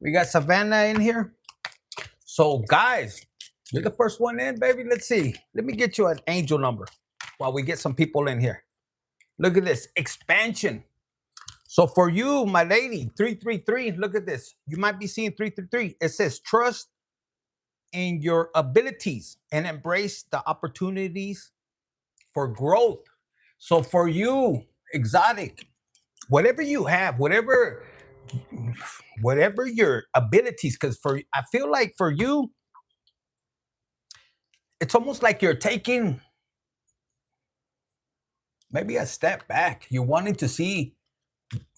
We got Savannah in here. So, guys, you're the first one in, baby. Let's see. Let me get you an angel number while we get some people in here. Look at this expansion. So, for you, my lady, 333, look at this. You might be seeing 333. It says trust in your abilities and embrace the opportunities for growth. So, for you, exotic, whatever you have, whatever your abilities, because for I feel like for you, it's almost like you're taking maybe a step back. You're wanting to see,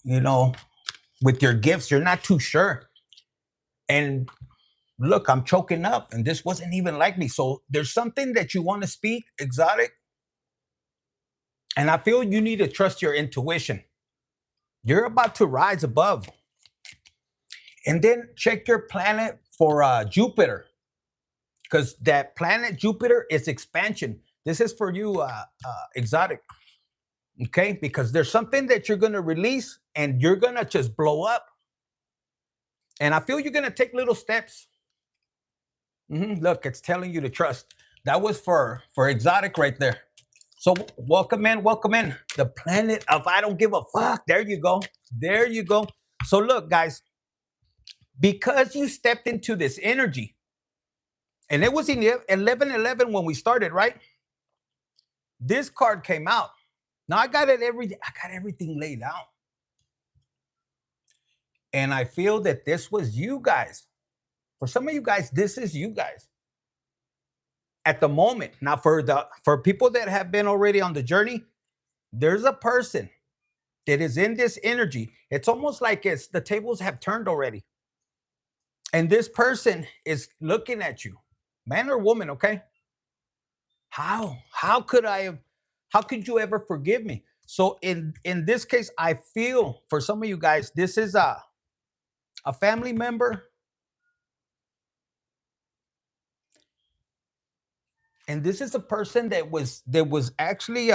you know, with your gifts, you're not too sure. And look, I'm choking up, and this wasn't even like me. So there's something that you want to speak, exotic. And I feel you need to trust your intuition. You're about to rise above. And then check your planet for Jupiter, because that planet Jupiter is expansion. This is for you, exotic. Okay, because there's something that you're going to release and you're going to just blow up. And I feel you're going to take little steps. Look, it's telling you to trust. That was for exotic right there. So welcome in, welcome in. The planet of I don't give a fuck. There you go. There you go. So look, guys, because you stepped into this energy, and it was in 11:11 when we started, right? This card came out. Now I got everything laid out. And I feel that this was you guys. For some of you guys, this is you guys at the moment. Now, for people that have been already on the journey, there's a person that is in this energy. It's almost like it's the tables have turned already. And this person is looking at you, man or woman, okay? How could I have, how could you ever forgive me? So in this case, I feel for some of you guys, this is a family member. And this is a person that was actually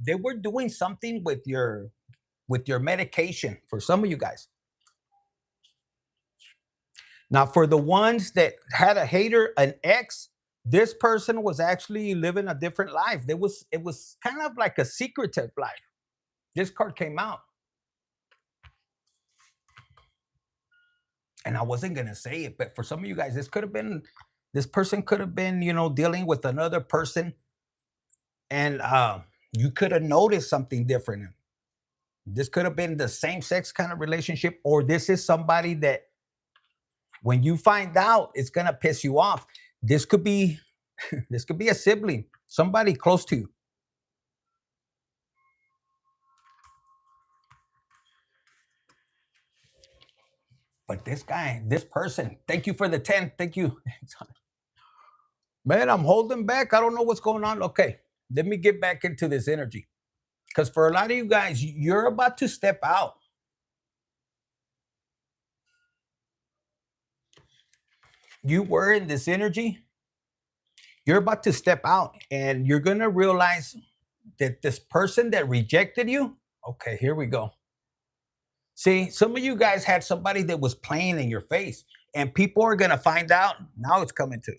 they were doing something with your medication for some of you guys. Now, for the ones that had a hater, an ex, this person was actually living a different life. It was kind of like a secretive life. This card came out. And I wasn't gonna say it, but for some of you guys, this person could have been, dealing with another person, and you could have noticed something different. This could have been the same sex kind of relationship, or this is somebody that when you find out, it's gonna piss you off. This could be this could be a sibling, somebody close to you. But this person, thank you for the 10. Thank you. Man, I'm holding back. I don't know what's going on. Okay, let me get back into this energy. Because for a lot of you guys, you're about to step out. You were in this energy. You're about to step out, and you're going to realize that this person that rejected you, okay, here we go. See, some of you guys had somebody that was playing in your face, and people are going to find out. Now it's coming to you.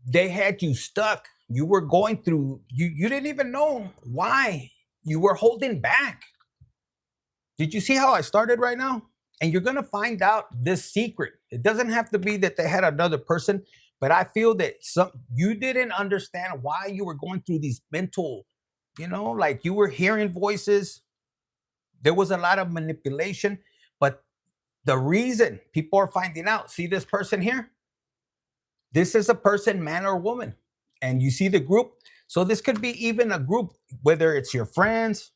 They had you stuck. You were going through, you didn't even know why. You were holding back. Did you see how I started right now? And you're going to find out this secret. It doesn't have to be that they had another person, but I feel that you didn't understand why you were going through these mental, like you were hearing voices. There was a lot of manipulation, but the reason people are finding out, see this person here? This is a person, man or woman. And you see the group. So this could be even a group, whether it's your friends,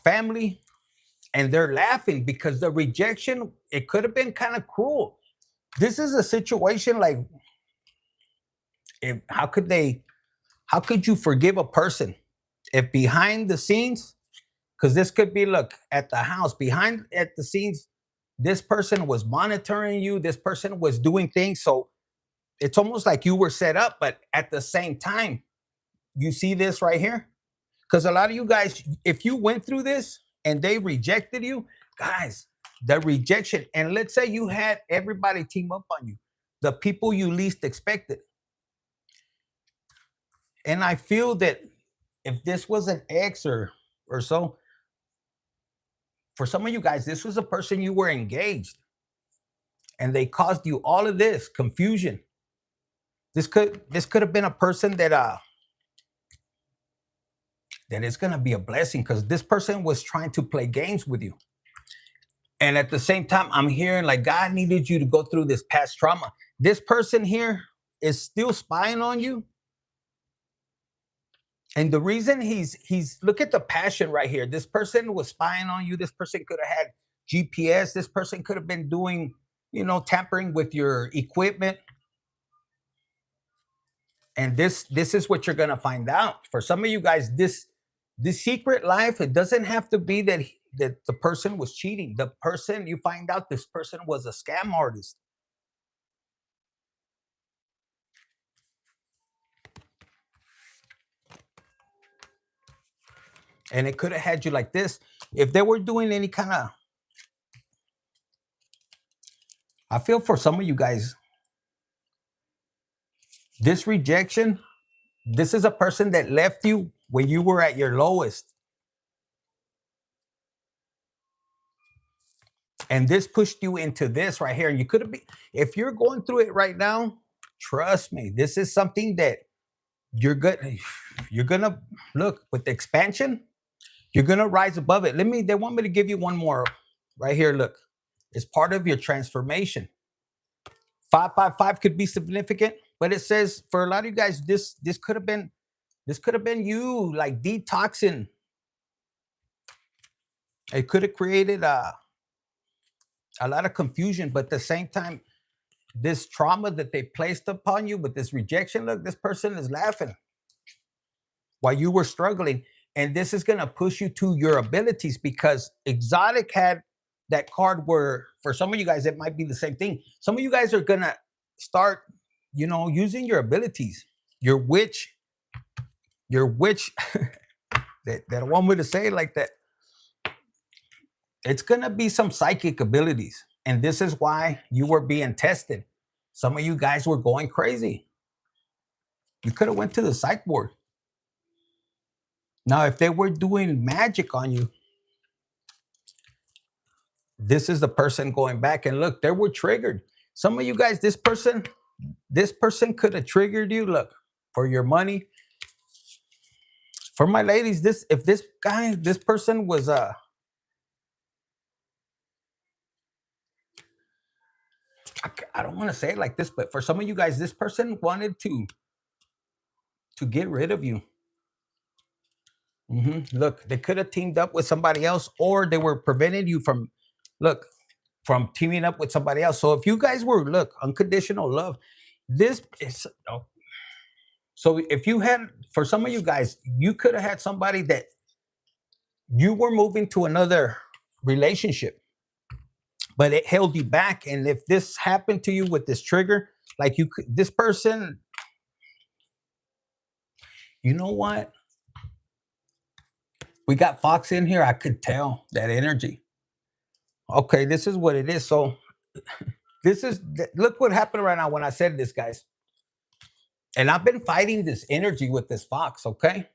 family, and they're laughing because the rejection, it could have been kind of cruel. This is a situation like, how could you forgive a person if behind the scenes, because this could be, look, at the house, behind at the scenes, this person was monitoring you, this person was doing things. So it's almost like you were set up, but at the same time, you see this right here? Because a lot of you guys, if you went through this and they rejected you, guys, the rejection. And let's say you had everybody team up on you, the people you least expected. And I feel that if this was an ex or so, for some of you guys, this was a person you were engaged and they caused you all of this confusion. This could have been a person that is going to be a blessing, because this person was trying to play games with you. And at the same time, I'm hearing like God needed you to go through this past trauma. This person here is still spying on you. And the reason he's look at the passion right here. This person was spying on you. This person could have had GPS. This person could have been doing, tampering with your equipment. And this is what you're gonna find out. For some of you guys, this secret life, it doesn't have to be that the person was cheating. The person, you find out this person was a scam artist. And it could have had you like this. If they were doing any kind of, I feel for some of you guys, this rejection, this is a person that left you when you were at your lowest. And this pushed you into this right here. And you could have been, if you're going through it right now, trust me, this is something that you're good. You're gonna look with the expansion, you're gonna rise above it. They want me to give you one more right here. Look, it's part of your transformation. 555 could be significant, but it says for a lot of you guys, this could have been you like detoxing. It could have created a lot of confusion, but at the same time, this trauma that they placed upon you with this rejection, look, this person is laughing while you were struggling. And this is going to push you to your abilities, because Exotic had that card where for some of you guys, it might be the same thing. Some of you guys are going to start, using your abilities, your witch that want me to say it like that. It's going to be some psychic abilities. And this is why you were being tested. Some of you guys were going crazy. You could have went to the psych ward. Now, if they were doing magic on you, this is the person going back. And look, they were triggered. Some of you guys, this person could have triggered you. Look, for your money. For my ladies, this person was I don't want to say it like this, but for some of you guys, this person wanted to get rid of you. Look, they could have teamed up with somebody else, or they were preventing you look, from teaming up with somebody else. So if you guys were, look, unconditional love, this is, so if you had, for some of you guys, you could have had somebody that you were moving to another relationship, but it held you back. And if this happened to you with this trigger, like this person, you know what? We got Fox in here. I could tell that energy. Okay, this is what it is. So look what happened right now when I said this, guys. And I've been fighting this energy with this Fox. Okay,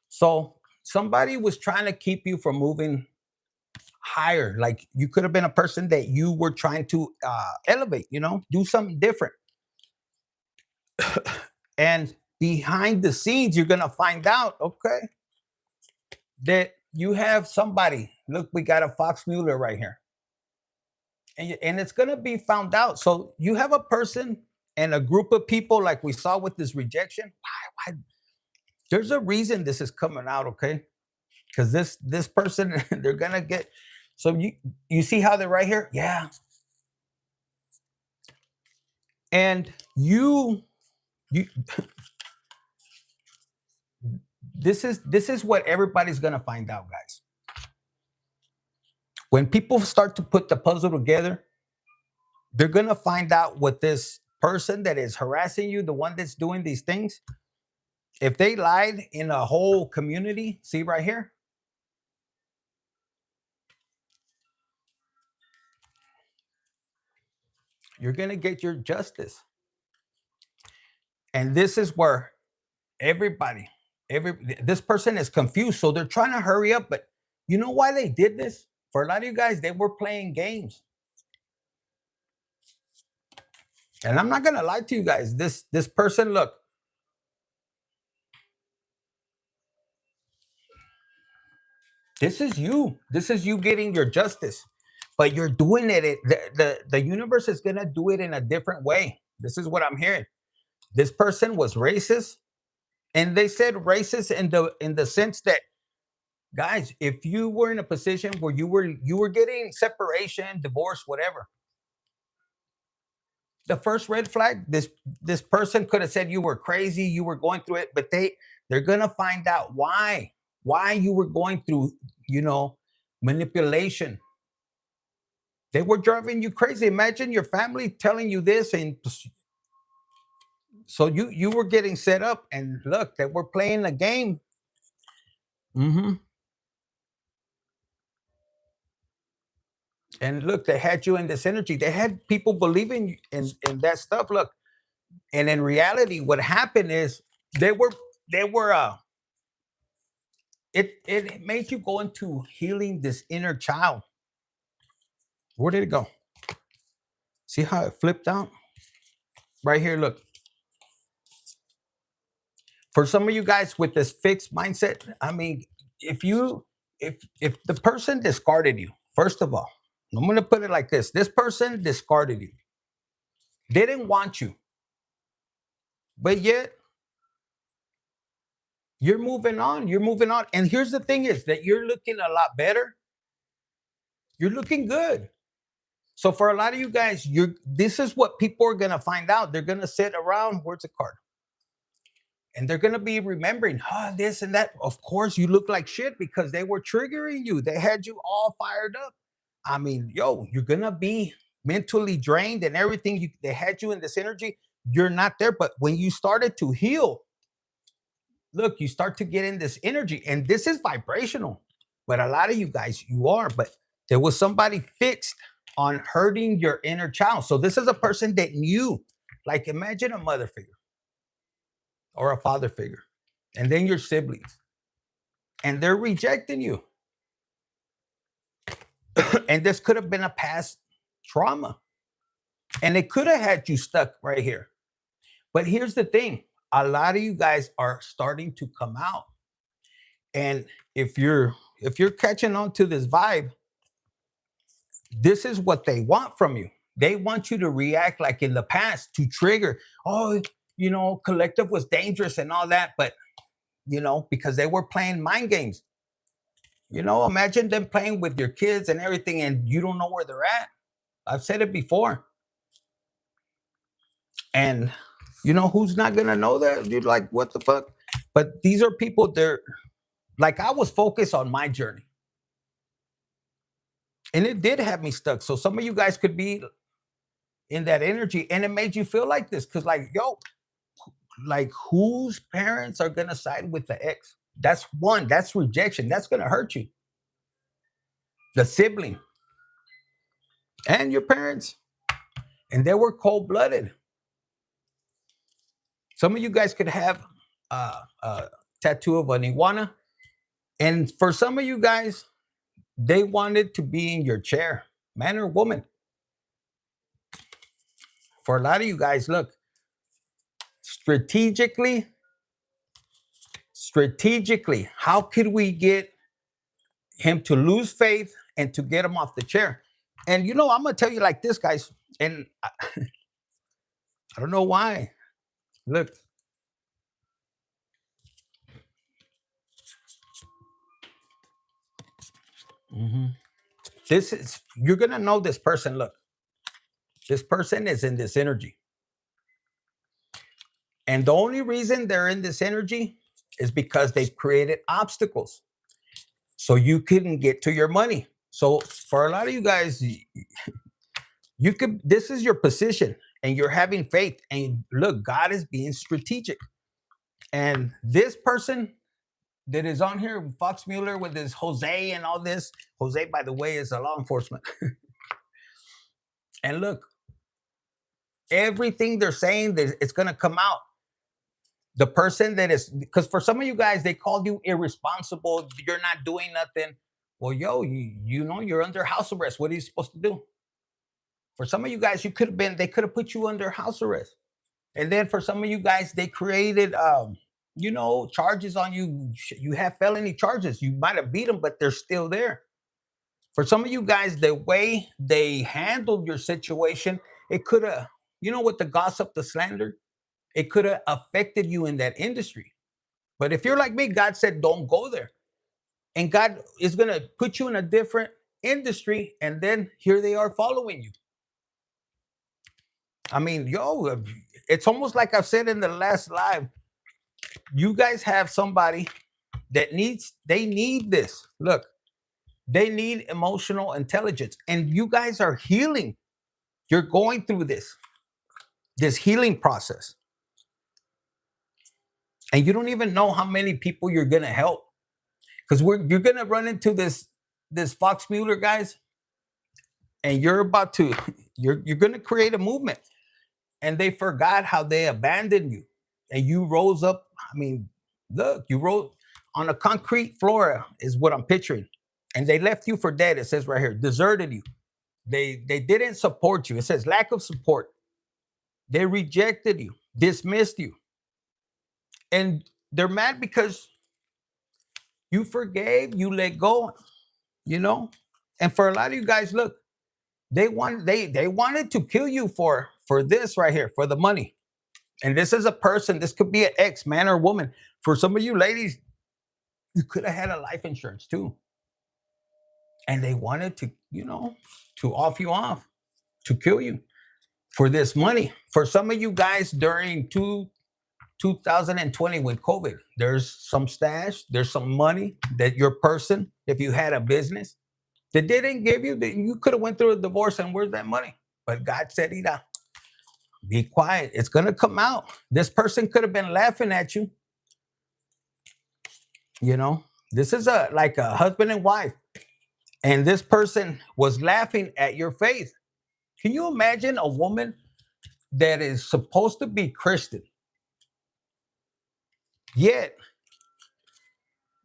so somebody was trying to keep you from moving higher. Like you could have been a person that you were trying to elevate. Do something different. And behind the scenes, you're gonna find out. Okay, that you have somebody. Look, we got a Fox Mueller right here. And it's going to be found out. So you have a person and a group of people like we saw with this rejection. Why? There's a reason this is coming out, okay? Because this person, they're going to get. So you see how they're right here? Yeah. And you this is what everybody's going to find out, guys. When people start to put the puzzle together, they're going to find out what this person that is harassing you, the one that's doing these things, if they lied in a whole community, see right here, You're going to get your justice. And this is where everybody, this person is confused. So they're trying to hurry up. But you know why they did this? For a lot of you guys, they were playing games. And I'm not gonna lie to you guys. This person, look, this is you. This is you getting your justice. But you're doing the universe is gonna do it in a different way. This is what I'm hearing. This person was racist, and they said racist in the sense that, guys, if you were in a position where you were getting separation, divorce, whatever, the first red flag, this person could have said you were crazy, you were going through it, but they're gonna find out why you were going through, you know, manipulation. They were driving you crazy. Imagine your family telling you this, and so you were getting set up, and look, they were playing a game. Hmm. And look, they had you in this energy. They had people believing in that stuff. Look, and in reality, what happened is they were they were it made you go into healing this inner child. Where did it go? See how it flipped out? Right here, look. For some of you guys with this fixed mindset, I mean, if you if the person discarded you, first of all, I'm gonna put it like this. This person discarded you. They didn't want you, but yet you're moving on. You're moving on. And here's the thing is that you're looking a lot better. You're looking good. So for a lot of you guys, this is what people are gonna find out. They're gonna sit around, where's the card? And they're gonna be remembering, this and that. Of course, you look like shit because they were triggering you. They had you all fired up. I mean, yo, you're gonna be mentally drained and everything. They had you in this energy. You're not there. But when you started to heal, look, you start to get in this energy, and this is vibrational. But a lot of you guys, you are, but there was somebody fixed on hurting your inner child. So this is a person that knew, like imagine a mother figure or a father figure, and then your siblings, and they're rejecting you. And this could have been a past trauma, and it could have had you stuck right here. But here's the thing, a lot of you guys are starting to come out. And if you're catching on to this vibe, this is what they want from you. They want you to react like in the past to trigger, oh, collective was dangerous and all that. But, because they were playing mind games. Imagine them playing with your kids and everything, and you don't know where they're at. I've said it before. And who's not gonna know that? You're like, what the fuck? But these are people, they're like, I was focused on my journey. And it did have me stuck. So some of you guys could be in that energy, and it made you feel like this. Cause like, yo, like whose parents are gonna side with the ex? That's one, that's rejection. That's gonna hurt you. The sibling and your parents. And they were cold-blooded. Some of you guys could have a tattoo of an iguana. And for some of you guys, they wanted to be in your chair, man or woman. For a lot of you guys, look, strategically, how could we get him to lose faith and to get him off the chair? And I'm gonna tell you like this, guys, and I don't know why. Look, mhm. You're gonna know this person. Look, this person is in this energy, and the only reason they're in this energy is because they've created obstacles so you couldn't get to your money. So for a lot of you guys, you could, this is your position, and you're having faith, and look, God is being strategic. And this person that is on here, Fox Mueller with his Jose and all this, Jose, by the way, is a law enforcement. And look, Everything they're saying, it's going to come out. The person that is, because for some of you guys, they called you irresponsible. You're not doing nothing. Well, yo, you know, you're under house arrest. What are you supposed to do? For some of you guys, they could have put you under house arrest. And then for some of you guys, they created, you know, charges on you. You have felony charges. You might have beat them, but they're still there. For some of you guys, the way they handled your situation, it could have, you know, with the gossip, the slander, it could have affected you in that industry. But if you're like me, God said, don't go there. And God is going to put you in a different industry. And then here they are following you. I mean, yo, it's almost like I've said in the last live. You guys have somebody that they need this. Look, they need emotional intelligence. And you guys are healing. You're going through this healing process. And you don't even know how many people you're going to help. Because you're going to run into this Fox Mueller, guys. And you're about to, you're going to create a movement. And they forgot how they abandoned you. And you rose up. I mean, look, you rose on a concrete floor is what I'm picturing. And they left you for dead. It says right here, deserted you. They didn't support you. It says lack of support. They rejected you, dismissed you. And they're mad because you forgave, you let go, you know? And for a lot of you guys, look, they wanted to kill you for this right here, for the money. And this is a person, this could be an ex, man or woman. For some of you ladies, you could have had a life insurance too. And they wanted to, you know, to off you off, to kill you for this money. For some of you guys during 2020 with COVID, there's some stash, there's some money that your person, if you had a business, that they didn't give you, that you could have went through a divorce and where's that money? But God said, Ida, be quiet. It's going to come out. This person could have been laughing at you. You know, this is like a husband and wife. And this person was laughing at your faith. Can you imagine a woman that is supposed to be Christian, yet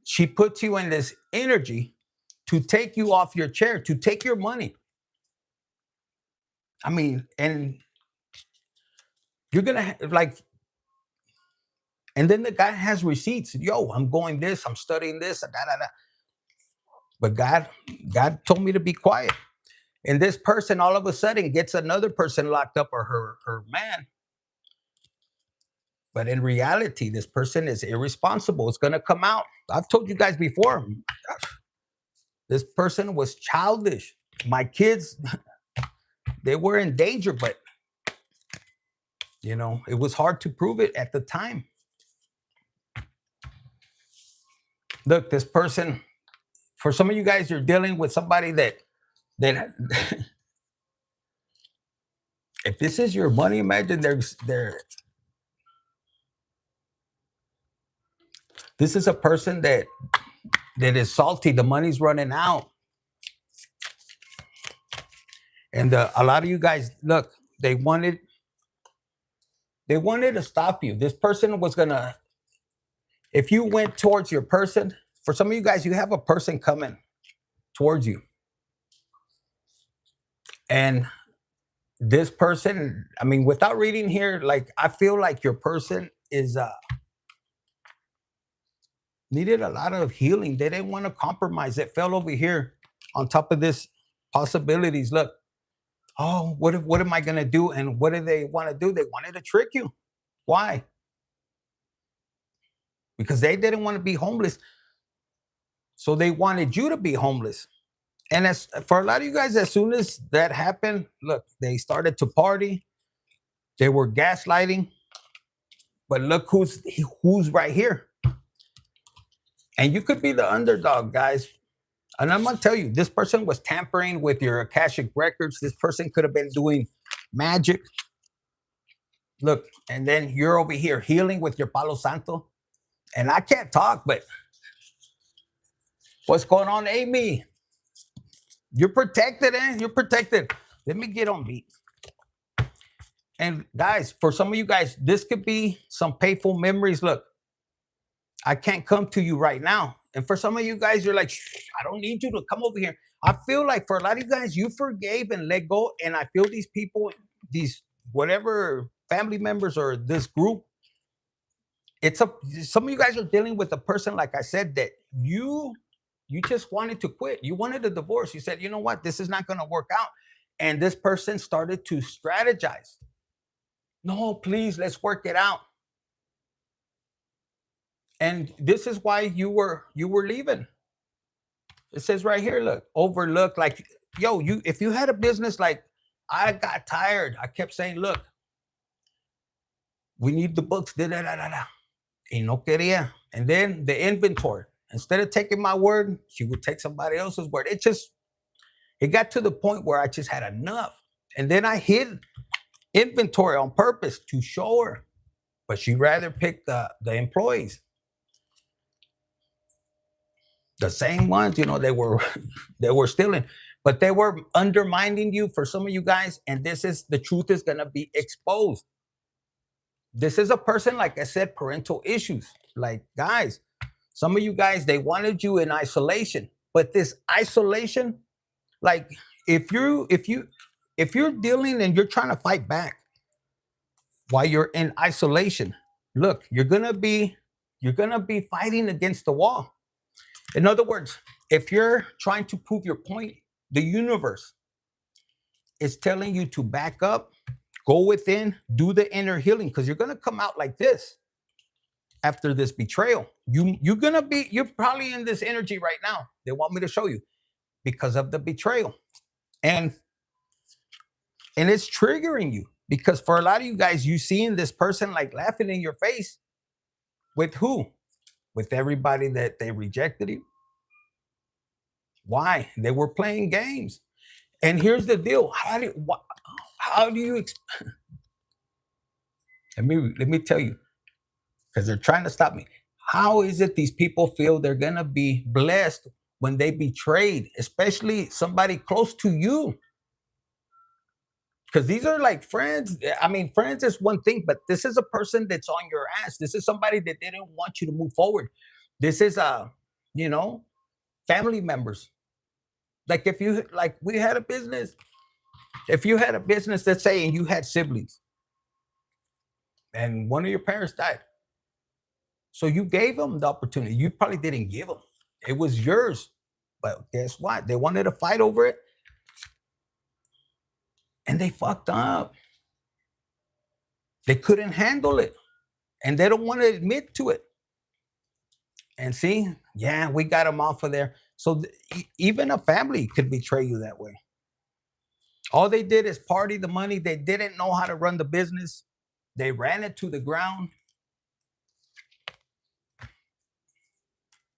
she puts you in this energy to take you off your chair, to take your money? I mean, and you're going to like, and then the guy has receipts. Yo, I'm going this, I'm studying this, da, da, da. But God told me to be quiet. And this person all of a sudden gets another person locked up, or her man. But in reality, this person is irresponsible. It's going to come out. I've told you guys before, this person was childish. My kids, they were in danger, but, you know, it was hard to prove it at the time. Look, this person, for some of you guys, you're dealing with somebody that if this is your money, imagine this is a person that is salty. The money's running out. And a lot of you guys, look, they wanted to stop you. This person was gonna, if you went towards your person, for some of you guys, you have a person coming towards you. And this person, I mean, without reading here, like, I feel like your person is needed a lot of healing. They didn't want to compromise. It fell over here on top of this possibilities. Look, oh, what am I gonna do? And what do they want to do? They wanted to trick you. Why? Because they didn't want to be homeless. So they wanted you to be homeless. And as for a lot of you guys, as soon as that happened, look, they started to party. They were gaslighting. But look who's right here. And you could be the underdog, guys. And I'm gonna tell you, this person was tampering with your Akashic records. This person could have been doing magic. Look, and then you're over here healing with your Palo Santo. And I can't talk, but what's going on, Amy? You're protected, eh? You're protected. Let me get on beat. And guys, for some of you guys, this could be some painful memories. Look, I can't come to you right now. And for some of you guys, you're like, I don't need you to come over here. I feel like for a lot of you guys, you forgave and let go. And I feel these people, these whatever family members or this group, it's a some of you guys are dealing with a person, like I said, that you just wanted to quit. You wanted a divorce. You said, you know what, this is not going to work out. And this person started to strategize. No, please, let's work it out. And this is why you were leaving. It says right here, look, overlook. Like, yo, you if you had a business, like, I got tired. I kept saying, look, we need the books. Da, da, da, da, da. Y no quería. And then the inventory. Instead of taking my word, she would take somebody else's word. It got to the point where I just had enough. And then I hid inventory on purpose to show her. But she rather pick the employees. The same ones, they were they were stealing, but they were undermining you for some of you guys. And the truth is gonna be exposed. This is a person, like I said, parental issues. Like, guys, some of you guys, they wanted you in isolation, but this isolation, like, if you're dealing and you're trying to fight back while you're in isolation, look, you're gonna be fighting against the wall. In other words, if you're trying to prove your point, the universe is telling you to back up, go within, do the inner healing, because you're gonna come out like this after this betrayal. You're probably in this energy right now. They want me to show you because of the betrayal. And it's triggering you because for a lot of you guys, you seeing this person like laughing in your face with who? With everybody that they rejected you. Why? They were playing games. And here's the deal. How do you let me tell you, because they're trying to stop me. How is it these people feel they're gonna be blessed when they betrayed, especially somebody close to you? Because these are like friends. I mean, friends is one thing, but this is a person that's on your ass. This is somebody that didn't want you to move forward. This is you know, family members. Like if you like we had a business, if you had a business, let's say, and you had siblings, and one of your parents died, so you gave them the opportunity. You probably didn't give them; it was yours. But guess what? They wanted to fight over it, and they fucked up. They couldn't handle it, and they don't want to admit to it. And see, yeah, we got them off of there. So even a family could betray you that way. All they did is party the money. They didn't know how to run the business. They ran it to the ground.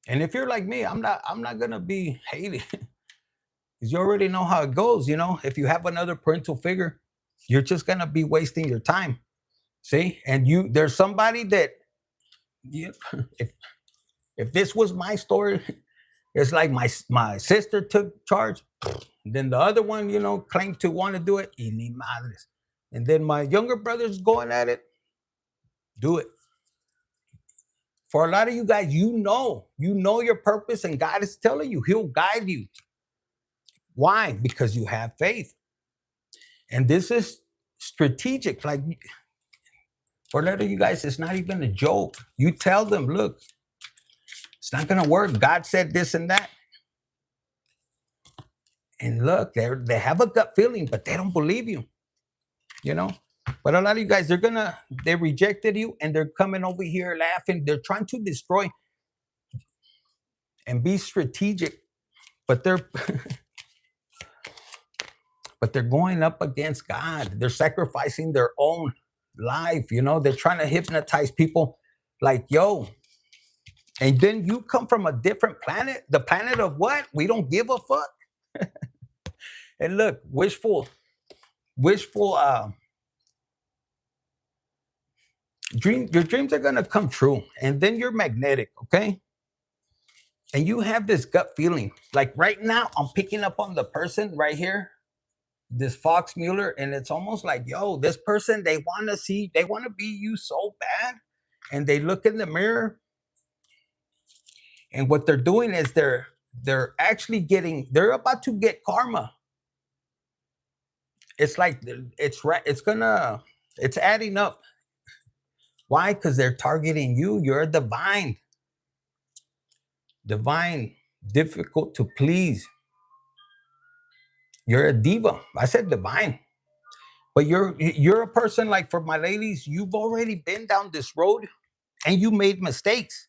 And if you're like me, I'm not gonna be hating because you already know how it goes. If you have another parental figure, you're just gonna be wasting your time. See, and there's somebody that you, if this was my story, it's like my sister took charge, then the other one, claimed to want to do it, y ni madres. And then my younger brother's going at it, do it. For a lot of you guys, you know your purpose, and God is telling you, He'll guide you. Why? Because you have faith. And this is strategic. Like for a lot of you guys, it's not even a joke. You tell them, look, it's not gonna work. God said this and that. And look, they have a gut feeling, but they don't believe you. You know? But a lot of you guys, they rejected you and they're coming over here laughing. They're trying to destroy and be strategic, but they're but they're going up against God. They're sacrificing their own life. They're trying to hypnotize people like, yo. And then you come from a different planet. The planet of what? We don't give a fuck. And look, wishful your dreams are gonna come true. And then you're magnetic, okay? And you have this gut feeling. Like right now, I'm picking up on the person right here this Fox Mueller, and it's almost like, yo, this person, they want to be you so bad, and they look in the mirror, and what they're doing is they're actually they're about to get karma. It's like it's adding up. Why? Because they're targeting you. You're a divine, difficult to please. You're a diva. I said divine. But you're a person, like, for my ladies, you've already been down this road and you made mistakes.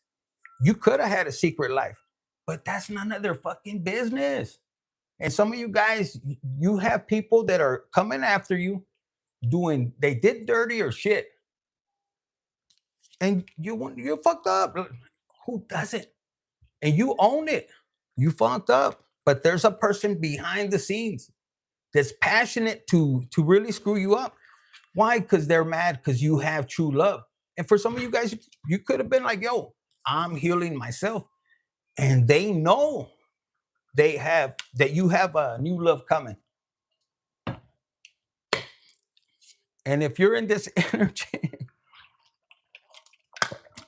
You could have had a secret life, but that's none of their fucking business. And some of you guys, you have people that are coming after you, they did dirty or shit, and you fucked up. Who doesn't? And you own it. You fucked up. But there's a person behind the scenes that's passionate to really screw you up. Why? Because they're mad because you have true love. And for some of you guys, you could have been like, yo, I'm healing myself. And they know that you have a new love coming. And if you're in this energy,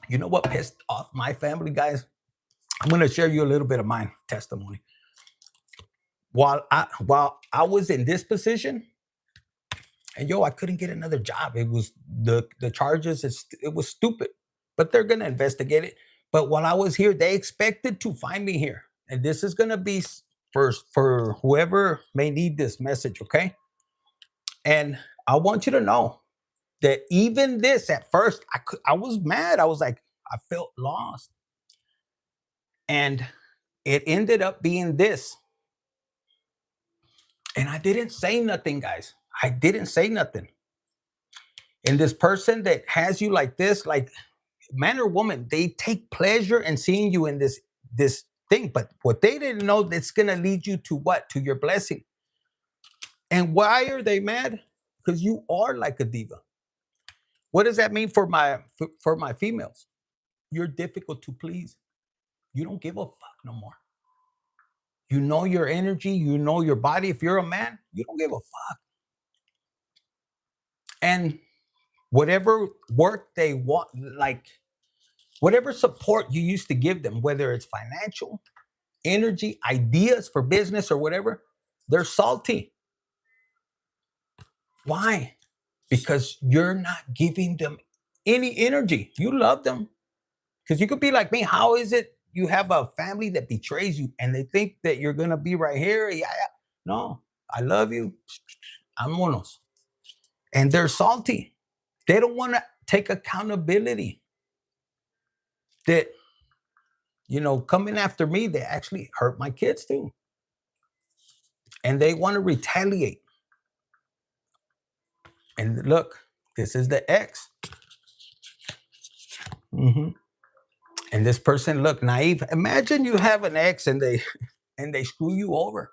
you know what pissed off my family, guys? I'm going to share you a little bit of my testimony. While I was in this position, and yo, I couldn't get another job. It was the charges. It was stupid, but they're gonna investigate it. But while I was here, they expected to find me here, and this is gonna be for whoever may need this message, okay? And I want you to know that even this, at first, I was mad. I was like, I felt lost, and it ended up being this. And I didn't say nothing, guys. I didn't say nothing. And this person that has you like this, like, man or woman, they take pleasure in seeing you in this thing. But what they didn't know, that's gonna lead you to what? To your blessing. And why are they mad? Because you are like a diva. What does that mean for my females? You're difficult to please. You don't give a fuck no more. You know your energy, you know your body. If you're a man, you don't give a fuck. And whatever work they want, like, whatever support you used to give them, whether it's financial, energy, ideas for business, or whatever, they're salty. Why? Because you're not giving them any energy. You love them. Because you could be like me. How is it you have a family that betrays you and they think that you're going to be right here? Yeah, yeah. No, I love you. Vámonos. And they're salty. They don't want to take accountability. That, coming after me, they actually hurt my kids too. And they want to retaliate. And look, this is the ex. Mm-hmm. And this person, look, naive. Imagine you have an ex and they screw you over.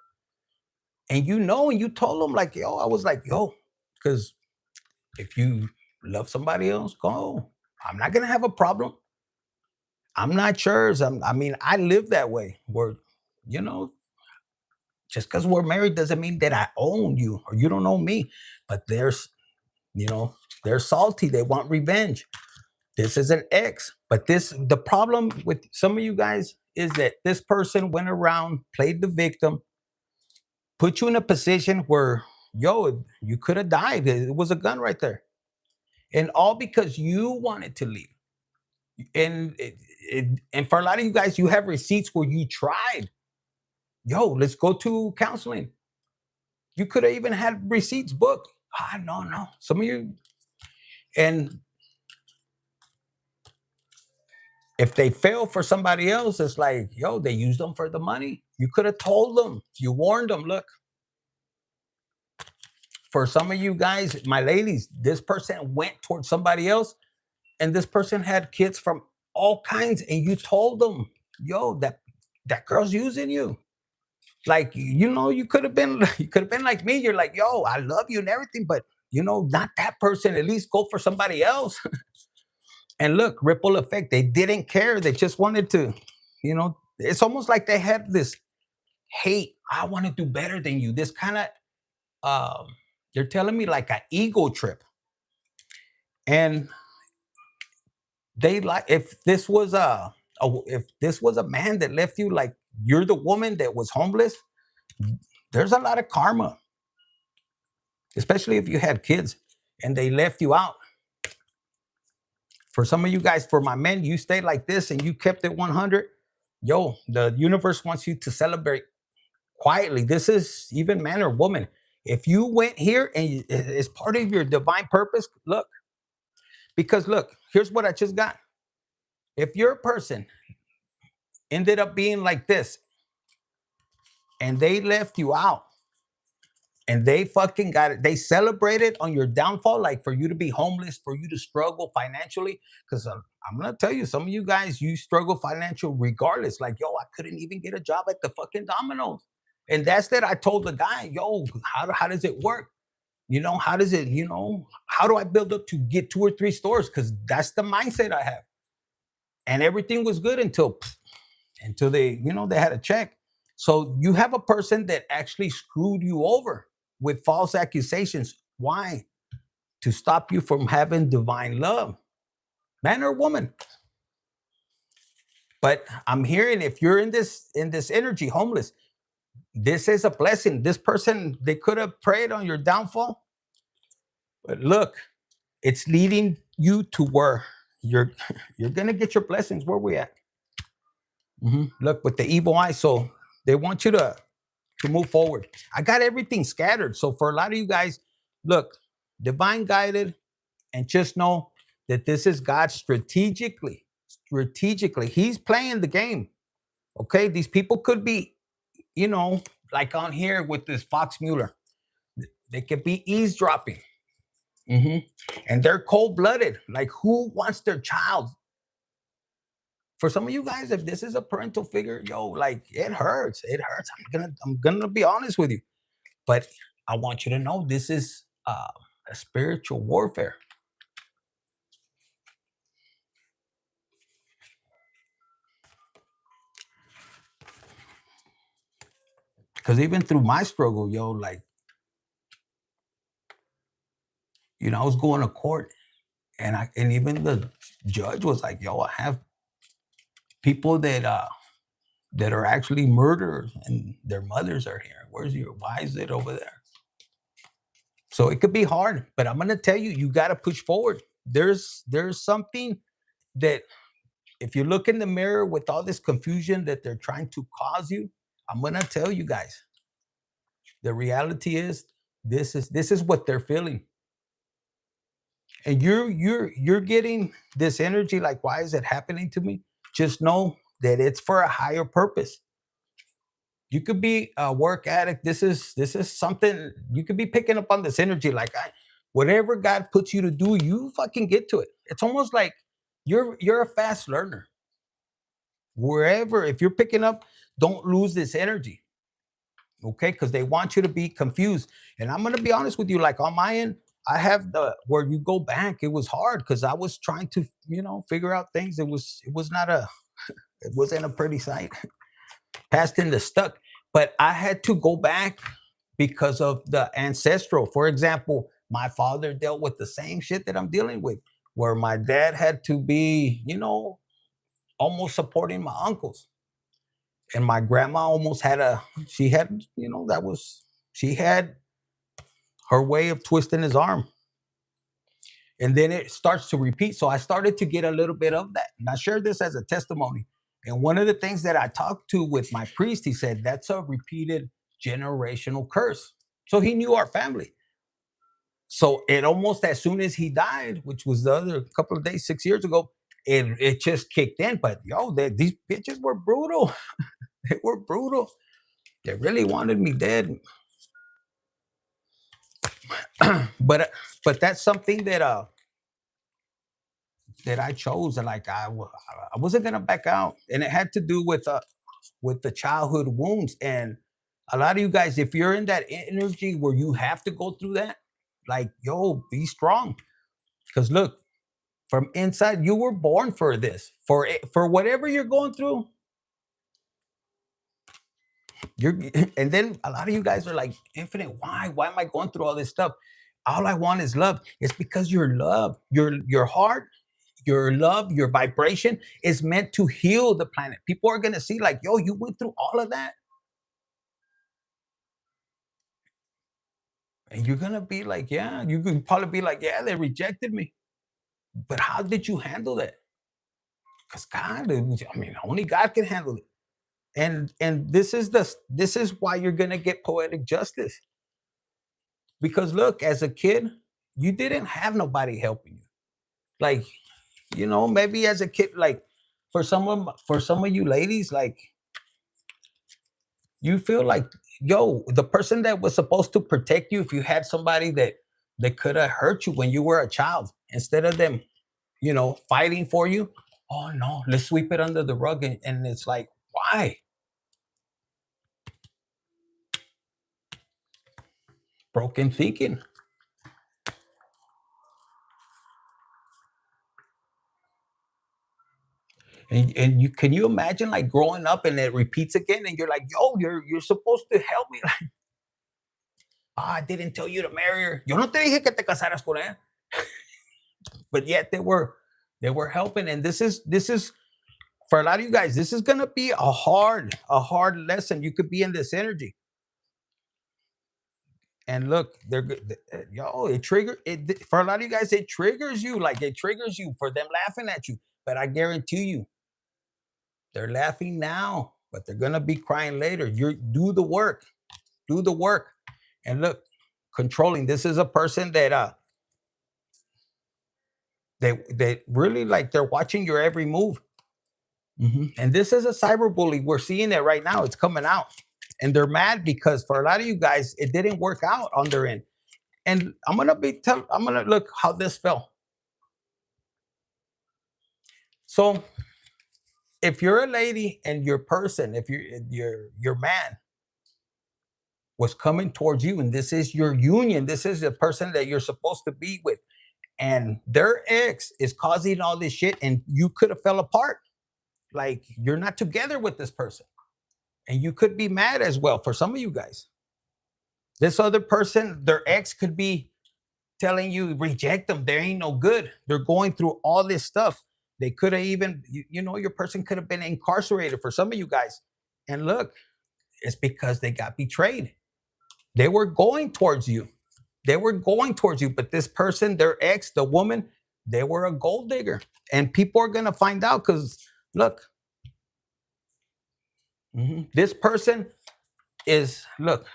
And and you told them, like, yo, I was like, yo, because if you love somebody else, go. I'm not gonna have a problem. I'm not yours. I mean, I live that way. You know, just because we're married doesn't mean that I own you or you don't own me. But you know, they're salty. They want revenge. This is an ex. But the problem with some of you guys is that this person went around, played the victim, put you in a position where, yo, you could have died. It was a gun right there. And all because you wanted to leave. And for a lot of you guys, you have receipts where you tried. Yo, let's go to counseling. You could have even had receipts booked. No, no. Some of you, and if they fail for somebody else, it's like, yo, they used them for the money. You could have told them. You warned them. Look, for some of you guys, my ladies, this person went towards somebody else, and this person had kids from all kinds, and you told them, yo, that girl's using you. Like, you could have been like me. You're like, yo, I love you and everything, but not that person. At least go for somebody else. And look, ripple effect. They didn't care. They just wanted to, it's almost like they had this hate. I want to do better than you. This kind of um, they're telling me like an ego trip, and they like if this was a man that left you, like you're the woman that was homeless. There's a lot of karma, especially if you had kids and they left you out. For some of you guys, for my men, you stayed like this and you kept it 100. Yo, the universe wants you to celebrate quietly. This is even man or woman. If you went here and it's part of your divine purpose, look, because look, here's what I just got. If your person ended up being like this and they left you out and they fucking got it, they celebrated on your downfall, like for you to be homeless, for you to struggle financially. Because I'm gonna tell you, some of you guys, you struggle financial regardless. Like, yo, I couldn't even get a job at the fucking Domino's. And that's that. I told the guy, yo, how does it work? How does it, how do I build up to get 2 or 3 stores? Because that's the mindset I have. And everything was good until they had a check. So you have a person that actually screwed you over with false accusations. Why? To stop you from having divine love, man or woman. But I'm hearing, if you're in this energy, homeless, this is a blessing. This person, they could have preyed on your downfall, but look, it's leading you to where you're you're gonna get your blessings. Where we at? Look, with the evil eye. So they want you to move forward. I got everything scattered. So for a lot of you guys, look, divine guided, and just know that this is God strategically. Strategically, He's playing the game. Okay, these people could be, like on here with this Fox Mueller, they could be eavesdropping. hmm And they're cold blooded. Like, who wants their child? For some of you guys, if this is a parental figure, yo, like it hurts. It hurts. I'm gonna be honest with you. But I want you to know this is a spiritual warfare. Because even through my struggle, yo, like, I was going to court, and even the judge was like, yo, I have people that are actually murderers and their mothers are here. Why is it over there? So it could be hard, but I'm gonna tell you, you gotta push forward. There's something that, if you look in the mirror with all this confusion that they're trying to cause you, I'm gonna tell you guys, the reality is this is what they're feeling. And you're getting this energy, like, why is it happening to me? Just know that it's for a higher purpose. You could be a work addict. This is something you could be picking up on, this energy. Like, whatever God puts you to do, you fucking get to it. It's almost like you're a fast learner. Wherever, if you're picking up, don't lose this energy. Okay, because they want you to be confused. And I'm gonna be honest with you, like on my end, I have the where you go back. It was hard because I was trying to, figure out things. It wasn't a pretty sight. Passed in the stuck. But I had to go back because of the ancestral. For example, my father dealt with the same shit that I'm dealing with, where my dad had to be, almost supporting my uncles. And my grandma almost she had, she had her way of twisting his arm. And then it starts to repeat. So I started to get a little bit of that. And I shared this as a testimony. And one of the things that I talked to with my priest, he said, that's a repeated generational curse. So he knew our family. So it almost, as soon as he died, which was the other couple of days, 6 years ago, it just kicked in. But yo, these bitches were brutal. They were brutal. They really wanted me dead. But that's something that I chose, and like I wasn't gonna back out, and it had to do with the childhood wounds. And a lot of you guys, if you're in that energy where you have to go through that, like, yo, be strong, because look, from inside, you were born for this, for whatever you're going through. You're and then a lot of you guys are like, Infinite, why am I going through all this stuff? All I want is love. It's because your love, your heart, your love, your vibration is meant to heal the planet. People are gonna see, like, yo, you went through all of that. And you're gonna be like, yeah, you could probably be like, yeah, they rejected me. But how did you handle that? Because God, I mean, only God can handle it. And this is why you're gonna get poetic justice. Because look, as a kid, you didn't have nobody helping you. Like, maybe as a kid, like for some of you ladies, like you feel like, yo, the person that was supposed to protect you, if you had somebody that could have hurt you when you were a child, instead of them, fighting for you, oh no, let's sweep it under the rug. And it's like, why? Broken thinking. And you can you imagine like growing up and it repeats again and you're like, yo, you're supposed to help me. Like, I didn't tell you to marry her. Yo no te dije que te casaras con ella. But yet they were helping. And this is for a lot of you guys, this is gonna be a hard lesson. You could be in this energy. And look, they're good. Yo, it trigger it for a lot of you guys, it triggers you, like it triggers you for them laughing at you. But I guarantee you, they're laughing now, but they're gonna be crying later. You do the work, do the work. And look, controlling. This is a person that they really like they're watching your every move. And this is a cyberbully. We're seeing it right now. It's coming out. And they're mad because for a lot of you guys, it didn't work out on their end. And I'm gonna look how this fell. So if you're a lady and your person, if your man was coming towards you, and this is your union, this is the person that you're supposed to be with, and their ex is causing all this shit, and you could have fell apart. Like you're not together with this person, and you could be mad as well. For some of you guys, this other person, their ex could be telling you reject them. They ain't no good. They're going through all this stuff. They could have even, your person could have been incarcerated for some of you guys. And look, it's because they got betrayed. They were going towards you. They were going towards you, but this person, their ex, the woman, they were a gold digger. And people are going to find out because look, this person is, look,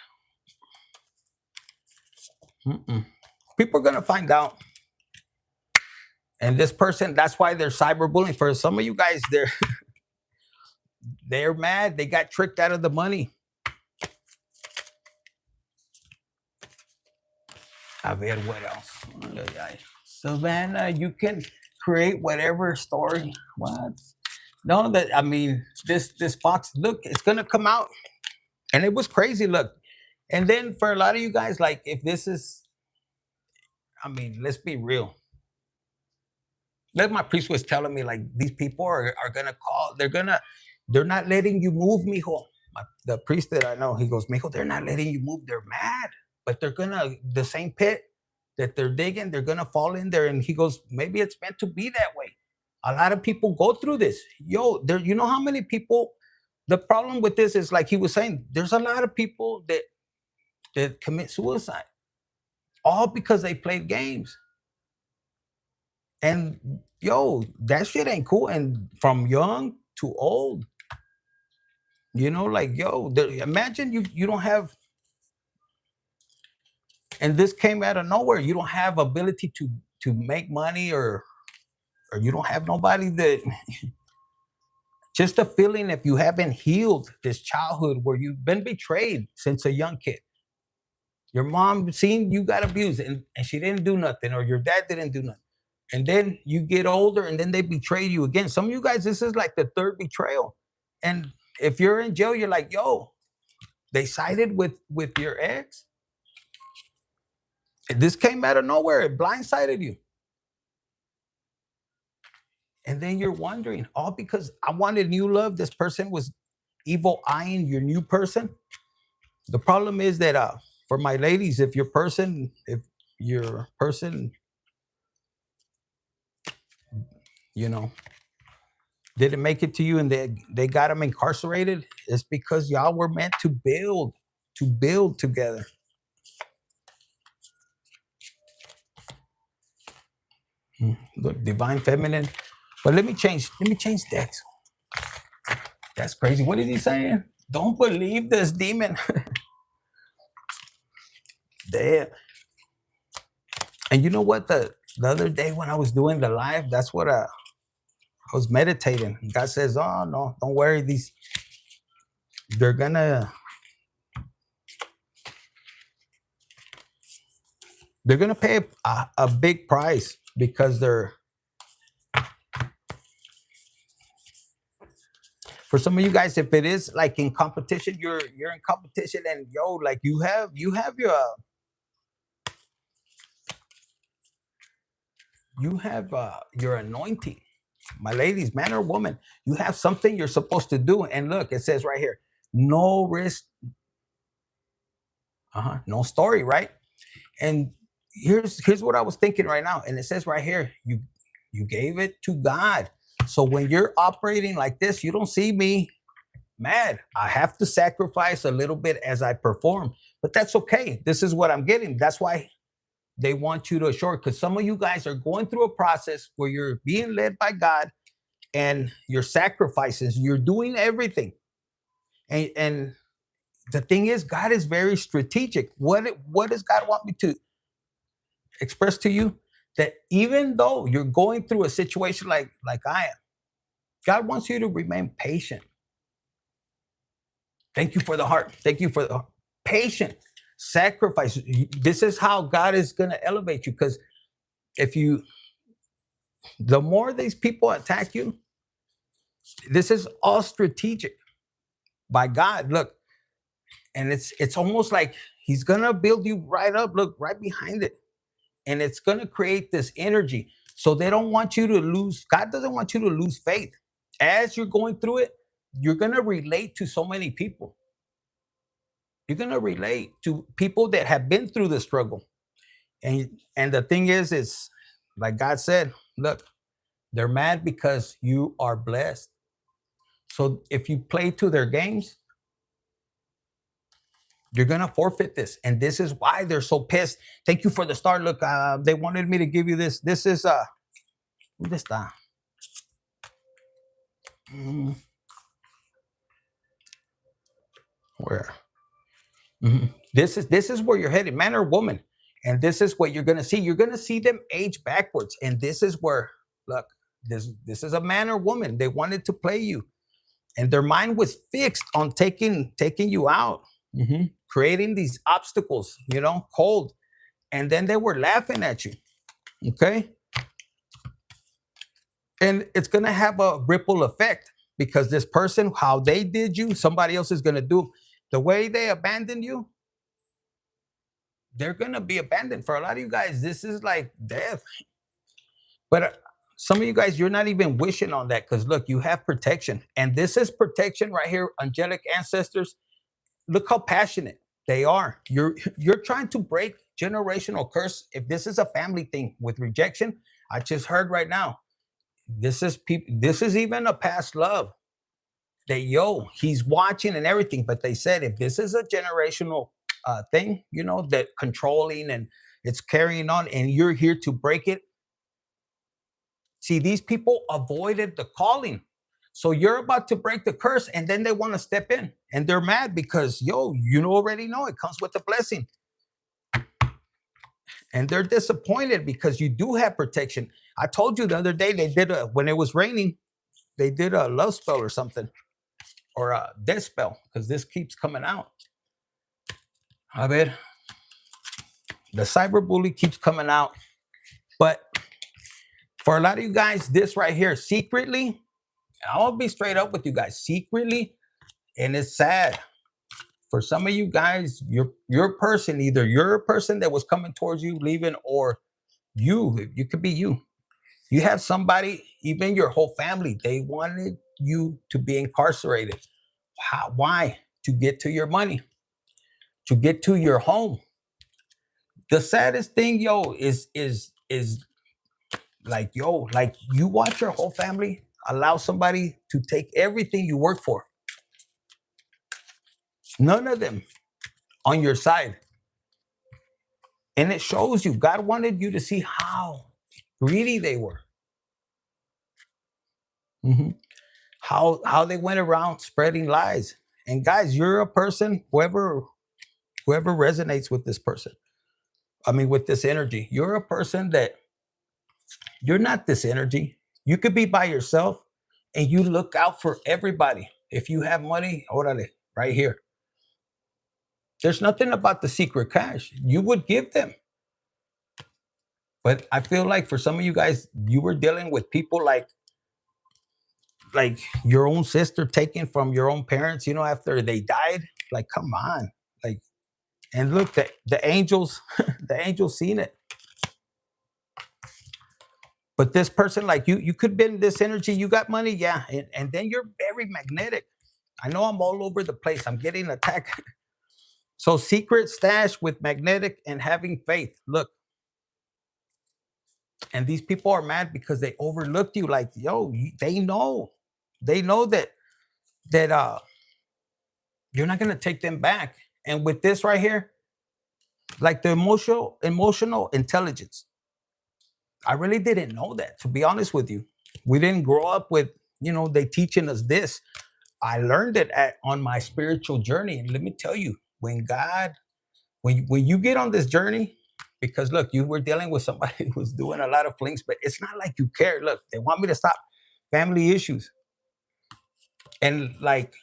people are going to find out. And this person, that's why they're cyberbullying. For some of you guys, they're mad. They got tricked out of the money. A ver, what else? Savannah, you can create whatever story. What? No, that I mean, this box. Look, it's gonna come out, and it was crazy. Look, and then for a lot of you guys, like if this is, I mean, let's be real. Like my priest was telling me, like these people are gonna call. They're not letting you move, mijo. The priest that I know, he goes, mijo, they're not letting you move. They're mad, but they're gonna the same pit that they're digging. They're gonna fall in there, and he goes, maybe it's meant to be that way. A lot of people go through this. Yo, there. You know how many people? The problem with this is like he was saying. There's a lot of people that commit suicide, all because they played games. And yo, that shit ain't cool. And from young to old, like yo, imagine you don't have, and this came out of nowhere. You don't have ability to make money, or you don't have nobody that just a feeling if you haven't healed this childhood where you've been betrayed since a young kid. Your mom seen you got abused and she didn't do nothing, or your dad didn't do nothing. And then you get older and then they betray you again. Some of you guys, this is like the third betrayal. And if you're in jail, you're like, yo, they sided with your ex. This came out of nowhere. It blindsided you. And then you're wondering, all because I wanted new love. This person was evil eyeing your new person. The problem is that for my ladies, if your person, you know, didn't make it to you and they got them incarcerated, it's because y'all were meant to build together. Look, divine feminine. But let me change decks. That's crazy. What is he saying? Don't believe this demon. Damn. And you know what? The other day when I was doing the live, that's what I was meditating. God says, "Oh no, don't worry. They're gonna they're gonna pay a big price because they're for some of you guys. If it is like in competition, you're in competition, and yo, like you have your anointing, my ladies, man or woman. You have something you're supposed to do, and look, it says right here, no risk, no story, right? And here's what I was thinking right now, and it says right here, you gave it to God. So when you're operating like this, you don't see me mad. I have to sacrifice a little bit as I perform, but that's okay. This is what I'm getting. That's why they want you to assure, because some of you guys are going through a process where you're being led by God and your sacrifices, you're doing everything. And the thing is, God is very strategic. What does God want me to express to you? That even though you're going through a situation like I am, God wants you to remain patient. Thank you for the heart. Thank you for the patient sacrifice. This is how God is going to elevate you. Because if you, the more these people attack you, this is all strategic by God. Look, and it's almost like He's gonna build you right up. Look, right behind it, and it's gonna create this energy. So they don't want you to lose. God doesn't want you to lose faith. As you're going through it, you're gonna relate to so many people. You're gonna relate to people that have been through the struggle. And the thing is like God said, look, they're mad because you are blessed. So if you play to their games, you're gonna forfeit this, and this is why they're so pissed. Thank you for the start. Look, they wanted me to give you this. This is ¿dónde está? Mm, where? This is where you're headed, man or woman, and this is what you're gonna see. You're gonna see them age backwards, and this is where, look, this is a man or woman. They wanted to play you, and their mind was fixed on taking you out, creating these obstacles, cold, and then they were laughing at you. Okay, and it's gonna have a ripple effect because this person, how they did you, somebody else is gonna do. The way they abandoned you, they're gonna be abandoned. For a lot of you guys, this is like death. But some of you guys, you're not even wishing on that because look, you have protection, and this is protection right here. Angelic ancestors, look how passionate they are. You're trying to break generational curse. If this is a family thing with rejection, I just heard right now. This is people. This is even a past love. That he's watching and everything. But they said if this is a generational thing, that controlling and it's carrying on, and you're here to break it. See, these people avoided the calling. So you're about to break the curse, and then they want to step in, and they're mad because already know it comes with a blessing, and they're disappointed because you do have protection. I told you the other day they did when it was raining, they did a love spell or something, or a death spell, because this keeps coming out. A ver, the cyberbully keeps coming out, but for a lot of you guys, this right here, secretly, I'm gonna be straight up with you guys, secretly, and it's sad. For some of you guys, your person, either you're a person that was coming towards you, leaving, or you could be you. You have somebody, even your whole family, they wanted you to be incarcerated. Why? To get to your money, to get to your home. The saddest thing, yo, is like, yo, like you watch your whole family allow somebody to take everything you work for. None of them on your side. And it shows you, God wanted you to see how greedy they were. Mhm. How they went around spreading lies. And guys, you're a person, whoever resonates with this person, I mean, with this energy, you're a person that you're not this energy. You could be by yourself and you look out for everybody. If you have money, orale, right here. There's nothing about the secret cash. You would give them. But I feel like for some of you guys, you were dealing with people like your own sister taken from your own parents, after they died. Like, come on. Like, and look, the angels, the angels seen it. But this person, like you could bend this energy, you got money, yeah. And then you're very magnetic. I know I'm all over the place. I'm getting attacked. So secret stash with magnetic and having faith. Look, and these people are mad because they overlooked you. Like, yo, they know that you're not gonna take them back. And with this right here, like the emotional intelligence, I really didn't know that, to be honest with you. We didn't grow up with, they teaching us this. I learned it on my spiritual journey. And let me tell you, when you get on this journey, because look, you were dealing with somebody who's doing a lot of flings, but it's not like you care. Look, they want me to stop family issues. And like,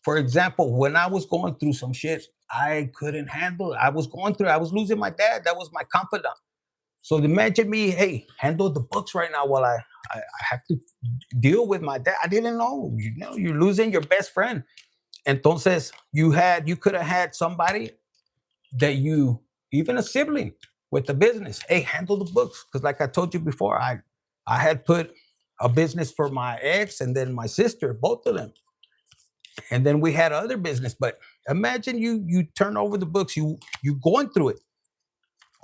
for example, when I was going through some shit, I couldn't handle it. I was losing my dad. That was my confidant. So imagine me, hey, handle the books right now while I have to deal with my dad. I didn't know, you're losing your best friend. Entonces, you could have had somebody that even a sibling with the business. Hey, handle the books. Because like I told you before, I had put a business for my ex and then my sister, both of them. And then we had other business. But imagine you turn over the books, you going through it,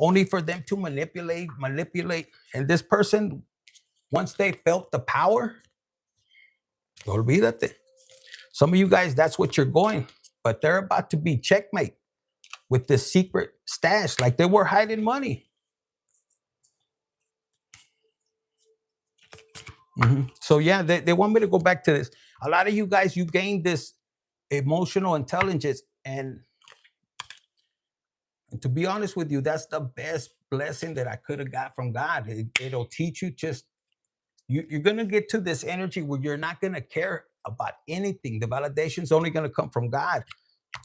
only for them to manipulate. And this person, once they felt the power, olvídate. Some of you guys, that's what you're going. But they're about to be checkmate with this secret stash. Like they were hiding money. So yeah, they want me to go back to this. A lot of you guys, you gained this emotional intelligence. And to be honest with you, that's the best blessing that I could have got from God. It'll teach you you're going to get to this energy where you're not going to care about anything. The validation is only going to come from God.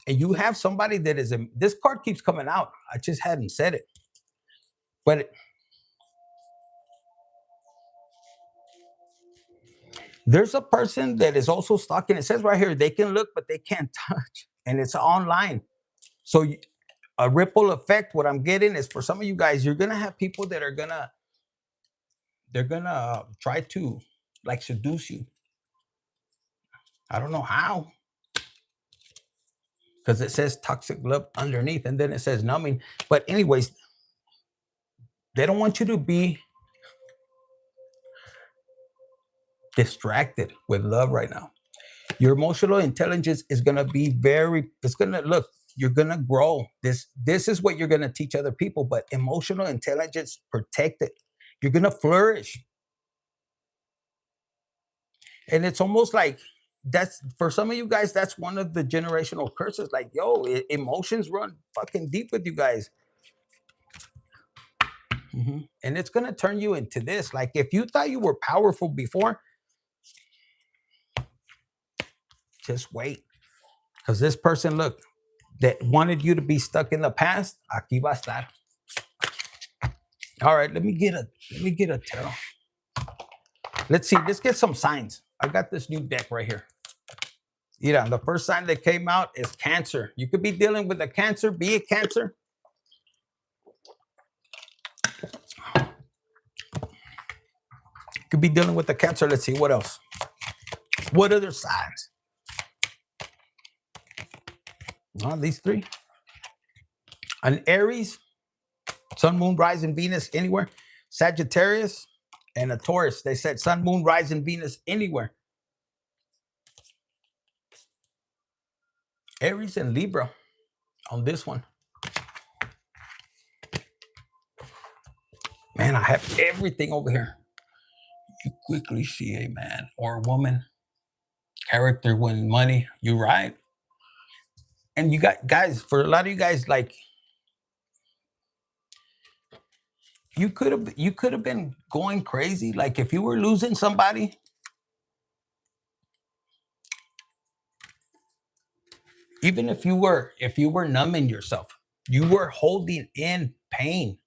And you have somebody that this card keeps coming out. I just hadn't said it. But there's a person that is also stalking. It says right here, they can look, but they can't touch. And it's online. So a ripple effect, what I'm getting is for some of you guys, you're going to have people that they're going to try to like seduce you. I don't know how. Because it says toxic love underneath and then it says numbing. But anyways, they don't want you to be distracted with love right now. Your emotional intelligence is going to be it's going to look, you're going to grow. This is what you're going to teach other people, but emotional intelligence, protect it. You're going to flourish. And it's almost like that's for some of you guys, that's one of the generational curses. Like, yo, emotions run fucking deep with you guys. And it's going to turn you into this. Like, if you thought you were powerful before, just wait. Because this person, look, that wanted you to be stuck in the past, aquí va a estar. All right, let me get a tarot. Let's see. Let's get some signs. I got this new deck right here. Yeah, the first sign that came out is Cancer. You could be dealing with a Cancer, be a Cancer. You could be dealing with a Cancer. Let's see what else. What other signs? These three. An Aries, Sun, Moon, Rising, Venus, anywhere. Sagittarius, and a Taurus. They said Sun, Moon, Rising, Venus, anywhere. Aries and Libra on this one. Man, I have everything over here. You quickly see a man or a woman, character, win money. You right. And you got guys, for a lot of you guys, like you could have been going crazy. Like if you were losing somebody, even if you were numbing yourself, you were holding in pain.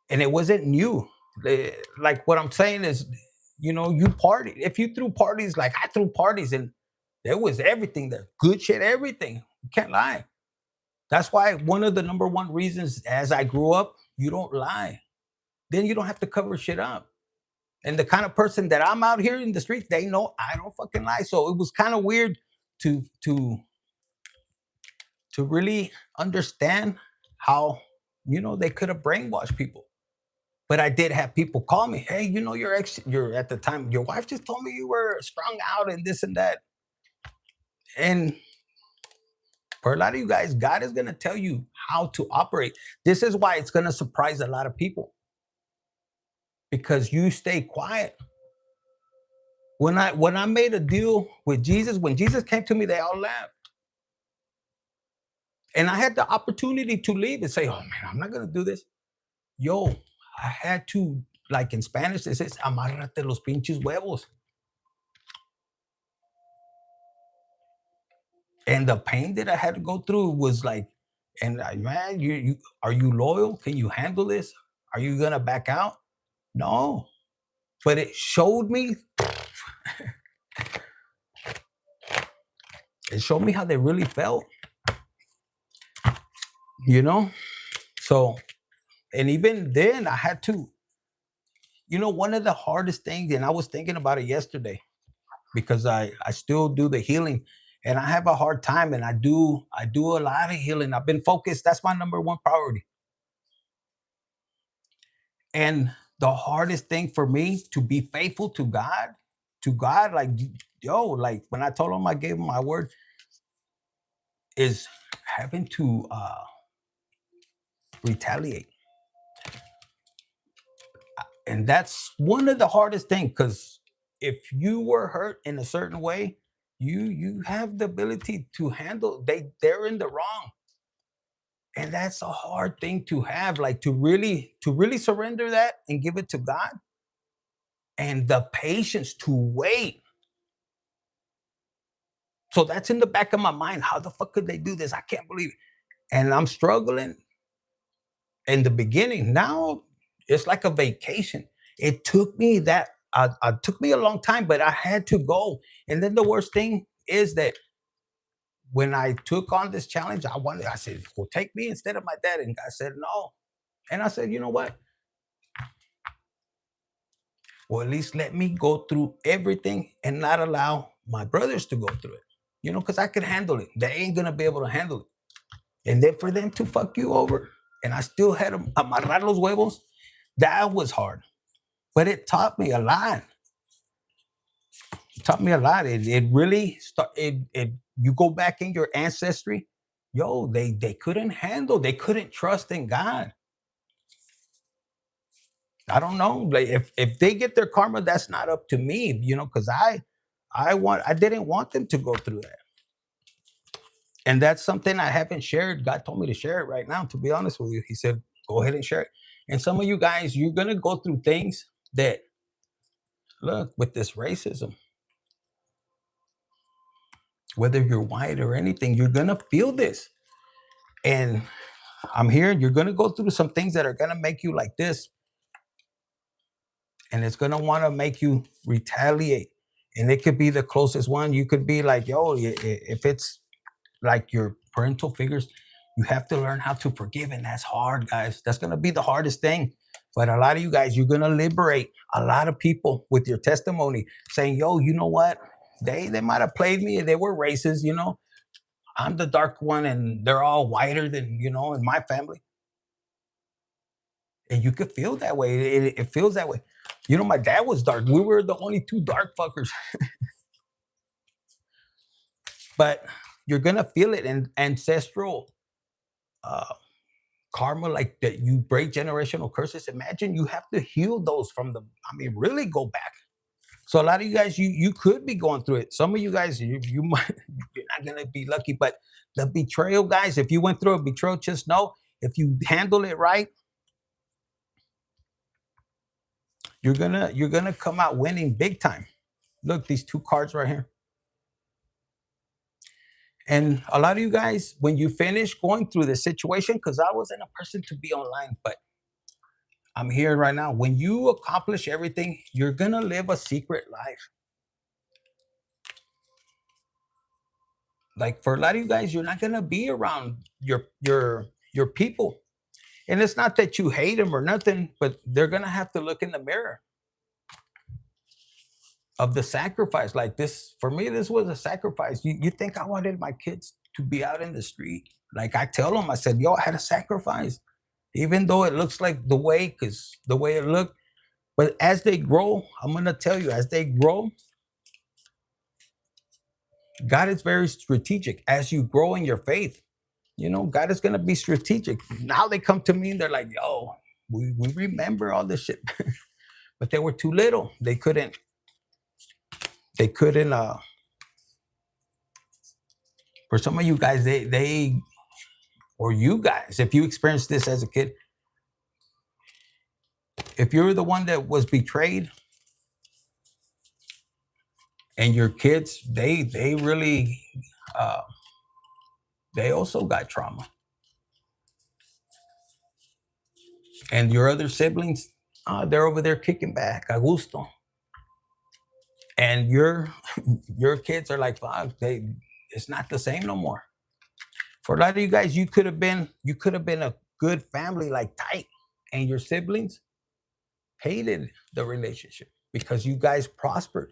And it wasn't you. Like what I'm saying is, you partied. If you threw parties, like I threw parties, and there was everything there, good shit, everything. You can't lie. That's why one of the number one reasons as I grew up, you don't lie. Then you don't have to cover shit up. And the kind of person that I'm out here in the streets, they know I don't fucking lie. So it was kind of weird to really understand how they could have brainwashed people. But I did have people call me, hey, you're at the time, your wife just told me you were strung out and this and that. And for a lot of you guys, God is going to tell you how to operate. This is why it's going to surprise a lot of people, because you stay quiet. When I made a deal with Jesus, when Jesus came to me, they all laughed. And I had the opportunity to leave and say, oh man, I'm not going to do this. Yo, I had to, like in Spanish, it says, amárrate los pinches huevos. And the pain that I had to go through was like, man, you are you loyal? Can you handle this? Are you gonna back out? No. But it showed me, how they really felt. So, and even then I had to, one of the hardest things, and I was thinking about it yesterday, because I still do the healing, and I have a hard time, and I do a lot of healing. I've been focused. That's my number one priority. And the hardest thing for me to be faithful to God, like, like when I told him I gave him my word, is having to retaliate. And that's one of the hardest things, because if you were hurt in a certain way, you have the ability to handle, they're in the wrong. And that's a hard thing to have, like to really surrender that and give it to God, and the patience to wait. So that's in the back of my mind. How the fuck could they do this? I can't believe it. And I'm struggling in the beginning. Now it's like a vacation. It took me took me a long time, but I had to go. And then the worst thing is that when I took on this challenge, I said, well, take me instead of my dad. And God said, no. And I said, you know what? Well, at least let me go through everything and not allow my brothers to go through it. Because I could handle it. They ain't going to be able to handle it. And then for them to fuck you over, and I still had them amarrar los huevos, that was hard. But it taught me a lot. It taught me a lot. It really you go back in your ancestry, they couldn't handle, they couldn't trust in God. I don't know. Like if they get their karma, that's not up to me, because I didn't want them to go through that. And that's something I haven't shared. God told me to share it right now, to be honest with you. He said, go ahead and share it. And some of you guys, you're going to go through things that, look, with this racism, whether you're white or anything, you're going to feel this. And I'm here, you're going to go through some things that are going to make you like this. And it's going to want to make you retaliate. And it could be the closest one. You could be like, if it's like your parental figures, you have to learn how to forgive. And that's hard, guys. That's going to be the hardest thing. But a lot of you guys, you're going to liberate a lot of people with your testimony, saying, you know what? They might have played me. They were racist, I'm the dark one and they're all whiter than, in my family. And you could feel that way. It feels that way. My dad was dark. We were the only two dark fuckers. But you're gonna feel it, and ancestral uh, karma, like that. You break generational curses. Imagine you have to heal those from the. I mean, really go back. So a lot of you guys, you could be going through it. Some of you guys, you might, you're not gonna be lucky. But the betrayal, guys, if you went through a betrayal, just know if you handle it right, you're gonna come out winning big time. Look, these two cards right here. And a lot of you guys, when you finish going through this situation, because I wasn't a person to be online, but I'm here right now. When you accomplish everything, you're gonna live a secret life. Like for a lot of you guys, you're not gonna be around your people. And it's not that you hate them or nothing, but they're gonna have to look in the mirror of the sacrifice. Like this, for me, this was a sacrifice. You think I wanted my kids to be out in the street? Like I tell them, I said, yo, I had a sacrifice. Even though it looks like because the way it looked, but as they grow, I'm gonna tell you, as they grow, God is very strategic. As you grow in your faith, God is gonna be strategic. Now they come to me and they're like, yo, we remember all this shit. But they were too little. They couldn't for some of you guys, they or you guys, if you experienced this as a kid, if you're the one that was betrayed, and your kids, they really uh they also got trauma. And your other siblings, they're over there kicking back a gusto. And your kids are like, fuck, it's not the same no more. For a lot of you guys, you could have been a good family, like tight, and your siblings hated the relationship because you guys prospered.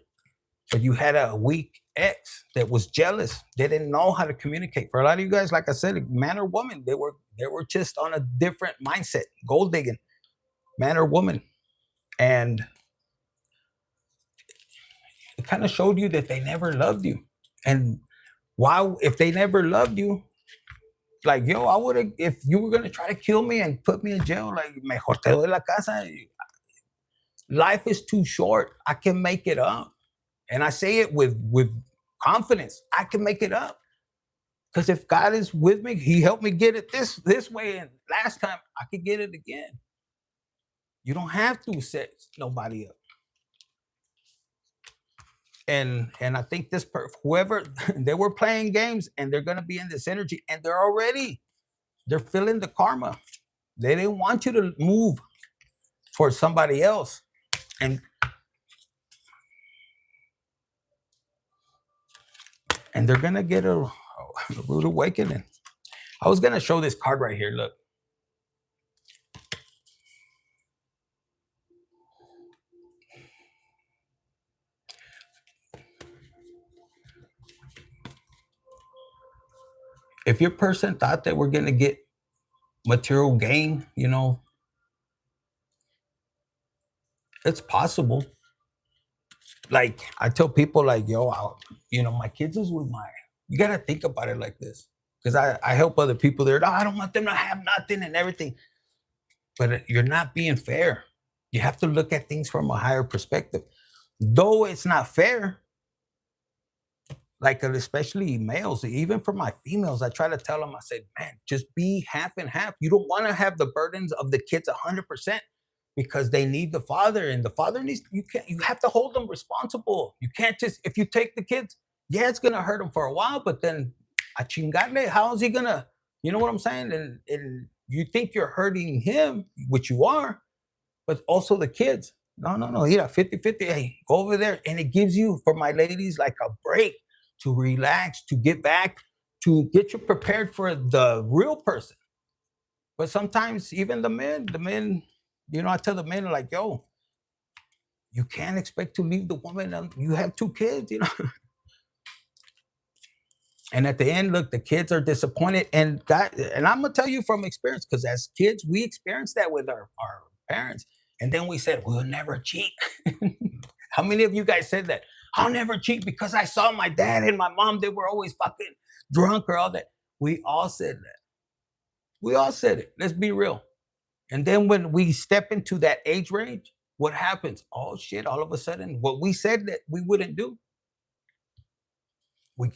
But you had a weak ex that was jealous. They didn't know how to communicate. For a lot of you guys, like I said, man or woman, they were just on a different mindset, gold digging, man or woman. And it kind of showed you that they never loved you. And why, if they never loved you, like, yo, I would have, if you were gonna try to kill me and put me in jail, like, mejor te doy la casa. Life is too short. I can make it up. And I say it with confidence. I can make it up. Because if God is with me, He helped me get it this way, and last time I could get it again. You don't have to set nobody up. And I think whoever they were playing games, and they're gonna be in this energy, and they're feeling the karma. They didn't want you to move towards somebody else, and they're gonna get a rude awakening. I was gonna show this card right here. Look, if your person thought that we're gonna get material gain, it's possible. Like I tell people, like, yo, my kids is with my. You gotta think about it like this, because I help other people. There, "Oh, I don't want them to have nothing and everything," but you're not being fair. You have to look at things from a higher perspective. Though it's not fair, like especially males, even for my females, I try to tell them. I said, man, just be half and half. You don't want to have the burdens of the kids 100%, because they need the father, and the father needs. You have to hold them responsible. You can't just, if you take the kids, yeah, it's gonna hurt them for a while, but then a chingale, how is he gonna? You know what I'm saying? And you think you're hurting him, which you are, but also the kids. No, no, no. Yeah, 50-50. Hey, go over there. And it gives you, for my ladies, like a break to relax, to get back, to get you prepared for the real person. But sometimes even the men, I tell the men, like, yo, you can't expect to leave the woman. You have two kids. And at the end, look, the kids are disappointed. And that, and I'm gonna tell you from experience, because as kids, we experienced that with our parents. And then we said, we'll never cheat. How many of you guys said that? I'll never cheat because I saw my dad and my mom, they were always fucking drunk or all that. We all said that. We all said it. Let's be real. And then when we step into that age range, what happens? Oh shit, all of a sudden, what we said that we wouldn't do, we,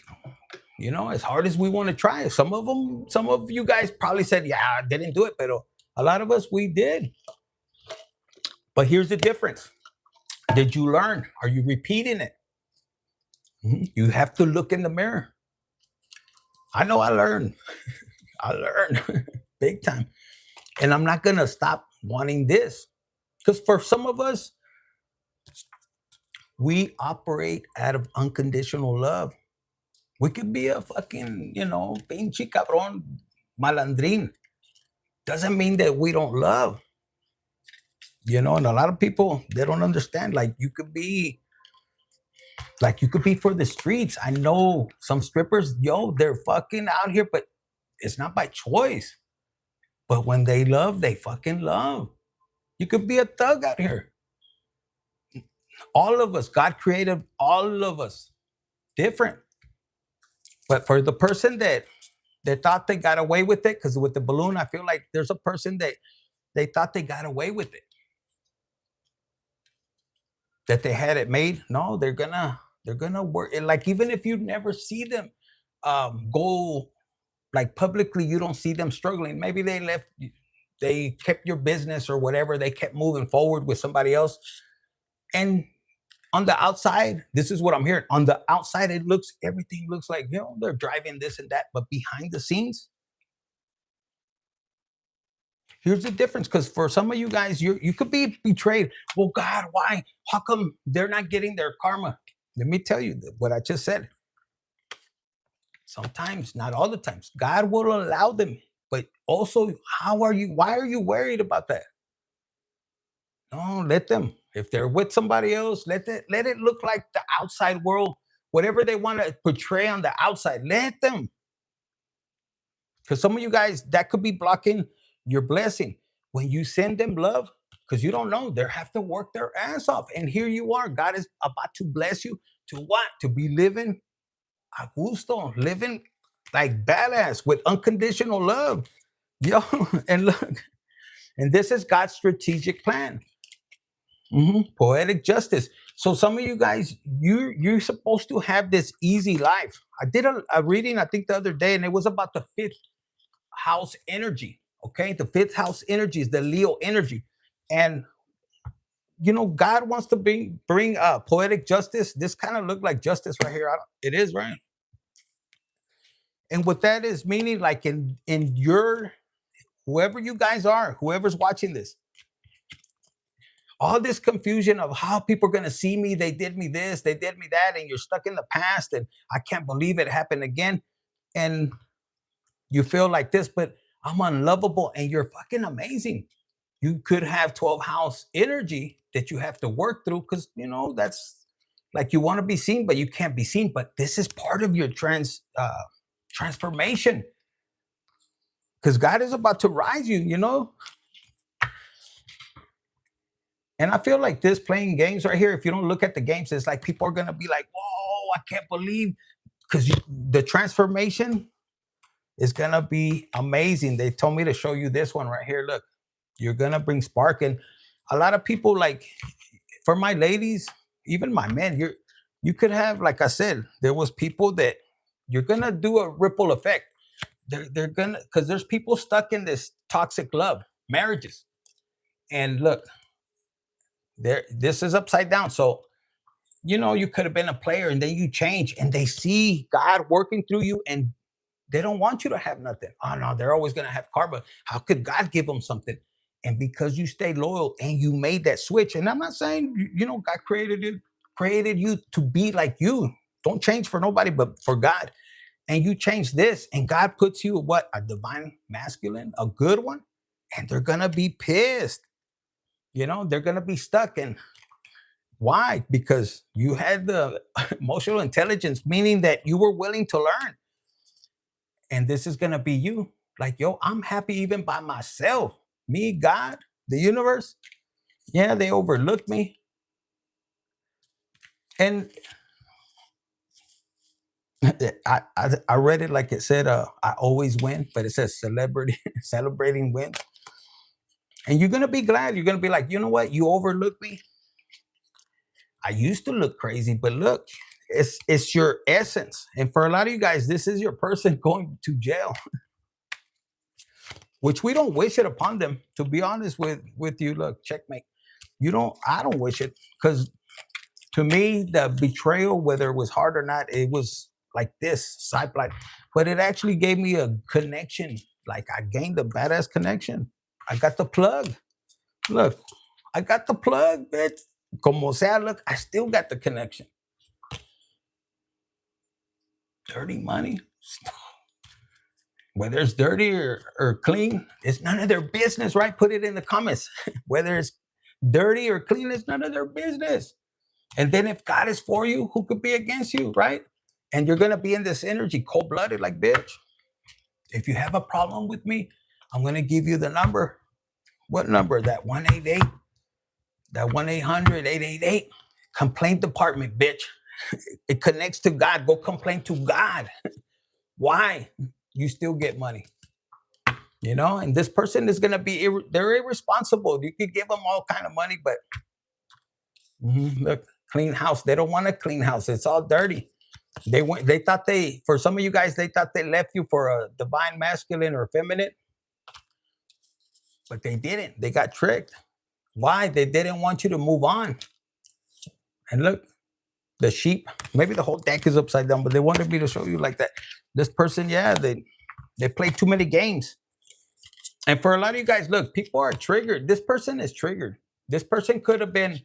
as hard as we want to try it, some of you guys probably said, yeah, I didn't do it, but a lot of us, we did. But here's the difference. Did you learn? Are you repeating it? You have to look in the mirror. I know I learned. I learned big time. And I'm not going to stop wanting this. Because for some of us, we operate out of unconditional love. We could be a fucking, pinche cabrón, malandrín. Doesn't mean that we don't love. And a lot of people, they don't understand. You could be for the streets. I know some strippers, they're fucking out here, but it's not by choice. But when they love, they fucking love. You could be a thug out here. All of us, God created all of us different. But for the person that they thought they got away with it, because with the balloon, I feel like there's a person that they thought they got away with it, that they had it made. No, they're gonna work. Like even if you never see them go like publicly, you don't see them struggling. Maybe they left, they kept your business or whatever. They kept moving forward with somebody else, and on the outside, this is what I'm hearing. On the outside, everything looks like, they're driving this and that, but behind the scenes, here's the difference. Because for some of you guys, you could be betrayed. Well, God, why? How come they're not getting their karma? Let me tell you what I just said. Sometimes, not all the times, God will allow them. But also, why are you worried about that? No, let them. If they're with somebody else, let it look like the outside world, whatever they want to portray on the outside, let them. Because some of you guys, that could be blocking your blessing. When you send them love, because you don't know, they have to work their ass off. And here you are. God is about to bless you to what? To be living a gusto, living like badass with unconditional love. Yo, and look, and this is God's strategic plan. Poetic justice. So some of you guys, you're supposed to have this easy life. I did a reading, I think the other day, and it was about the fifth house energy. Okay, the fifth house energy is the Leo energy, and God wants to bring poetic justice. This kind of look like justice right here. It is right, and what that is meaning, like in your whoever you guys are, whoever's watching this, all this confusion of how people are going to see me, they did me this, they did me that, and you're stuck in the past, and I can't believe it happened again, and you feel like this, but I'm unlovable, and you're fucking amazing. You could have 12 house energy that you have to work through because that's like you want to be seen, but you can't be seen. But this is part of your transformation because God is about to rise you. And I feel like this playing games right here, if you don't look at the games, it's like people are going to be like, whoa, I can't believe, because the transformation is going to be amazing. They told me to show you this one right here. Look, you're going to bring spark. And a lot of people, like for my ladies, even my men, you could have, like I said, there was people that you're going to do a ripple effect. They're going to, because there's people stuck in this toxic love, marriages. And look, this is upside down. So, you could have been a player and then you change and they see God working through you and they don't want you to have nothing. Oh no, they're always going to have karma. How could God give them something? And because you stay loyal and you made that switch, and I'm not saying, God created you to be like you. Don't change for nobody, but for God. And you change this and God puts you what? A divine masculine, a good one. And they're going to be pissed. They're going to be stuck. And why? Because you had the emotional intelligence, meaning that you were willing to learn. And this is gonna be you. Like, yo, I'm happy even by myself. Me, God, the universe. Yeah, they overlooked me. And I read it like it said, I always win, but it says celebrity celebrating wins. And you're gonna be glad. You're gonna be like, you know what? You overlooked me. I used to look crazy, but look, it's your essence. And for a lot of you guys, this is your person going to jail, which we don't wish it upon them. To be honest with you, look, checkmate. You don't. I don't wish it because to me, the betrayal, whether it was hard or not, it was like this side blight. But it actually gave me a connection. Like I gained a badass connection. I got the plug. Look, I got the plug, bitch. Como sea, look, I still got the connection. Dirty money, whether it's dirty or clean, it's none of their business, right? Put it in the comments. Whether it's dirty or clean, it's none of their business. And then if God is for you, who could be against you, right? And you're gonna be in this energy, cold-blooded, like bitch. If you have a problem with me, I'm gonna give you the number. What number? That 188, that 1-800-888 complaint department, bitch. It connects to God. Go complain to God. Why? You still get money. You know, and this person is gonna be they're irresponsible. You could give them all kind of money, but look, clean house. They don't want a clean house. It's all dirty. They thought for some of you guys, they thought they left you for a divine masculine or feminine, but they didn't. They got tricked. Why? They didn't want you to move on. And look, the sheep, maybe the whole deck is upside down, but they wanted me to show you like that. This person, yeah, they play too many games. And for a lot of you guys, look, people are triggered. This person is triggered. This person could have been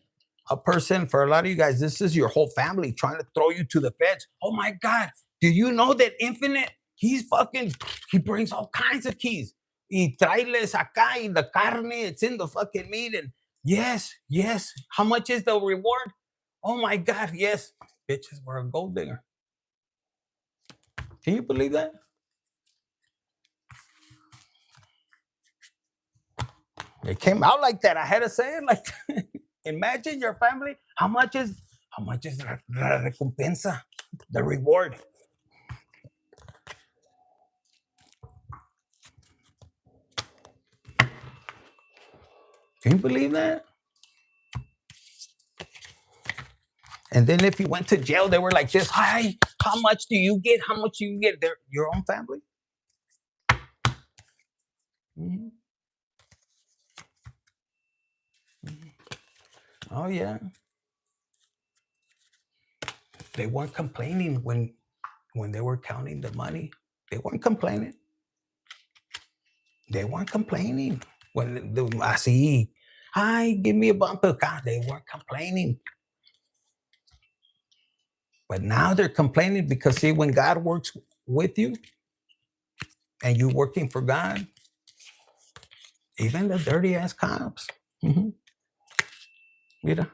a person. For a lot of you guys, this is your whole family trying to throw you to the feds. Oh my God, do you know that Infinite, he brings all kinds of keys. Y trailes acá y the carne, it's in the fucking meat. And yes, yes. How much is the reward? Oh my God, yes. Bitches, we're a gold digger. Can you believe that? It came out like that. I had to say it like that. Imagine your family. How much is la recompensa, the reward? Can you believe that? And then if you went to jail, they were like this. Hi, how much do you get? How much do you get? They're your own family. Mm-hmm. Oh yeah. They weren't complaining when they were counting the money. They weren't complaining. They weren't complaining. When I see, hi, give me a bumper. God, they weren't complaining. But now they're complaining because see, when God works with you and you working for God, even the dirty ass cops, mira,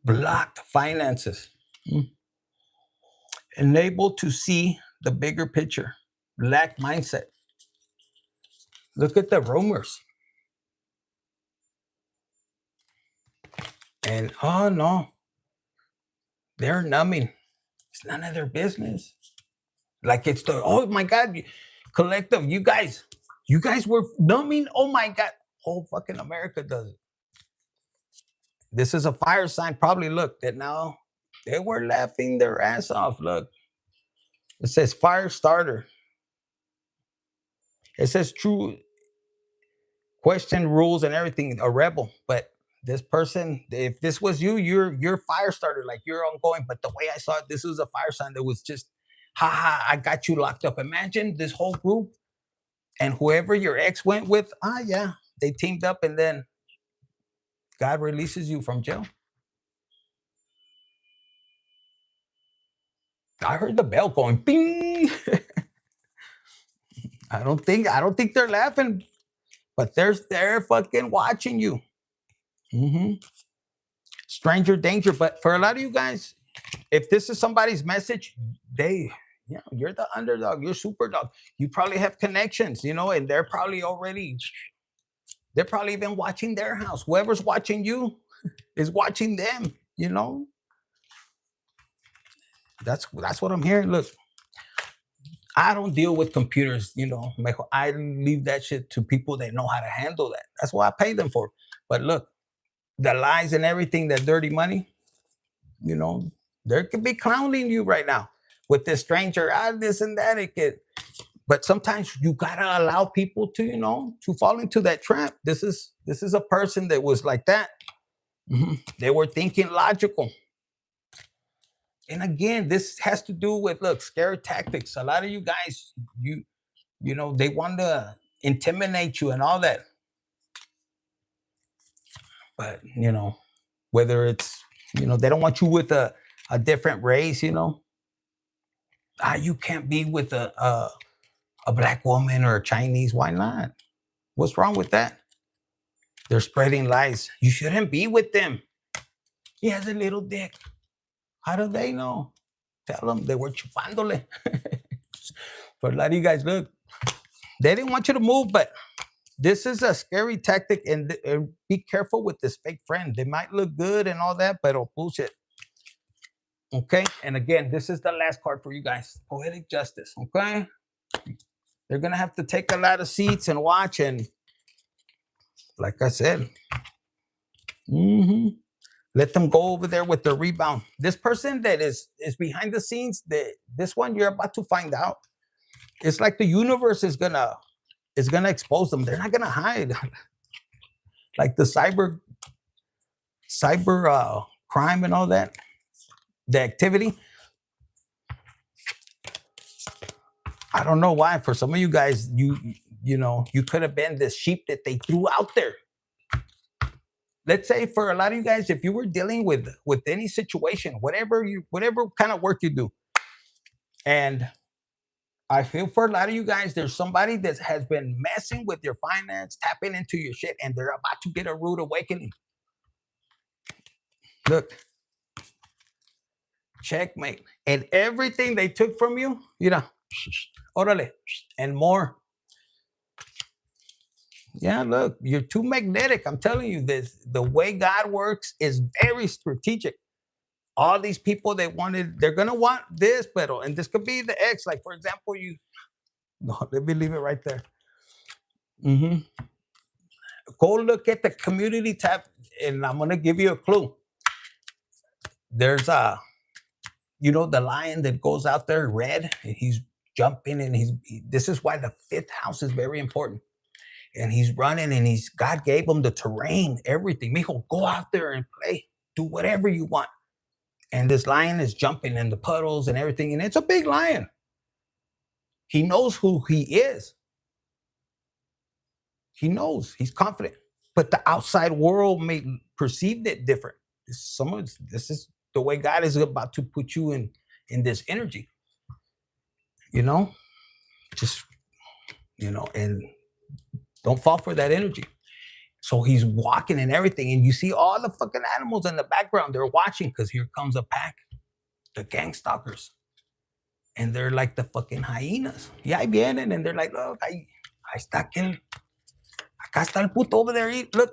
blocked finances, unable to see the bigger picture, lack mindset. Look at the rumors. And oh no, they're numbing. It's none of their business. Like it's the oh my God, collective. You guys were numbing. Oh my God, whole fucking America does it. This is a fire sign. Probably look that now they were laughing their ass off. Look, it says fire starter. It says true question rules and everything. A rebel, but this person, if this was you, you're fire starter. Like you're ongoing. But the way I saw it, this was a fire sign that was just, ha ha, I got you locked up. Imagine this whole group and whoever your ex went with. Ah, yeah, they teamed up, and then God releases you from jail. I heard the bell going bing. I don't think they're laughing, but they're fucking watching you. Mm-hmm. stranger danger. But for a lot of you guys, if this is somebody's message, they, you're the underdog, you're super dog. You probably have connections, and they're probably even watching their house. Whoever's watching you is watching them. That's what I'm hearing. Look, I don't deal with computers, Michael. I leave that shit to people that know how to handle that. That's what I pay them for. But look, the lies and everything, that dirty money, you know, they could be clowning you right now with this stranger, this and that. But sometimes you gotta allow people to, to fall into that trap. This is a person that was like that. They were thinking logical. And again, this has to do with, look, scary tactics. A lot of you guys, they want to intimidate you and all that. But whether it's, they don't want you with a different race. You can't be with a black woman or a Chinese. Why not? What's wrong with that? They're spreading lies. You shouldn't be with them. He has a little dick. How do they know? Tell them they were chupándole. But a lot of you guys, look, they didn't want you to move, but this is a scary tactic, and be careful with this fake friend. They might look good and all that, but bullshit. Okay? And again, this is the last card for you guys. Poetic justice. Okay? They're going to have to take a lot of seats and watch, and like I said, let them go over there with the rebound. This person that is behind the scenes, this one you're about to find out. It's like the universe is gonna expose them. They're not gonna hide. Like the cyber crime and all that, the activity. I don't know why. For some of you guys, you could have been this sheep that they threw out there. Let's say for a lot of you guys, if you were dealing with any situation, whatever kind of work you do, and I feel for a lot of you guys, there's somebody that has been messing with your finance, tapping into your shit, and they're about to get a rude awakening. Look, checkmate. And everything they took from you, orale, and more. Yeah, look, you're too magnetic. I'm telling you this. The way God works is very strategic. All these people they're gonna want this, and this could be the ex. Like, for example, let me leave it right there. Go look at the community tab, and I'm gonna give you a clue. There's the lion that goes out there, red, and he's jumping, and this is why the fifth house is very important. And he's running, and God gave him the terrain, everything. Mijo, go out there and play, do whatever you want. And this lion is jumping in the puddles and everything, and it's a big lion. He knows who he is. He knows, he's confident, but the outside world may perceive it different. This is the way God is about to put you in this energy. Just and don't fall for that energy. So he's walking and everything, and you see all the fucking animals in the background. They're watching because here comes a pack, the gang stalkers, and they're like the fucking hyenas. Yeah, ahí vienen, and they're like, look, ahí está aquel, acá está el puto over there. Look,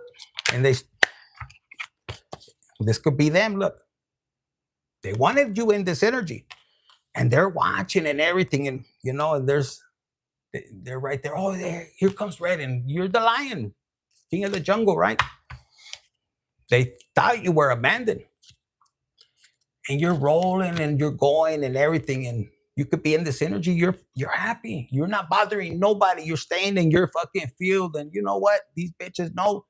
and this could be them. Look, they wanted you in this energy, and they're watching and everything, and and they're right there. Oh, here comes Red, and you're the lion, king of the jungle, right? They thought you were abandoned, and you're rolling and you're going and everything, and you could be in this energy. You're happy. You're not bothering nobody. You're staying in your fucking field, and you know what? These bitches know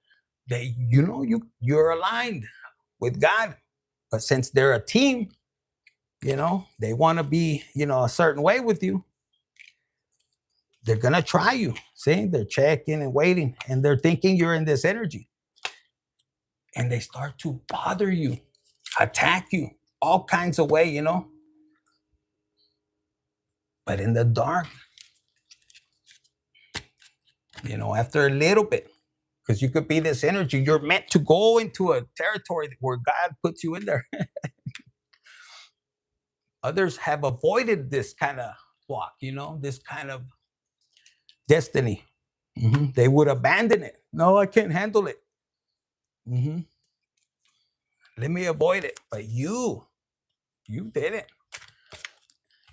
that you're aligned with God. But since they're a team, they want to be a certain way with you. They're gonna try you. See, they're checking and waiting, and they're thinking you're in this energy, and they start to bother you, attack you, all kinds of way, But in the dark, after a little bit, because you could be this energy. You're meant to go into a territory where God puts you in there. Others have avoided this kind of walk, this kind of destiny. They would abandon it. No, I can't handle it. hmm Let me avoid it. But you did it.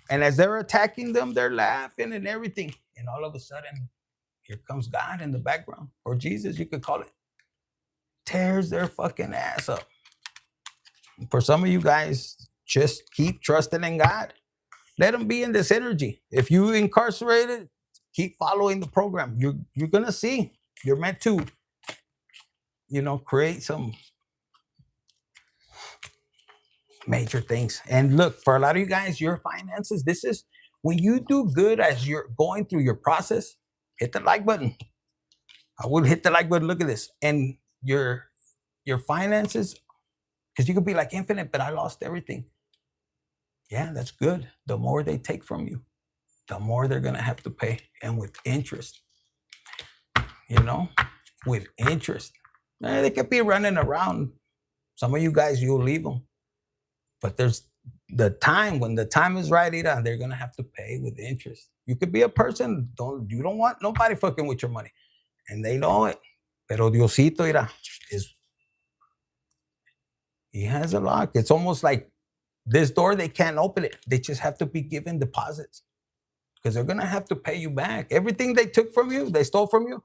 And as they're attacking them, they're laughing and everything. And all of a sudden, here comes God in the background, or Jesus, you could call it, tears their fucking ass up. For some of you guys, just keep trusting in God. Let them be in this energy. If you incarcerated, keep following the program. You're gonna see. You're meant to, create some major things. And look, for a lot of you guys, your finances, this is when you do good as you're going through your process, hit the like button. I would hit the like button. Look at this. And your finances, because you could be like infinite, but I lost everything. Yeah, that's good. The more they take from you, the more they're gonna have to pay. And with interest, with interest. They could be running around. Some of you guys, you'll leave them. But there's the time, when the time is right, they're gonna have to pay with interest. You could be a person, you don't want nobody fucking with your money. And they know it. Pero Diosito, he has a lock. It's almost like this door, they can't open it. They just have to be given deposits. Because they're gonna have to pay you back. Everything they took from you, they stole from you,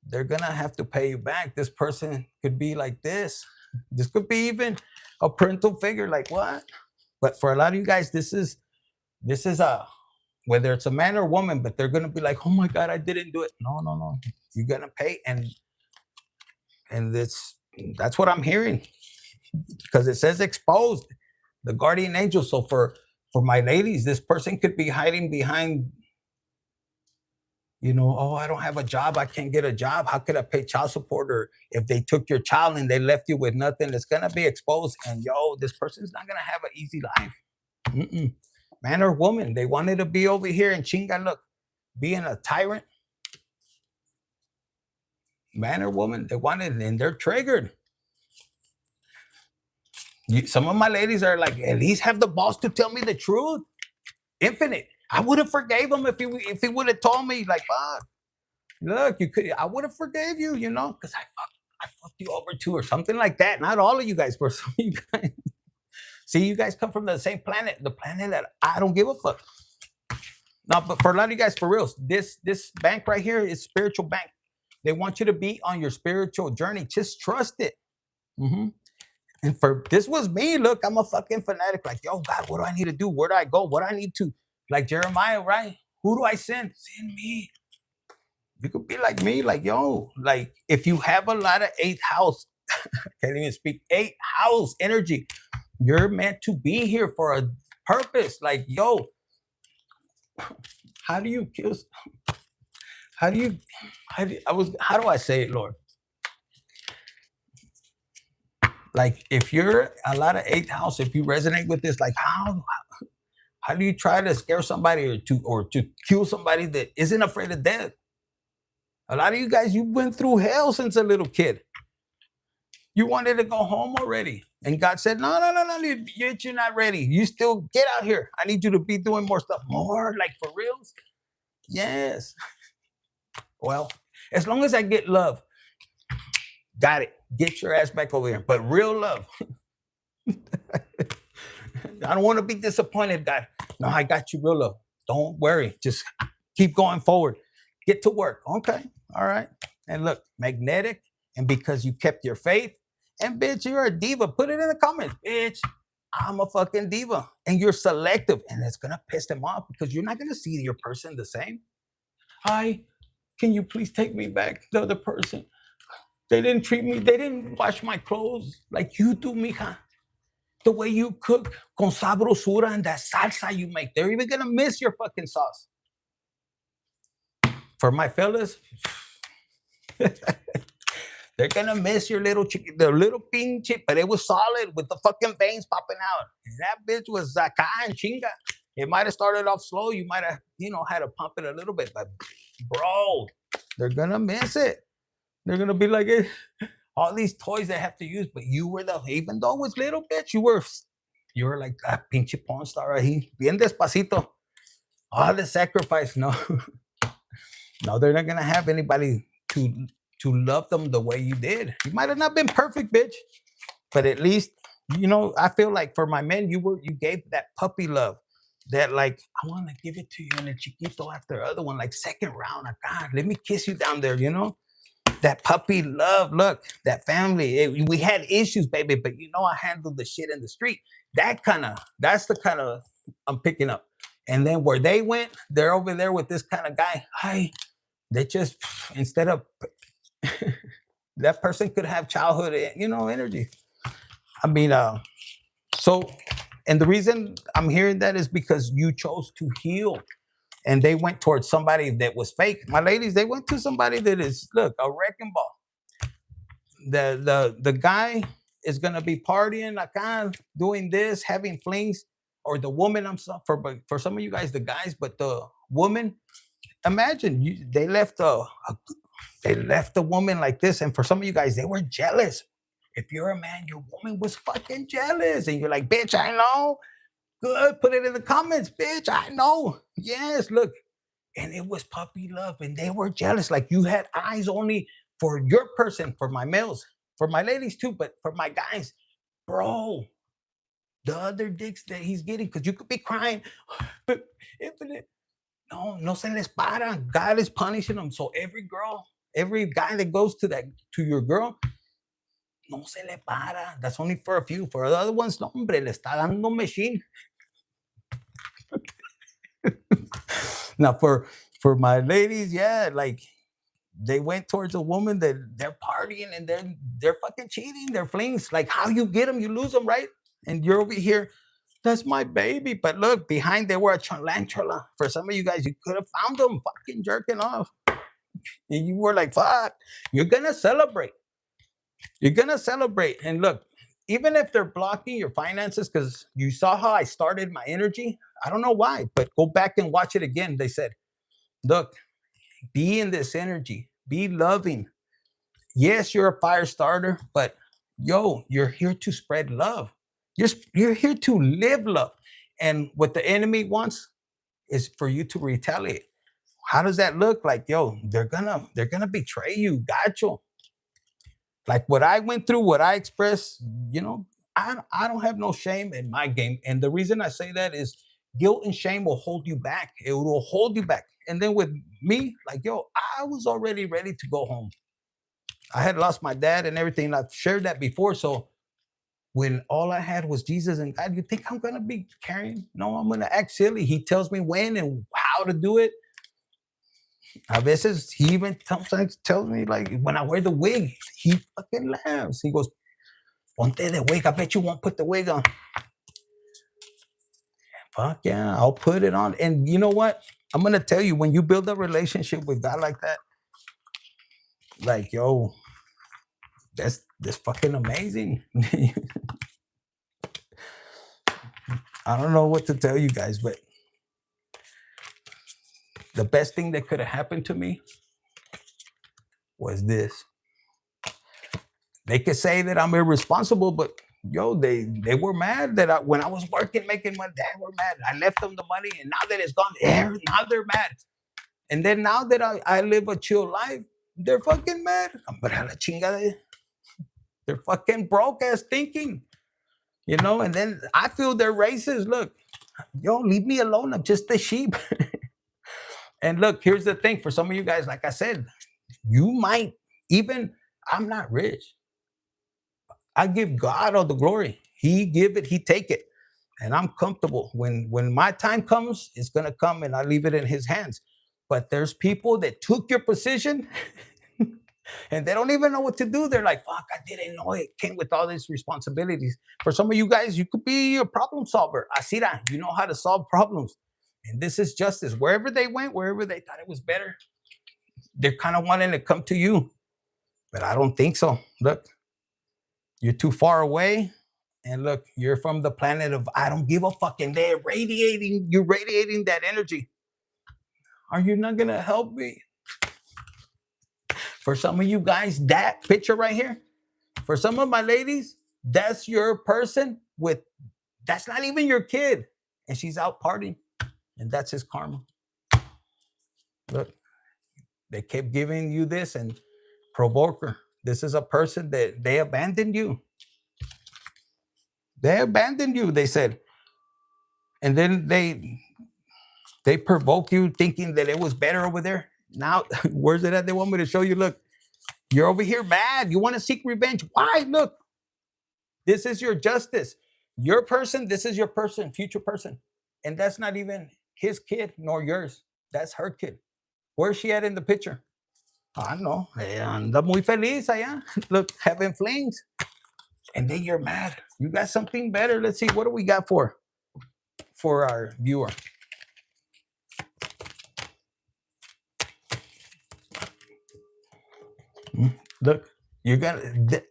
they're gonna have to pay you back. This person could be like this. This could be even a parental figure. Like what? But for a lot of you guys, this is a, whether it's a man or woman, but they're gonna be like, oh my God, I didn't do it. No. You're gonna pay, and that's what I'm hearing. Because it says exposed, the guardian angel. So for my ladies, this person could be hiding behind, oh, I don't have a job, I can't get a job, how could I pay child support? Or if they took your child and they left you with nothing, it's gonna be exposed. And this person's not gonna have an easy life. Mm-mm. Man or woman, they wanted to be over here and chinga, look, being a tyrant. Man or woman, they wanted, and they're triggered. Some of my ladies are like, at least have the balls to tell me the truth. Infinite. I would have forgave him if he would have told me, like, fuck, look, I would have forgave you, because I fucked you over too, or something like that. Not all of you guys, but some of you guys. See, you guys come from the same planet, the planet that I don't give a fuck. No, but for a lot of you guys, for real, this bank right here is spiritual bank. They want you to be on your spiritual journey. Just trust it. And this was me. Look, I'm a fucking fanatic. Like, yo, God, what do I need to do? Where do I go? What do I need to? Like Jeremiah, right? Who do I send? Send me. You could be like me, like, yo, like if you have a lot of eighth house, can't even speak, eighth house energy, you're meant to be here for a purpose. Like, yo, how do I say it, Lord? Like, if you're a lot of eighth house, if you resonate with this, like, how do you try to scare somebody or to kill somebody that isn't afraid of death? A lot of you guys, you went through hell since a little kid. You wanted to go home already. And God said, no, you're not ready. You still get out here. I need you to be doing more stuff. More, like, for reals? Yes. Well, as long as I get love, got it. Get your ass back over here. But real love. I don't want to be disappointed, God. No, I got you, real love. Don't worry. Just keep going forward. Get to work. Okay. All right. And look, magnetic. And because you kept your faith. And bitch, you're a diva. Put it in the comments. Bitch, I'm a fucking diva. And you're selective. And it's going to piss them off because you're not going to see your person the same. Hi, can you please take me back? The other person. They didn't treat me. They didn't wash my clothes like you do, mija. The way you cook con sabrosura and that salsa you make. They're even going to miss your fucking sauce. For my fellas, they're going to miss your little chicken, the little pinche, but it was solid with the fucking veins popping out. That bitch was acá and chinga. It might have started off slow. You might have, had to pump it a little bit, but bro, they're going to miss it. They're gonna be like, all these toys they have to use, but you were the, even though it was little bitch, you were like a pinche porn star ahí, bien despacito. All the sacrifice, no, no, they're not gonna have anybody to love them the way you did. You might have not been perfect, bitch, but at least, I feel like for my men, you gave that puppy love. That like, I want to give it to you in a chiquito after other one, like second round. Like, God, let me kiss you down there, that puppy love. Look, that family. We had issues, baby, but I handled the shit in the street. That's the kind of I'm picking up. And then where they went, they're over there with this kind of guy. Hi, they just instead of that person could have childhood, energy. I mean, so, and the reason I'm hearing that is because you chose to heal, and they went towards somebody that was fake. My ladies, they went to somebody that is, look, a wrecking ball. The guy is gonna be partying like doing this, having flings, or the woman. I'm sorry for some of you guys, the guys, but the woman. Imagine they left the woman like this, and for some of you guys, they were jealous. If you're a man, your woman was fucking jealous, and you're like, bitch, I know. Good, put it in the comments, bitch. I know. Yes, look, and it was puppy love, and they were jealous. Like you had eyes only for your person, for my males, for my ladies too, but for my guys, bro. The other dicks that he's getting, because you could be crying, infinite. No, no se les para. God is punishing them. So every girl, every guy that goes to your girl, no se le para. That's only for a few. For the other ones, no, hombre, le está dando machine. Now for my ladies, yeah, like they went towards a woman that they're partying and they're fucking cheating, they're flings. Like how you get them, you lose them, right? And you're over here, that's my baby. But look, behind they were a chalanchola. For some of you guys, you could have found them fucking jerking off. And you were like, fuck, you're gonna celebrate. You're gonna celebrate. And look, even if they're blocking your finances, because you saw how I started my energy, I don't know why, but go back and watch it again. They said, look, be in this energy, be loving. Yes, you're a fire starter, but yo, you're here to spread love. You're here to live love. And what the enemy wants is for you to retaliate. How does that look like? Yo, they're gonna betray you, gacho. Like what I went through, what I expressed, I don't have no shame in my game. And the reason I say that is guilt and shame will hold you back. It will hold you back. And then with me, like, yo, I was already ready to go home. I had lost my dad and everything. I've shared that before. So when all I had was Jesus and God, you think I'm going to be carrying? No, I'm going to act silly. He tells me when and how to do it. A veces he even sometimes tells me, like, when I wear the wig, he fucking laughs. He goes, ponte the wig. I bet you won't put the wig on. Fuck yeah, I'll put it on. And you know what? I'm going to tell you, when you build a relationship with God like that, like, yo, that's fucking amazing. I don't know what to tell you guys, but the best thing that could have happened to me was this. They could say that I'm irresponsible, but yo, they were mad that when I was working, making money, they were mad. I left them the money, and now that it's gone, now they're mad. And then now that I live a chill life, they're fucking mad. But a la chingada, they're fucking broke ass thinking, And then I feel they're racist. Look, yo, leave me alone. I'm just a sheep. And look, here's the thing: for some of you guys, like I said, you might even. I'm not rich. I give God all the glory. He give it, he take it. And I'm comfortable. When my time comes, it's gonna come and I leave it in his hands. But there's people that took your position and they don't even know what to do. They're like, fuck, I didn't know it came with all these responsibilities. For some of you guys, you could be a problem solver. Asira, you know how to solve problems. And this is justice. Wherever they went, wherever they thought it was better, they're kind of wanting to come to you. But I don't think so. Look, you're too far away. And look, you're from the planet of I don't give a fuck, and you're radiating that energy. Are you not gonna help me? For some of you guys, that picture right here, for some of my ladies, that's your person with, that's not even your kid. And she's out partying. And that's his karma. Look, they kept giving you this and provoker. This is a person that they abandoned you. They abandoned you, they said. And then they provoke you thinking that it was better over there. Now, where's it at? They want me to show you. Look, you're over here mad. You want to seek revenge. Why? Look, this is your justice. Your person, this is your person, future person. And that's not even his kid nor yours. That's her kid. Where's she at in the picture? I don't know. Anda muy feliz allá. Look, having flings. And then you're mad. You got something better. Let's see. What do we got for our viewer? Look,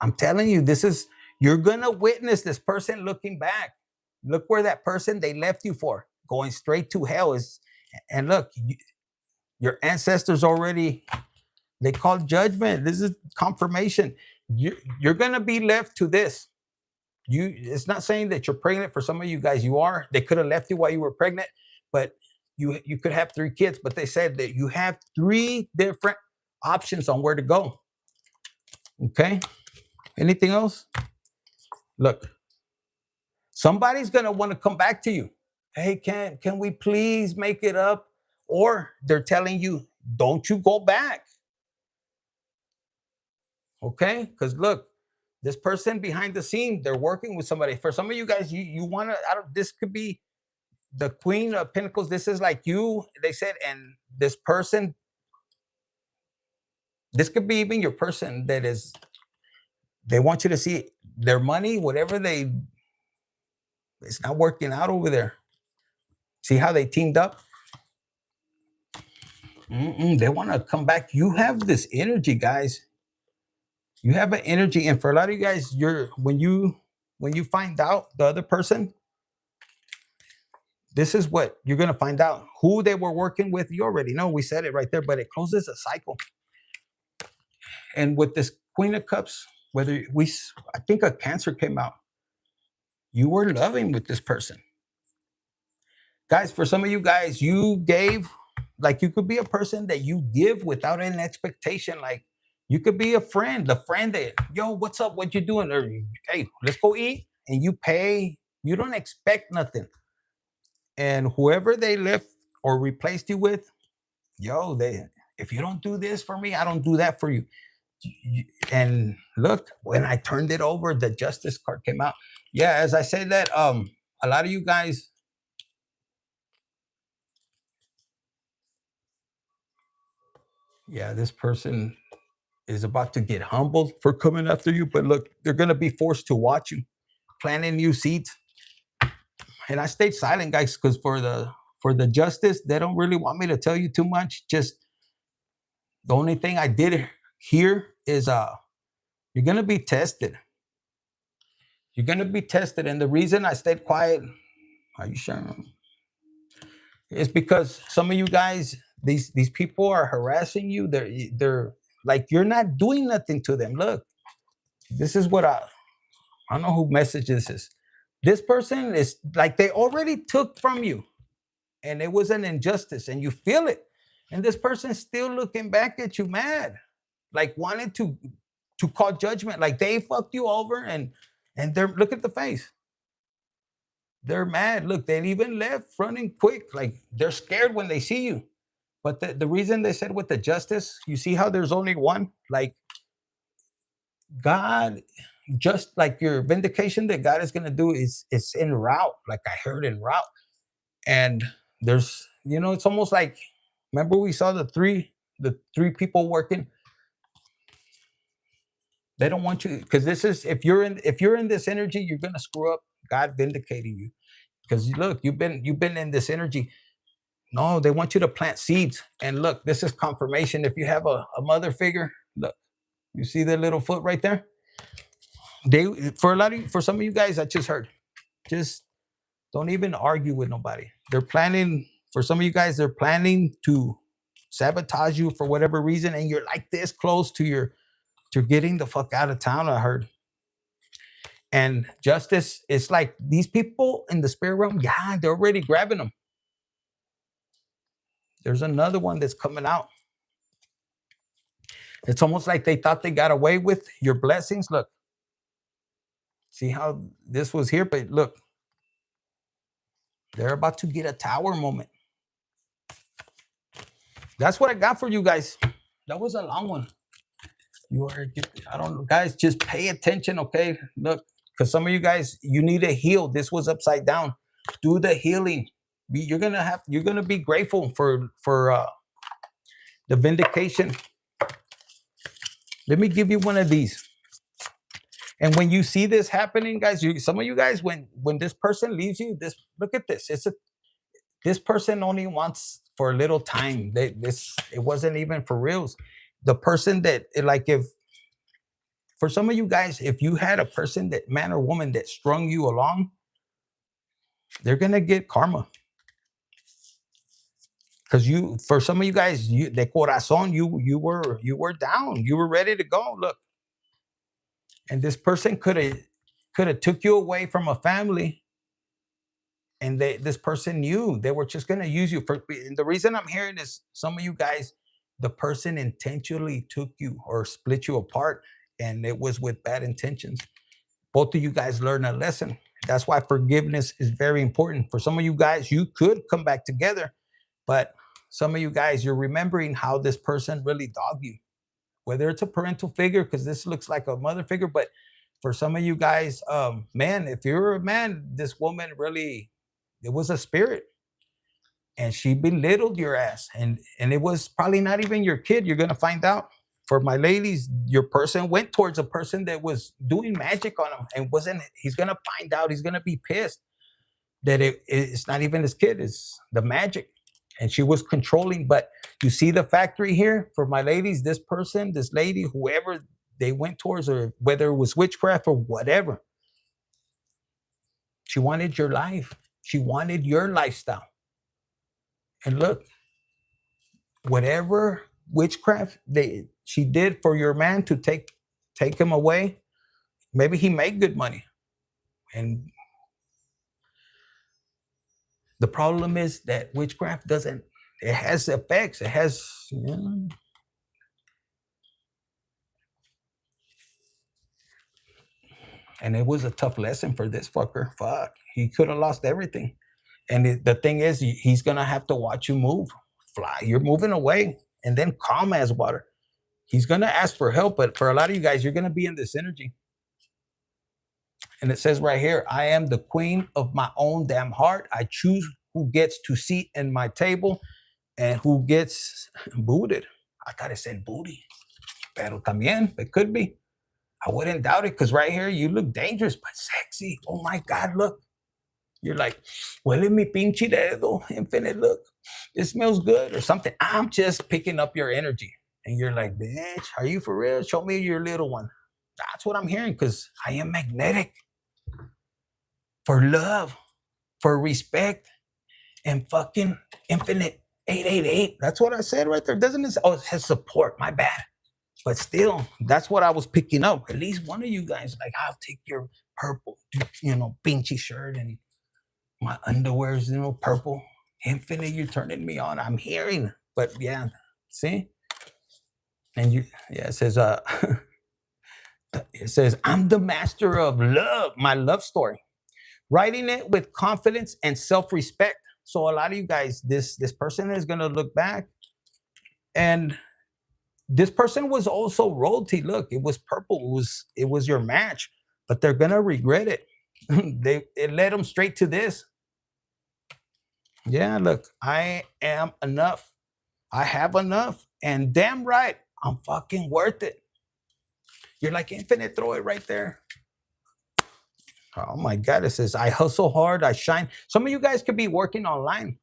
I'm telling you, you're gonna witness this person looking back. Look where that person they left you for, going straight to hell is. And look, your ancestors already, they call judgment. This is confirmation. You're gonna be left to this. It's not saying that you're pregnant. For some of you guys, you are. They could have left you while you were pregnant, but you could have 3 kids. But they said that you have 3 different options on where to go. Okay. Anything else? Look, somebody's gonna want to come back to you. Hey, can we please make it up? Or they're telling you, don't you go back. Okay? Because look, this person behind the scene, they're working with somebody. For some of you guys, you want to, this could be the Queen of Pentacles. This is like you, they said, and this person, this could be even your person that is, they want you to see their money, whatever it's not working out over there. See how they teamed up? They want to come back. You have this energy, guys. You have an energy, and for a lot of you guys, when you find out the other person, this is what you're gonna find out. Who they were working with, you already know. We said it right there, but it closes a cycle. And with this Queen of Cups, I think a Cancer came out. You were loving with this person. Guys, for some of you guys, you gave, like you could be a person that you give without an expectation. Like you could be a friend, the friend that, yo, what's up? What you doing? Or, hey, let's go eat. And you pay. You don't expect nothing. And whoever they left or replaced you with, yo, if you don't do this for me, I don't do that for you. And look, when I turned it over, the Justice card came out. Yeah, as I say that, a lot of you guys, yeah, this person is about to get humbled for coming after you. But look, they're going to be forced to watch you, planting new seeds. And I stayed silent, guys, because for the Justice, they don't really want me to tell you too much. Just the only thing I did here is you're going to be tested. You're going to be tested. And the reason I stayed quiet, are you sure? It's because some of you guys, these people are harassing you. They're like, you're not doing nothing to them. Look, this is what I don't know who message this is. This person is like, they already took from you and it was an injustice and you feel it. And this person's still looking back at you mad, like wanted to call judgment, like they fucked you over and they're, look at the face. They're mad. Look, they even left running quick. Like they're scared when they see you. But the reason they said with the Justice, you see how there's only one? Like God, just like your vindication that God is going to do is it's en route. Like I heard en route. And there's, it's almost like, remember we saw the three people working. They don't want you, because this is, if you're in this energy, you're going to screw up God vindicating you. Because look, you've been in this energy. No, they want you to plant seeds. And look, this is confirmation. If you have a mother figure, look, you see the little foot right there? For some of you guys, I just heard, just don't even argue with nobody. They're planning, for some of you guys, they're planning to sabotage you for whatever reason, and you're like this close to getting the fuck out of town, I heard. And justice, it's like these people in the spirit realm, yeah, they're already grabbing them. There's another one that's coming out. It's almost like they thought they got away with your blessings. Look, see how this was here, but look, they're about to get a tower moment. That's what I got for you guys. That was a long one. You are, I don't know, guys, just pay attention, okay? Look, because some of you guys, you need to heal. This was upside down. Do the healing. You're gonna be grateful for the vindication. Let me give you one of these. And when you see this happening, guys, some of you guys, when this person leaves you, this look at this. This person only wants for a little time. It wasn't even for reals. The person that like if for some of you guys, if you had a person that man or woman that strung you along, they're gonna get karma. Because you, for some of you guys, you de corazon, you were down, you were ready to go. Look, and this person could have took you away from a family, and this person knew they were just gonna use you for. And the reason I'm hearing is some of you guys, the person intentionally took you or split you apart, and it was with bad intentions. Both of you guys learn a lesson. That's why forgiveness is very important. For some of you guys, you could come back together, but some of you guys, you're remembering how this person really dogged you, whether it's a parental figure, because this looks like a mother figure, but for some of you guys, man, if you're a man, this woman really, it was a spirit, and she belittled your ass, and it was probably not even your kid. You're gonna find out. For my ladies, your person went towards a person that was doing magic on him, and wasn't. He's gonna find out. He's gonna be pissed that it's not even his kid. It's the magic, and she was controlling. But you see the factory here for my ladies. This person, this lady, whoever they went towards, or whether it was witchcraft or whatever, she wanted your life. She wanted your lifestyle. And look, whatever witchcraft she did for your man to take him away, maybe he made good money. And the problem is that witchcraft doesn't, it has effects. It has, and it was a tough lesson for this fucker. Fuck, he could have lost everything. And the thing is, he's gonna have to watch you move, fly. You're moving away, and then calm as water. He's gonna ask for help, but for a lot of you guys, you're gonna be in this energy. And it says right here, I am the queen of my own damn heart. I choose who gets to seat in my table and who gets booted. I thought it said booty, pero también, it could be. I wouldn't doubt it, because right here, you look dangerous, but sexy. Oh my God, look. You're like, huele mi pinche dedo, infinite, look. It smells good or something. I'm just picking up your energy. And you're like, bitch, are you for real? Show me your little one. That's what I'm hearing, because I am magnetic for love, for respect, and fucking infinite 888. That's what I said right there. Doesn't it? Oh, it says support. My bad. But still, that's what I was picking up. At least one of you guys, like, I'll take your purple, pinchy shirt, and my underwear is, purple. Infinite, you're turning me on. I'm hearing. But yeah, see? And it says, it says, I'm the master of love, my love story. Writing it with confidence and self-respect. So a lot of you guys, this person is gonna look back, and this person was also royalty. Look, it was purple. It was your match, but they're gonna regret it. It led them straight to this. Yeah, look, I am enough. I have enough, and damn right, I'm fucking worth it. You're like infinite. Throw it right there. Oh my God! It says I hustle hard. I shine. Some of you guys could be working online.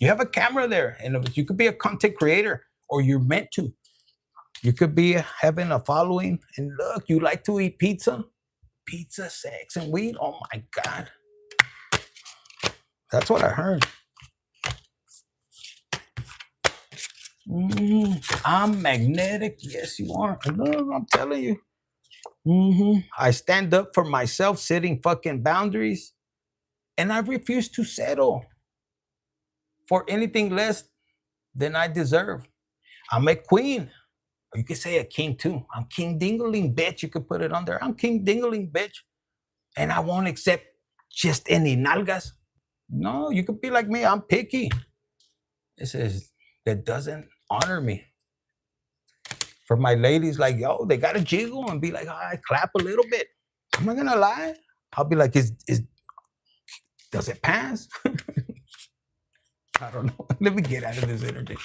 You have a camera there, and you could be a content creator, or you're meant to. You could be having a following, and look, you like to eat pizza, sex, and weed. Oh my God. That's what I heard. I'm magnetic. Yes, you are. Look, I'm telling you. I stand up for myself, setting fucking boundaries, and I refuse to settle for anything less than I deserve. I'm a queen. Or you could say a king too. I'm King Dingling, bitch. You could put it on there. I'm King Dingling, bitch. And I won't accept just any nalgas. No, you could be like me. I'm picky. It says that doesn't honor me. For my ladies, like, yo, they gotta jiggle and be like, I clap a little bit. I'm not gonna lie. I'll be like, is does it pass? I don't know. Let me get out of this energy.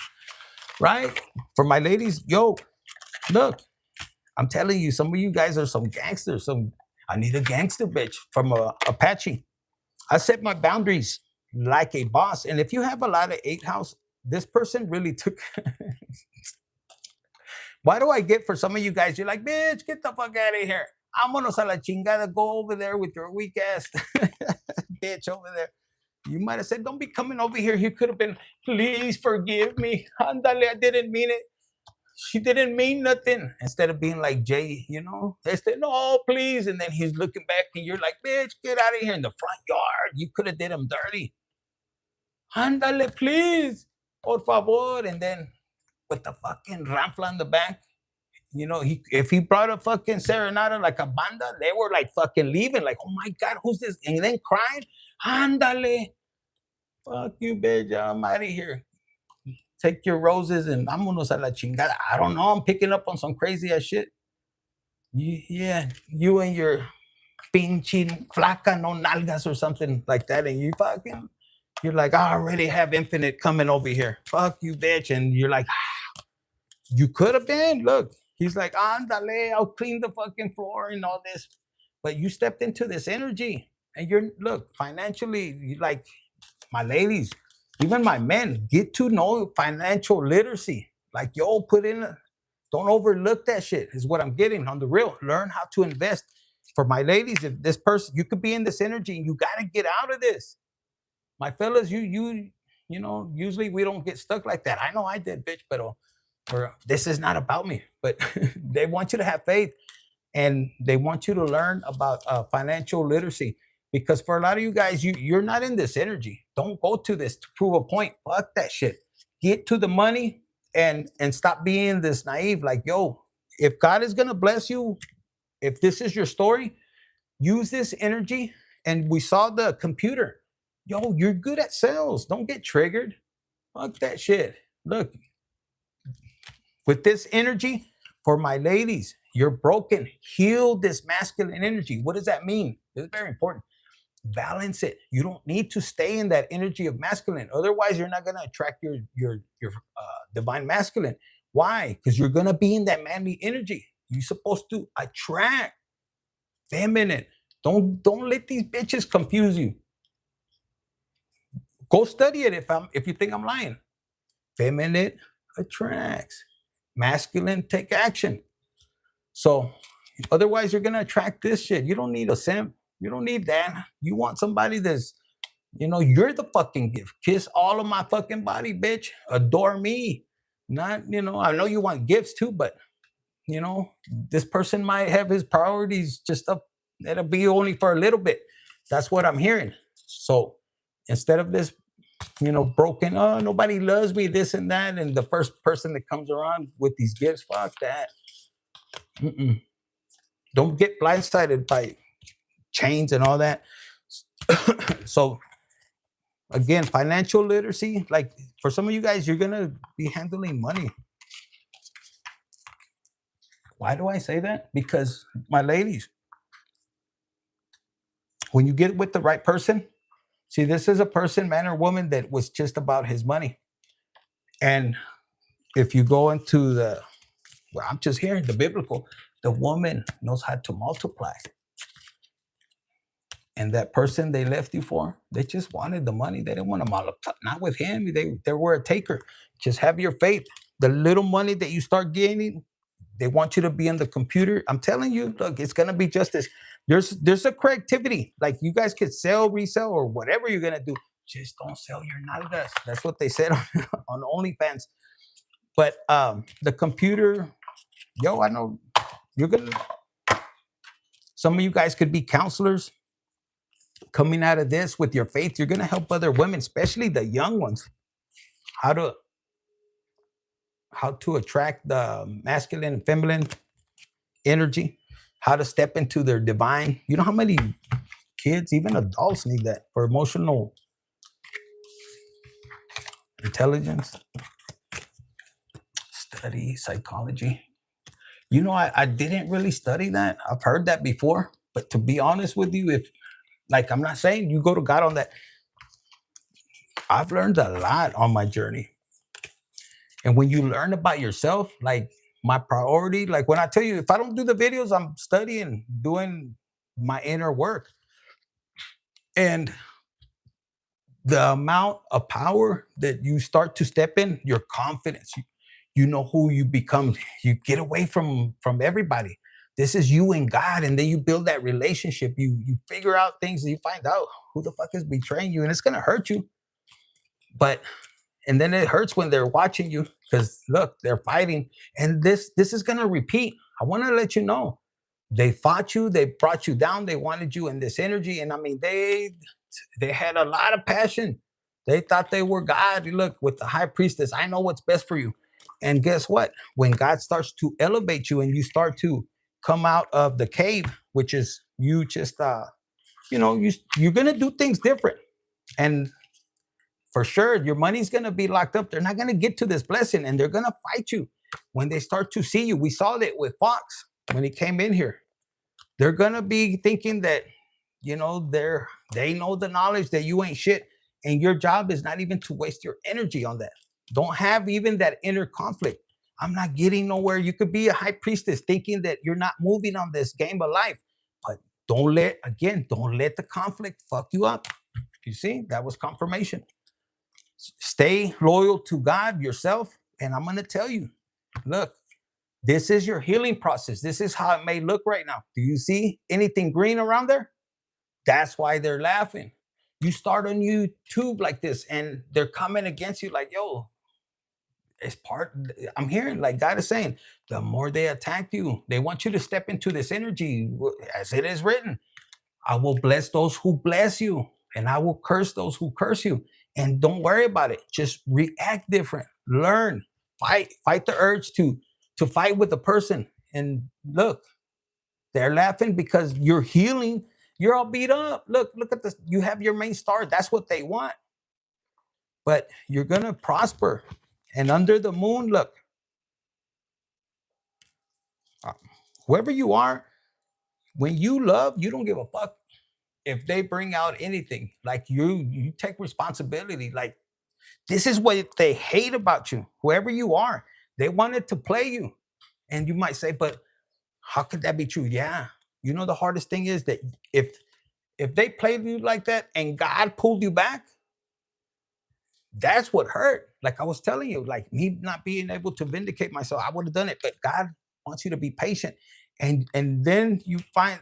Right? For my ladies, yo, look, I'm telling you, some of you guys are some gangsters. I need a gangster bitch from Apache. I set my boundaries like a boss. And if you have a lot of eight house, this person really took. Why do I get for some of you guys? You're like, bitch, get the fuck out of here. Vámonos a la chingada. Go over there with your weak ass bitch over there. You might have said, don't be coming over here. He could have been, please forgive me. Andale, I didn't mean it. She didn't mean nothing. Instead of being like Jay, they said, no, please. And then he's looking back and you're like, bitch, get out of here in the front yard. You could have did him dirty. Andale, please. Por favor. And then with the fucking ramfla in the back, if he brought a fucking serenata like a banda, they were like fucking leaving, like, oh my God, who's this? And then crying, andale, fuck you, bitch, I'm out of here. Take your roses and vámonos a la chingada. I don't know, I'm picking up on some crazy ass shit. Yeah, you and your pinche flaca no nalgas or something like that, and you're like, I already have infinite coming over here. Fuck you, bitch. And you're like, you could have been. Look, he's like, andale, I'll clean the fucking floor and all this. But you stepped into this energy. And look, financially, you like my ladies, even my men, get to know financial literacy. Like, yo, don't overlook that shit, is what I'm getting on the real. Learn how to invest. For my ladies, if this person, you could be in this energy and you got to get out of this. My fellas, usually we don't get stuck like that. I know I did, bitch, but this is not about me. But they want you to have faith and they want you to learn about financial literacy. Because for a lot of you guys, you're not in this energy. Don't go to this to prove a point. Fuck that shit. Get to the money and stop being this naive. Like, yo, if God is gonna bless you, if this is your story, use this energy. And we saw the computer. Yo, you're good at sales. Don't get triggered. Fuck that shit. Look, with this energy, for my ladies, you're broken. Heal this masculine energy. What does that mean? It's very important. Balance it. You don't need to stay in that energy of masculine. Otherwise, you're not gonna attract your divine masculine. Why? Because you're gonna be in that manly energy. You're supposed to attract feminine. Don't let these bitches confuse you. Go study it if you think I'm lying. Feminine attracts. Masculine take action. So otherwise you're gonna attract this shit. You don't need a simp. You don't need that. You want somebody that's, you're the fucking gift. Kiss all of my fucking body, bitch. Adore me. Not, I know you want gifts too, but this person might have his priorities just up. It'll be only for a little bit. That's what I'm hearing. So instead of this, broken, oh, nobody loves me, this and that, and the first person that comes around with these gifts, fuck that. Mm-mm. Don't get blindsided by chains and all that. So again, financial literacy, like for some of you guys, you're gonna be handling money. Why do I say that? Because my ladies, when you get with the right person, see, this is a person, man or woman, that was just about his money. And if you go into I'm just hearing the biblical, the woman knows how to multiply. And that person they left you for, they just wanted the money. They didn't want to multiply. Not with him. They were a taker. Just have your faith. The little money that you start gaining, they want you to be in the computer. I'm telling you, look, it's gonna be just this. There's a creativity. Like you guys could sell, resell, or whatever you're gonna do. Just don't sell your nalgas. That's what they said on OnlyFans. But the computer, yo, I know you're gonna. Some of you guys could be counselors coming out of this with your faith. You're gonna help other women, especially the young ones, how to attract the masculine and feminine energy, how to step into their divine. You know how many kids, even adults, need that for emotional intelligence? Study psychology. You know, I didn't really study that. I've heard that before, but to be honest with you, if like I'm not saying you go to God on that. I've learned a lot on my journey. And when you learn about yourself, like my priority, like when I tell you, if I don't do the videos, I'm studying, doing my inner work. And the amount of power that you start to step in, your confidence, you know who you become. You get away from everybody. This is you and God, and then you build that relationship. You figure out things, and you find out who the fuck is betraying you, and it's gonna hurt you. But and then it hurts when they're watching you because look, they're fighting, and this is gonna repeat. I want to let you know, they fought you, they brought you down, they wanted you in this energy, and I mean they had a lot of passion. They thought they were God. Look, with the high priestess, I know what's best for you. And guess what? When God starts to elevate you and you start to come out of the cave, which is you just you're gonna do things different. And for sure, your money's gonna be locked up. They're not gonna get to this blessing, and they're gonna fight you when they start to see you. We saw that with Fox when he came in here. They're gonna be thinking that they know the knowledge that you ain't shit, and your job is not even to waste your energy on that. Don't have even that inner conflict. I'm not getting nowhere. You could be a high priestess thinking that you're not moving on this game of life, but don't let the conflict fuck you up. You see, that was confirmation. Stay loyal to God, yourself, and I'm gonna tell you, look, this is your healing process. This is how it may look right now. Do you see anything green around there? That's why they're laughing. You start on YouTube like this, and they're coming against you like, yo, it's part. I'm hearing like God is saying, the more they attack you, they want you to step into this energy, as it is written. I will bless those who bless you, and I will curse those who curse you. And don't worry about it. Just react different. Learn. Fight the urge to fight with the person. And look, they're laughing because you're healing. You're all beat up. Look at this. You have your main star. That's what they want. But you're gonna prosper. And under the moon, look, uh, whoever you are, when you love, you don't give a fuck if they bring out anything. Like you take responsibility. Like this is what they hate about you. Whoever you are, they wanted to play you. And you might say, but how could that be true? Yeah. You know, the hardest thing is that if they played you like that and God pulled you back, that's what hurt. Like I was telling you, like me not being able to vindicate myself, I would have done it. But God wants you to be patient. And then you find,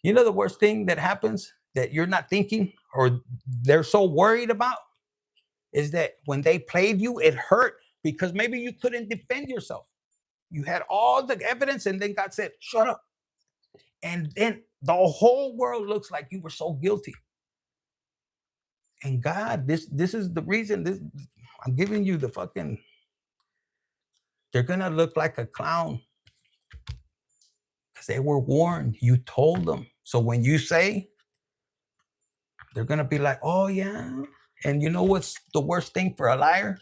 you know, the worst thing that happens that you're not thinking or they're so worried about is that when they played you, it hurt because maybe you couldn't defend yourself. You had all the evidence, and then God said, shut up. And then the whole world looks like you were so guilty. And God, this is the reason. This I'm giving you the fucking. They're gonna look like a clown because they were warned. You told them. So when you say, they're gonna be like, oh yeah. And you know what's the worst thing for a liar?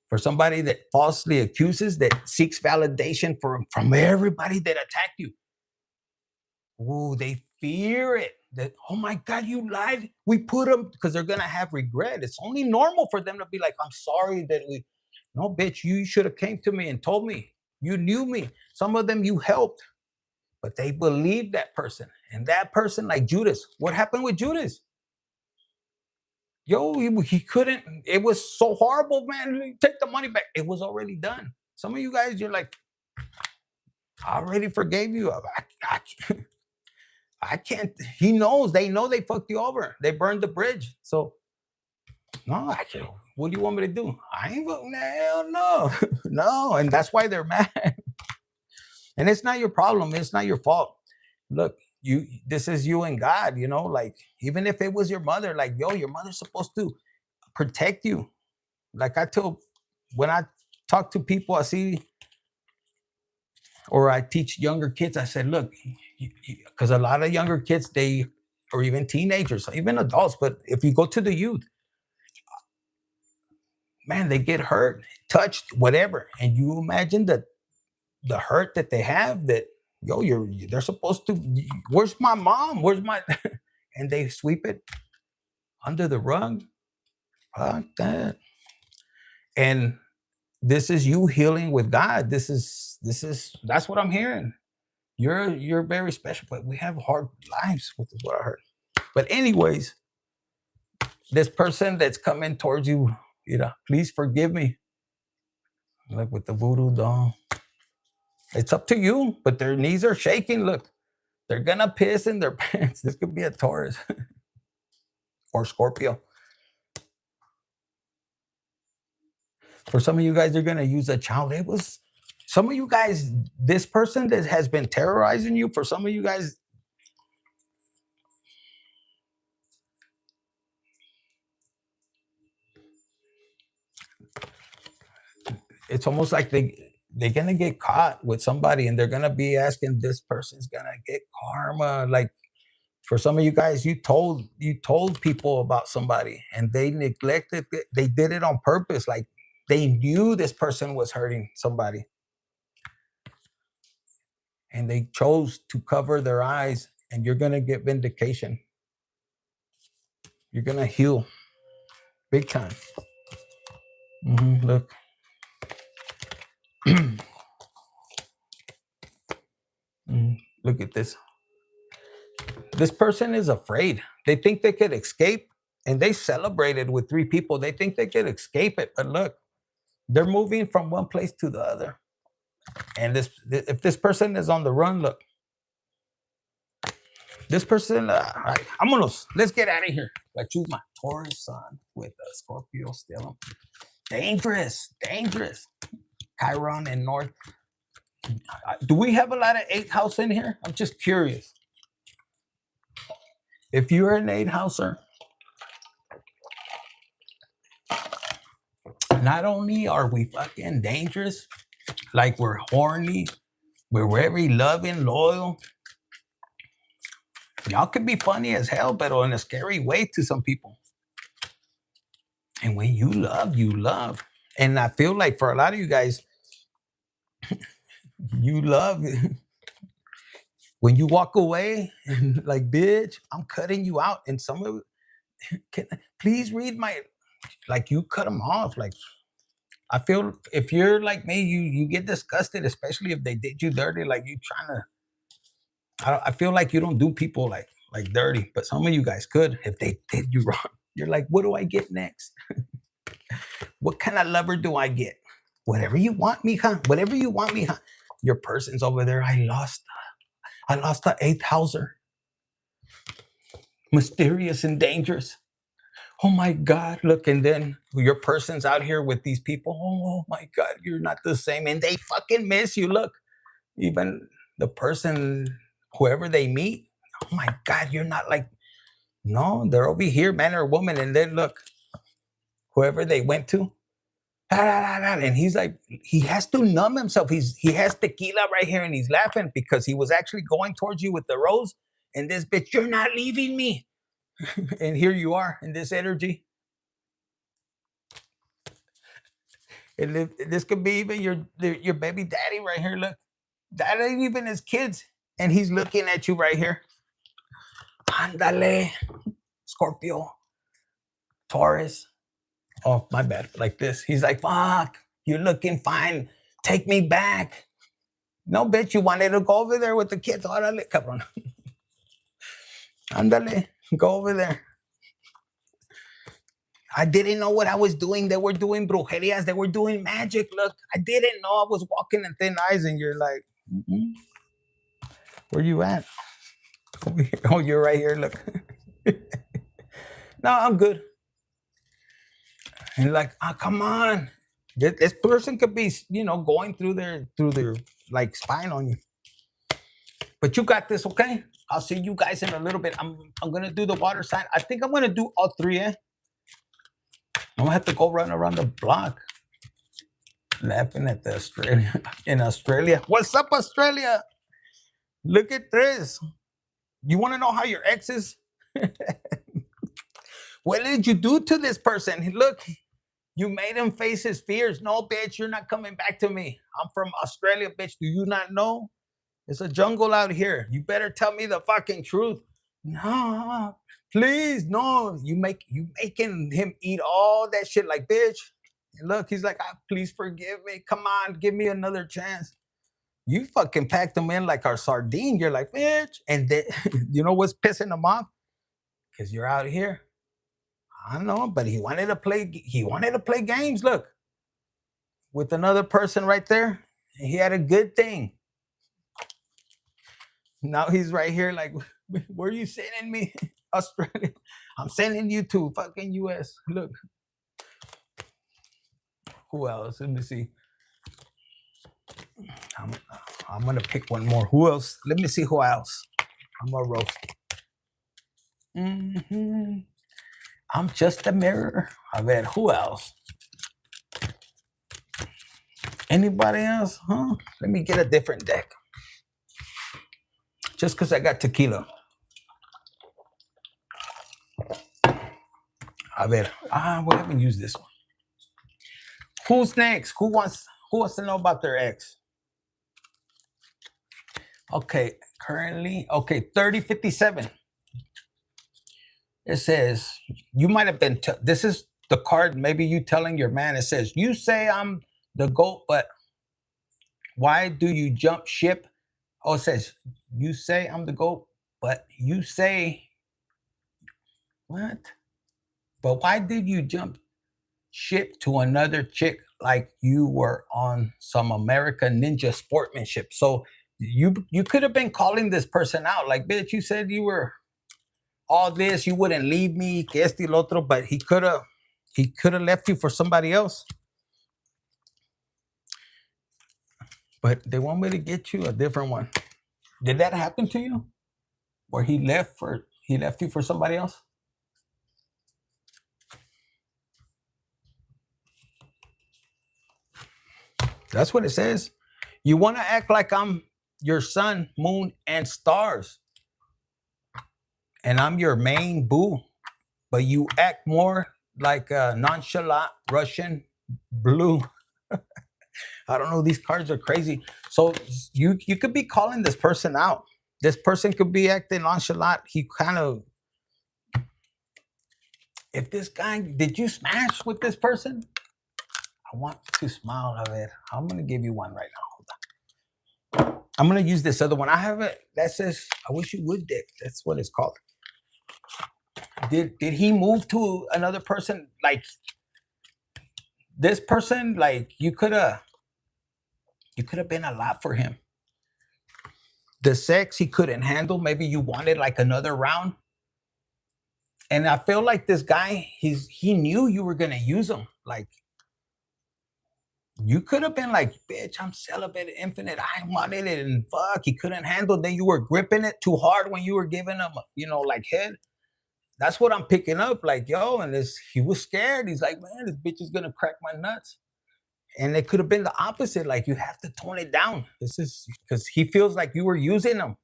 For somebody that falsely accuses, that seeks validation from everybody that attacked you. Ooh, they fear it. That, oh my God, you lied. We put them because they're gonna have regret. It's only normal for them to be like, I'm sorry that we. No, bitch, you should have came to me and told me. You knew me. Some of them you helped, but they believed that person. And that person, like Judas, what happened with Judas? Yo, he couldn't. It was so horrible, man. Take the money back. It was already done. Some of you guys, you're like, I already forgave you. I can't. He knows. They know they fucked you over. They burned the bridge. So No, I can't. What do you want me to do? I ain't voting. Hell no. No. And that's why they're mad. And it's not your problem. It's not your fault. Look, this is you and God, like even if it was your mother, like, yo, your mother's supposed to protect you. Like I tell when I talk to people, I see or I teach younger kids, I said, look, because a lot of younger kids, or even teenagers, even adults, but if you go to the youth, man, they get hurt, touched, whatever. And you imagine the hurt that they have that, yo, they're supposed to, where's my mom? Where's my, and they sweep it under the rug. Fuck that. And this is you healing with God. That's what I'm hearing. You're very special, but we have hard lives, which is what I heard. But anyways, this person that's coming towards you, please forgive me. Like with the voodoo doll. It's up to you, but their knees are shaking. Look, they're gonna piss in their pants. This could be a Taurus or Scorpio. For some of you guys, they're gonna use a child. It was some of you guys, this person that has been terrorizing you, for some of you guys, it's almost like they're gonna get caught with somebody and they're gonna be asking, this person's gonna get karma. Like for some of you guys, you told people about somebody and they neglected it. They did it on purpose. Like they knew this person was hurting somebody and they chose to cover their eyes, and you're gonna get vindication. You're gonna heal big time. Look. Look at this. This person is afraid. They think they could escape, and they celebrated with 3 people. They think they could escape it, but look, they're moving from one place to the other. And if this person is on the run, look, this person, let's get out of here. I choose my Taurus sun with a Scorpio still. Dangerous. Chiron and North. Do we have a lot of 8th house in here? I'm just curious. If you're an 8th houser, not only are we fucking dangerous, like we're horny, we're very loving, loyal. Y'all could be funny as hell, but in a scary way to some people. And when you love, you love. And I feel like for a lot of you guys, you love when you walk away and like, bitch, I'm cutting you out. And some of please read like you cut them off. Like I feel if you're like me, you get disgusted, especially if they did you dirty. Like you trying to. I feel like you don't do people like dirty, but some of you guys could if they did you wrong. You're like, what do I get next? What kind of lover do I get? Whatever you want, mija. Whatever you want, mija. Your person's over there. I lost the 8th houser. Mysterious and dangerous. Oh my God, look, and then your person's out here with these people. Oh my God, you're not the same. And they fucking miss you. Look, even the person, whoever they meet, oh my God, you're not like, no, they're over here, man or woman. And then look, whoever they went to, and he's like, he has to numb himself. He has tequila right here and he's laughing because he was actually going towards you with the rose. And this bitch, you're not leaving me. And here you are in this energy. And this could be even your baby daddy right here. Look, that ain't even his kids. And he's looking at you right here. Ándale, Scorpio, Taurus. Oh, my bad. Like this. He's like, fuck, you're looking fine. Take me back. No, bitch, you wanted to go over there with the kids. Órale, cabrón. Ándale, go over there. I didn't know what I was doing. They were doing brujerias. They were doing magic. Look, I didn't know I was walking in thin ice. And you're like, where you at? Oh, you're right here. Look. No, I'm good. And like, oh, come on. This person could be, going through their like spine on you. But you got this, okay? I'll see you guys in a little bit. I'm gonna do the water sign. I think I'm gonna do all three, eh? I'm gonna have to go run around the block. Laughing at the Australia in Australia. What's up, Australia? Look at this. You want to know how your ex is? What did you do to this person? Look, you made him face his fears. No, bitch, you're not coming back to me. I'm from Australia, bitch. Do you not know? It's a jungle out here. You better tell me the fucking truth. No, please, no. You making him eat all that shit like, bitch. And look, he's like, please forgive me. Come on, give me another chance. You fucking packed him in like our sardine. You're like, bitch. And then, you know what's pissing him off? Because you're out here. I know, but he wanted to play. He wanted to play games. Look, with another person right there. He had a good thing. Now he's right here. Like, where are you sending me, Australia? I'm sending you to fucking US. Look. Who else? Let me see. I'm gonna pick one more. Who else? Let me see who else. I'm gonna roast. Mm-hmm. I'm just a mirror. I bet. Who else? Anybody else? Huh? Let me get a different deck. Just because I got tequila. I bet. We haven't used this one. Who's next? Who wants to know about their ex? Okay, currently, 3057. It says, you might have been, this is the card, maybe you telling your man, it says, you say I'm the GOAT, but why do you jump ship? Oh, it says, you say I'm the GOAT, but you say, what? But why did you jump ship to another chick like you were on some American Ninja sportsmanship? So you could have been calling this person out, like, bitch, you said you were all this, you wouldn't leave me, que este y lo otro, but he could have left you for somebody else. But they want me to get you a different one. Did that happen to you? Where he left you for somebody else? That's what it says. You want to act like I'm your sun, moon, and stars. And I'm your main boo. But you act more like a nonchalant Russian blue. I don't know. These cards are crazy. So you could be calling this person out. This person could be acting nonchalant. He kind of, if this guy, did you smash with this person? I want to smile of it. I'm going to give you one right now. Hold on. I'm going to use this other one. I have it. That says, I wish you would, Dick. That's what it's called. Did he move to another person? Like, this person, like, you could have been a lot for him. The sex he couldn't handle. Maybe you wanted like another round. And I feel like this guy, he knew you were gonna use him. Like, you could have been like, bitch, I'm celibate, infinite. I wanted it, and fuck, he couldn't handle. Then you were gripping it too hard when you were giving him, like head. That's what I'm picking up. Like, yo, and he was scared. He's like, man, this bitch is gonna crack my nuts. And it could have been the opposite. Like, you have to tone it down. This is because he feels like you were using him.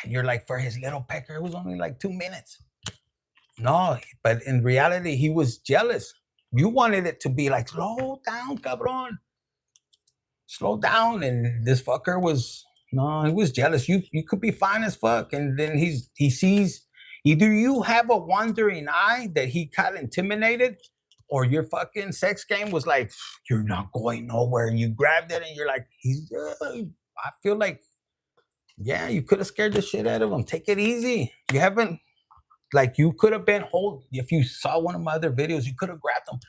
You're like, for his little pecker, it was only like 2 minutes. No, but in reality, he was jealous. You wanted it to be like, slow down, cabron. Slow down. And this fucker he was jealous. You could be fine as fuck. And then he sees, either you have a wandering eye that he got intimidated, or your fucking sex game was like, you're not going nowhere. And you grabbed it and you're like, I feel like, yeah, you could have scared the shit out of him. Take it easy. You haven't, like, you could have been if you saw one of my other videos, you could have grabbed him.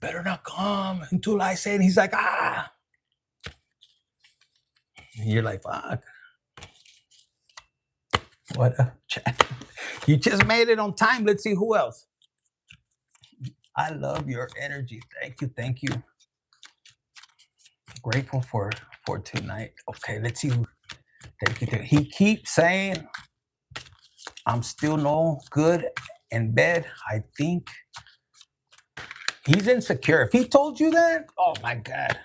Better not come until I say it. He's like, ah. And you're like, fuck. What up, chat? You just made it on time. Let's see who else. I love your energy. Thank you. Thank you. Grateful for tonight. Okay, let's see. Thank you. He keeps saying I'm still no good in bed. I think he's insecure. If he told you that, oh my God.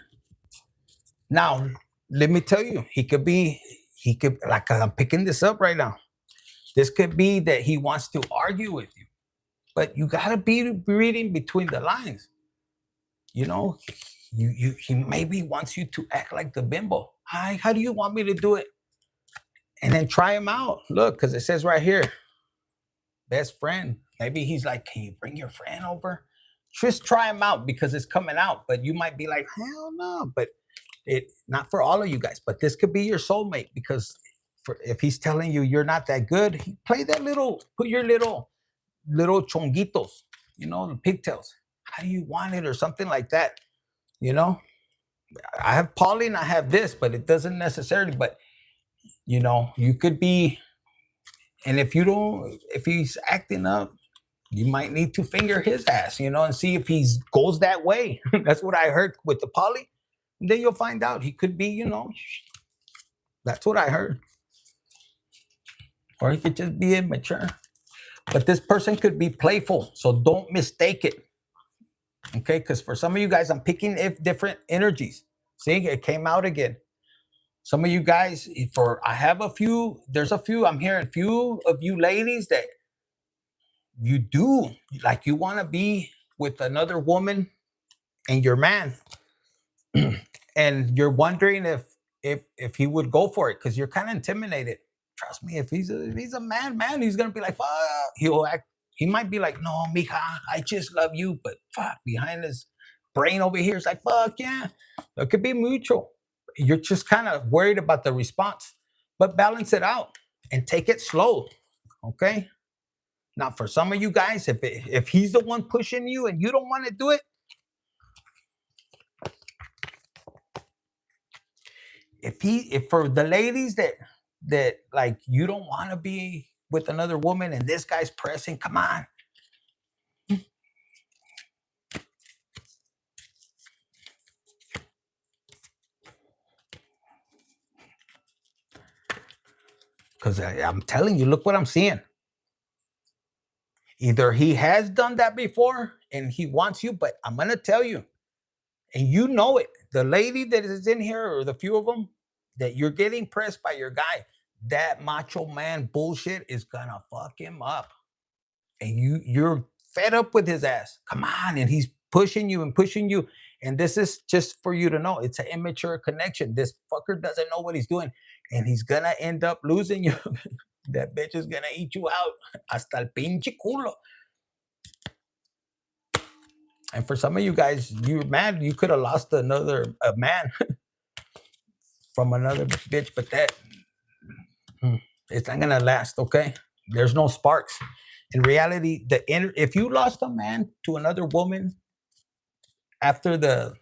Now, let me tell you, he could, like I'm picking this up right now. This could be that he wants to argue with you, but you got to be reading between the lines. You know, he maybe wants you to act like the bimbo. Hi, how do you want me to do it? And then try him out. Look, because it says right here, best friend. Maybe he's like, can you bring your friend over? Just try him out because it's coming out. But you might be like, hell no. But it not for all of you guys. But this could be your soulmate because if he's telling you you're not that good, play that put your little chonguitos, the pigtails. How do you want it or something like that? You know, I have Pauline, I have this, but it doesn't necessarily. But you could be, and if he's acting up, you might need to finger his ass, and see if he goes that way. That's what I heard with the poly. And then you'll find out he could be, that's what I heard. Or he could just be immature. But this person could be playful, so don't mistake it. Okay, because for some of you guys, I'm picking different energies. See, it came out again. Some of you guys, there's a few, I'm hearing a few of you ladies that you do, like you want to be with another woman and your man. And you're wondering if he would go for it because you're kind of intimidated. Trust me, if he's a man, he's gonna be like, fuck. He might be like, no, mija, I just love you, but fuck, behind his brain over here is like, fuck yeah. It could be mutual. You're just kind of worried about the response, but balance it out and take it slow. Okay. Now, for some of you guys, if he's the one pushing you and you don't want to do it, if for the ladies that like you don't want to be with another woman and this guy's pressing, come on. Because I'm telling you, look what I'm seeing. Either he has done that before and he wants you, but I'm going to tell you, and you know it, the lady that is in here or the few of them that you're getting pressed by your guy, that macho man bullshit is going to fuck him up. And you're fed up with his ass. Come on. And he's pushing you and pushing you. And this is just for you to know it's an immature connection. This fucker doesn't know what he's doing. And he's going to end up losing you. That bitch is going to eat you out. Hasta el pinche culo. And for some of you guys, you're mad. You could have lost a man from another bitch, but it's not going to last, okay? There's no sparks. In reality, if you lost a man to another woman after that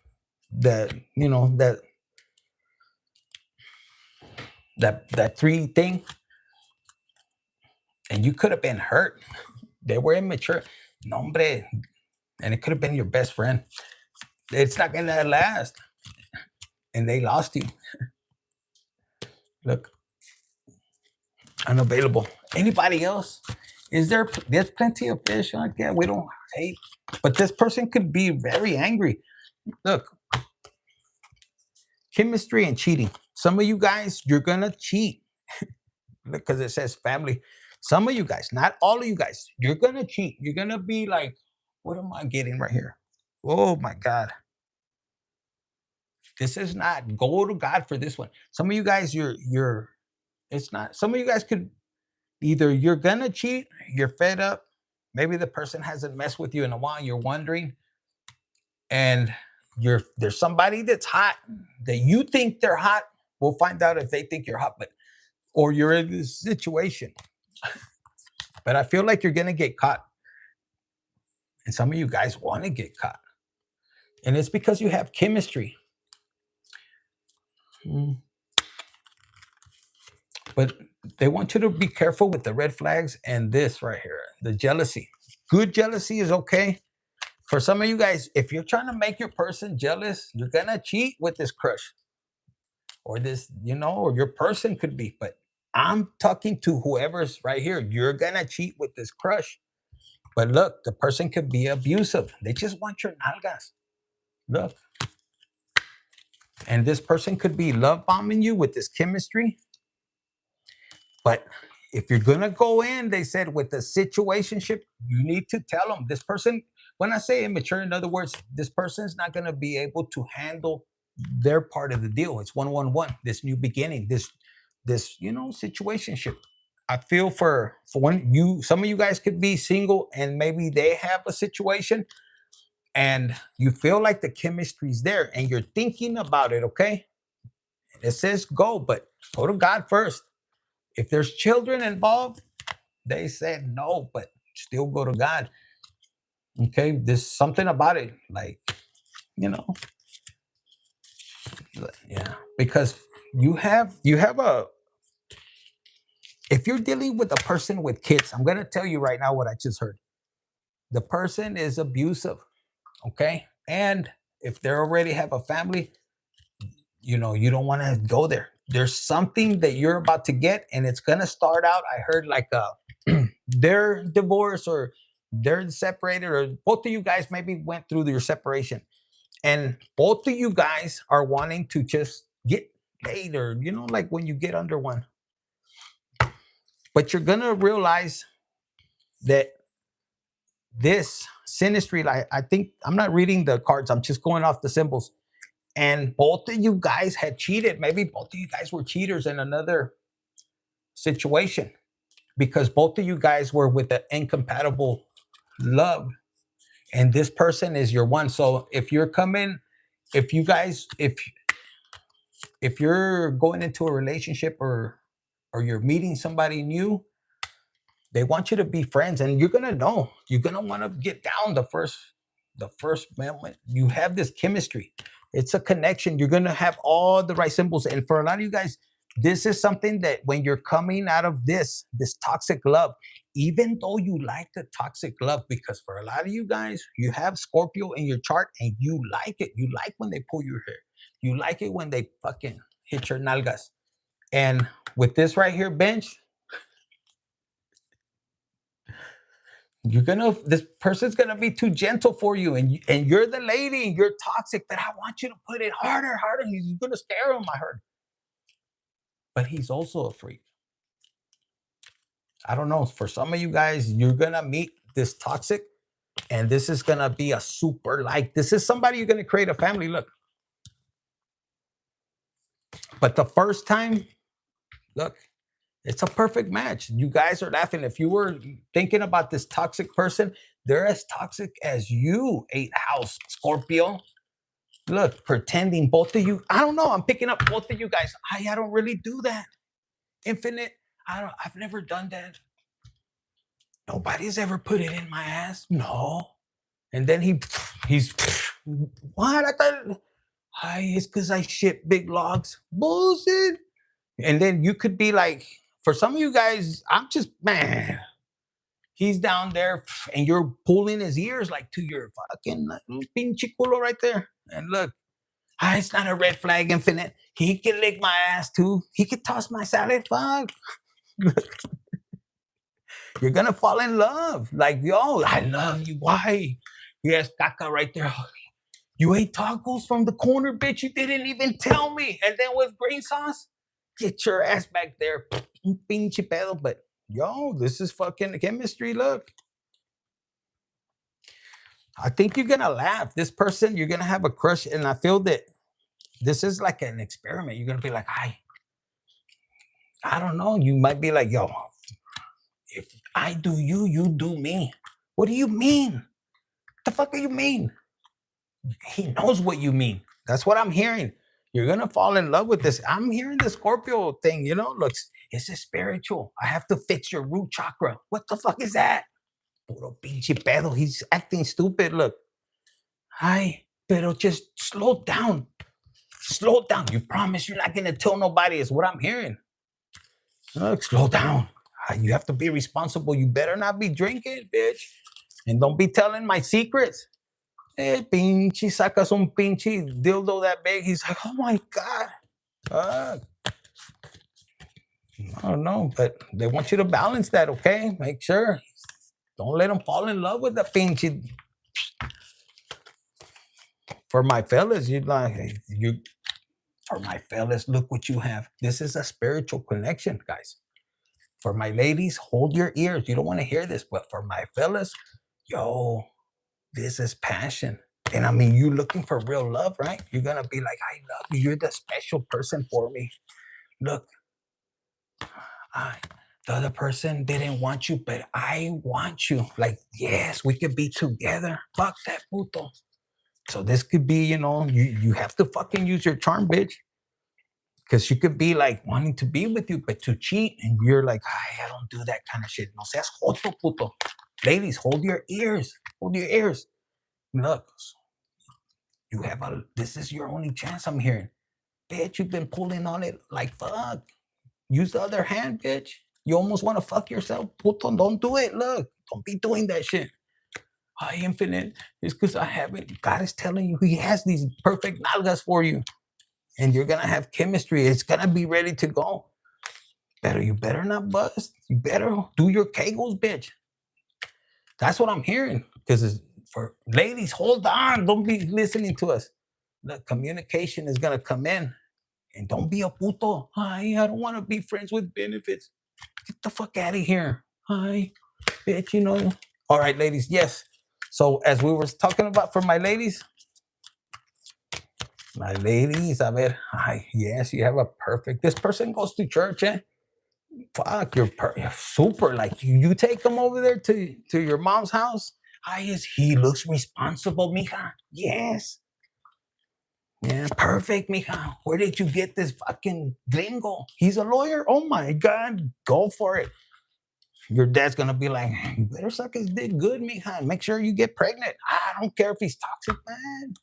three thing, and you could have been hurt. They were immature. No, hombre. And it could have been your best friend. It's not gonna last. And they lost you. Look, unavailable. Anybody else? There's plenty of fish like that. We don't hate. But this person could be very angry. Look, chemistry and cheating. Some of you guys, you're gonna cheat because it says family. Some of you guys, not all of you guys, you're gonna cheat. You're gonna be like, what am I getting right here? Oh my God. This is not, go to God for this one. Some of you guys, it's not. Some of you guys could either you're gonna cheat, you're fed up. Maybe the person hasn't messed with you in a while. You're wondering, and there's somebody that's hot that you think they're hot. We'll find out if they think you're hot, or you're in this situation. But I feel like you're gonna get caught, and some of you guys want to get caught, and it's because you have chemistry. But they want you to be careful with the red flags and this right here, the jealousy. Good jealousy is okay. For some of you guys, if you're trying to make your person jealous, you're gonna cheat with this crush or this, or your person could be. But I'm talking to whoever's right here. You're gonna cheat with this crush. But look, the person could be abusive. They just want your nalgas. Look. And this person could be love bombing you with this chemistry. But if you're gonna go in, they said with the situationship, you need to tell them this person. When I say immature, in other words, this person's not gonna be able to handle their part of the deal. It's 111. This new beginning. This situationship. I feel for when some of you guys could be single and maybe they have a situation and you feel like the chemistry's there and you're thinking about it. Okay, it says go, but go to God first. If there's children involved, they said no, but still go to God. Okay, there's something about it, like, you know, yeah, because you have a if you're dealing with a person with kids, I'm gonna tell you right now what I just heard. The person is abusive, okay? And if they already have a family, you don't want to go there. There's something that you're about to get, and it's gonna start out. I heard like they're divorced or they're separated, or both of you guys maybe went through your separation, and both of you guys are wanting to just get laid, or like when you get under one. But you're gonna realize that this synastry, like I think I'm not reading the cards, I'm just going off the symbols. And both of you guys had cheated. Maybe both of you guys were cheaters in another situation because both of you guys were with an incompatible love. And this person is your one. So if you're coming, if you guys, if you're going into a relationship or you're meeting somebody new, they want you to be friends, and you're gonna want to get down the first moment. You have this chemistry. It's a connection. You're gonna have all the right symbols. And for a lot of you guys, this is something that when you're coming out of this toxic love, even though you like the toxic love, because for a lot of you guys, you have Scorpio in your chart and you like it. You like when they pull your hair. You like it when they fucking hit your nalgas. And with this right here, bench, this person's gonna be too gentle for you, and you're the lady and you're toxic, but I want you to put it harder. He's gonna scare him, I heard. But he's also a freak. I don't know. For some of you guys, you're gonna meet this toxic, and this is gonna be a super, like, this is somebody you're gonna create a family. Look. But the first time, look, it's a perfect match. You guys are laughing. If you were thinking about this toxic person, they're as toxic as you, 8th house Scorpio. Look, pretending, both of you. I don't know. I'm picking up both of you guys. I don't really do that. Infinite. I've never done that. Nobody's ever put it in my ass. No. And then he's what? I thought it's because I shit big logs. Bullshit. And then you could be like, for some of you guys, I'm just, man, he's down there and you're pulling his ears like to your fucking pinche culo right there. And look, it's not a red flag, Infinite. He can lick my ass too. He could toss my salad. Fuck. You're gonna fall in love. Like, yo, I love you. Why? Yes, caca right there. You ate tacos from the corner, bitch. You didn't even tell me. And then with green sauce, get your ass back there. Pinche pedo. But yo, this is fucking chemistry. Look. I think you're gonna laugh. This person, you're gonna have a crush, and I feel that this is like an experiment. You're gonna be like, I don't know. You might be like, yo, if I do you, you do me. What do you mean? The fuck do you mean? He knows what you mean. That's what I'm hearing. You're gonna fall in love with this. I'm hearing the Scorpio thing, looks, it's a spiritual. I have to fix your root chakra. What the fuck is that? Puro pinche pedo. He's acting stupid. Look. Pero just slow down. Slow down. You promise you're not gonna tell nobody, is what I'm hearing. Look, slow down. You have to be responsible. You better not be drinking, bitch. And don't be telling my secrets. Pinche, sacas un pinche dildo that big. He's like, oh my God. I don't know, but they want you to balance that, okay? Make sure. Don't let them fall in love with the pinche. For my fellas, you like, you for my fellas, look what you have. This is a spiritual connection, guys. For my ladies, hold your ears. You don't want to hear this, but for my fellas, yo, this is passion. And I mean, you looking for real love, right? You're gonna be like, I love you. You're the special person for me. Look, I, the other person didn't want you, but I want you. Like, yes, we could be together. Fuck that puto. So this could be, you have to fucking use your charm, bitch. Because she could be like wanting to be with you, but to cheat, and you're like, I don't do that kind of shit. No seas joto, puto. Ladies, hold your ears. Hold your ears. Look, this is your only chance, I'm hearing. Bitch, you've been pulling on it like fuck. Use the other hand, bitch. You almost want to fuck yourself. Puto, don't do it. Look, don't be doing that shit. Hi, Infinite. It's because I haven't. God is telling you He has these perfect nalgas for you. And you're going to have chemistry. It's going to be ready to go. You better not bust. You better do your kegels, bitch. That's what I'm hearing. Because for ladies, hold on. Don't be listening to us. The communication is going to come in. And don't be a puto. Hi, I don't want to be friends with benefits. Get the fuck out of here. Hi, bitch, All right, ladies, yes. So as we were talking about for my ladies, a ver, yes, you have a perfect. This person goes to church, eh? Fuck, you're super. Like you take him over there to your mom's house. He looks responsible, mija. Yes. Yeah, perfect, mija. Where did you get this fucking gringo? He's a lawyer. Oh my God, go for it. Your dad's gonna be like, you better suck his dick good, mija. Make sure you get pregnant. I don't care if he's toxic, man.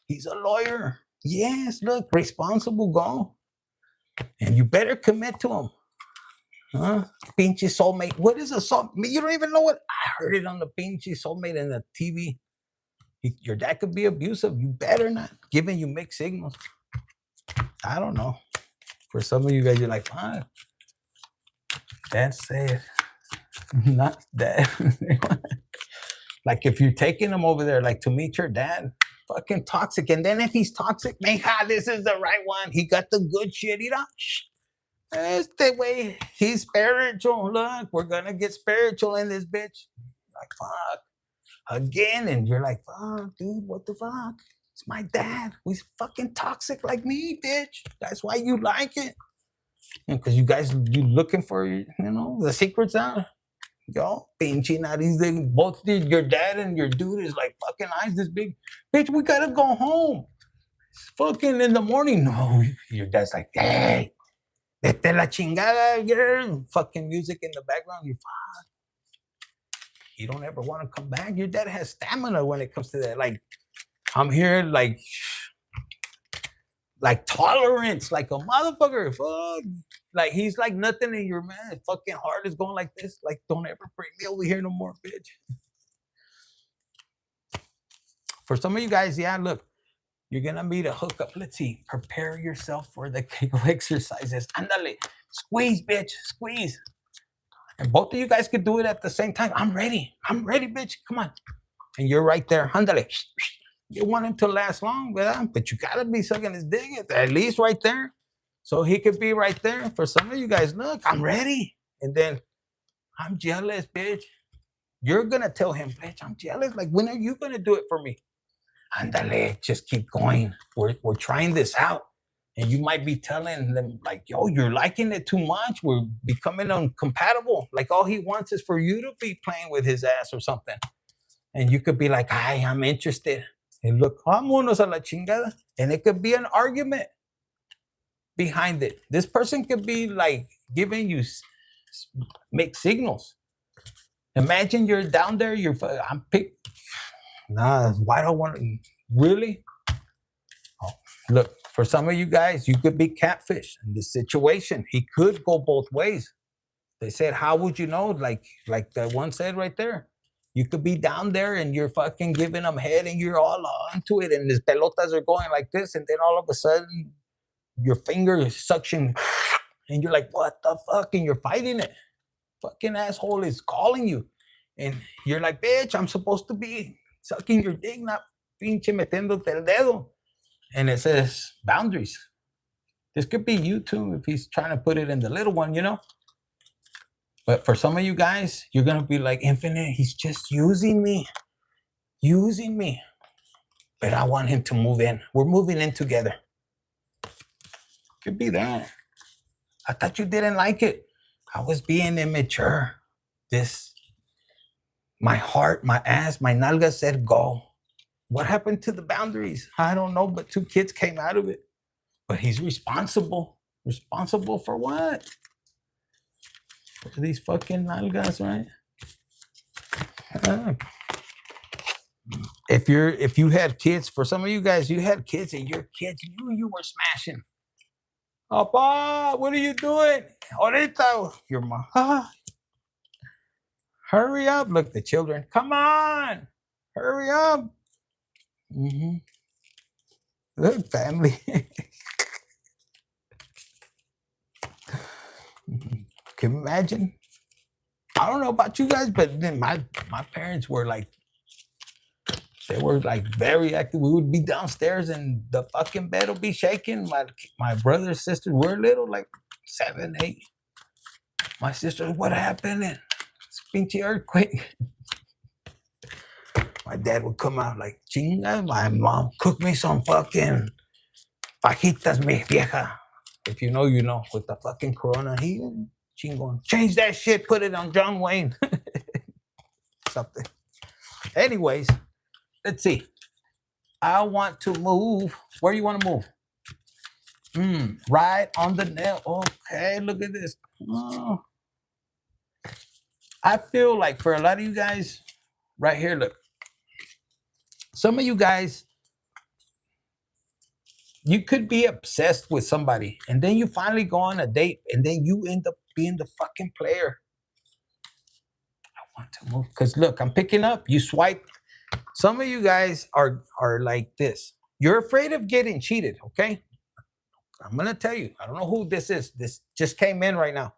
He's a lawyer. Yes, look, responsible, go. And you better commit to him. Huh? Pinche soulmate. What is a soul? You don't even know what. I heard it on the pinche soulmate in the TV. Your dad could be abusive. You better not. Giving you mixed signals. I don't know. For some of you guys, you're like, dad said, not that. Like if you're taking him over there, like to meet your dad, fucking toxic. And then if he's toxic, man, this is the right one. He got the good shit. Este way, he's spiritual. Look, we're gonna get spiritual in this bitch. Like fuck again, and you're like, fuck, dude, what the fuck? It's my dad. He's fucking toxic like me, bitch. That's why you like it, because you looking for the secrets out. Yo, pinche nariz de both your dad and your dude is like fucking eyes this big. Bitch, we gotta go home. It's fucking in the morning. No, your dad's like, hey, vete la chingada, girl. Fucking music in the background. You don't ever want to come back. Your dad has stamina when it comes to that. Like, I'm here like tolerance, like a motherfucker. Fuck. Like he's like nothing in your man. His fucking heart is going like this. Like, don't ever bring me over here no more, bitch. For some of you guys, yeah, look, you're gonna meet a hookup. Let's see. Prepare yourself for the Kegel exercises. Andale. Squeeze, bitch. Squeeze. And both of you guys could do it at the same time. I'm ready. I'm ready, bitch. Come on. And you're right there. Andale. You want him to last long, but you gotta be sucking his dick at least right there. So he could be right there. For some of you guys, look, I'm ready. And then I'm jealous, bitch. You're gonna tell him, bitch, I'm jealous. Like, when are you gonna do it for me? Andale, just keep going. We're trying this out. And you might be telling them, like, yo, you're liking it too much. We're becoming incompatible. Like, all he wants is for you to be playing with his ass or something. And you could be like, I'm interested. And look, vámonos a la chingada. And it could be an argument behind it. This person could be like giving you mixed signals. Imagine you're down there, I'm picked. Nah, why don't want to really? Oh, look, for some of you guys, you could be catfish in this situation. He could go both ways. They said, how would you know? Like the one said right there. You could be down there and you're fucking giving them head and you're all onto it, and the pelotas are going like this, and then all of a sudden your finger is suction, and you're like, what the fuck? And you're fighting it. Fucking asshole is calling you. And you're like, bitch, I'm supposed to be sucking your dick, not pinche metiéndote el dedo. And it says boundaries. This could be you too if he's trying to put it in the little one, you know? But for some of you guys, you're going to be like, Infinite, he's just using me. Using me. But I want him to move in. We're moving in together. Could be that. I thought you didn't like it. I was being immature. My heart, my ass, my nalga said go. What happened to the boundaries? I don't know, but 2 kids came out of it. But he's responsible. Responsible for what? For these fucking nalgas, right? If you had kids, for some of you guys, you had kids and your kids knew you were smashing. Papa, what are you doing? Ahorita, your mom. Hurry up. Look, the children. Come on. Hurry up. Mm-hmm. Good family. Can you imagine? I don't know about you guys, but then my parents were like, they were like very active. We would be downstairs and the fucking bed will be shaking. My brothers, sisters were little, like 7, 8. My sister, what happened? It's a pinchy earthquake. My dad would come out like, chinga, my mom cooked me some fucking fajitas, mi vieja. If you know, you know, with the fucking corona, he chingon. Change that shit, put it on John Wayne. Something. Anyways, let's see. I want to move. Where you want to move? Right on the nail. Okay, look at this. Oh. I feel like for a lot of you guys, right here, look. Some of you guys, you could be obsessed with somebody, and then you finally go on a date, and then you end up being the fucking player. I want to move. Because look, I'm picking up. You swipe. Some of you guys are like this. You're afraid of getting cheated, okay? I'm going to tell you. I don't know who this is. This just came in right now.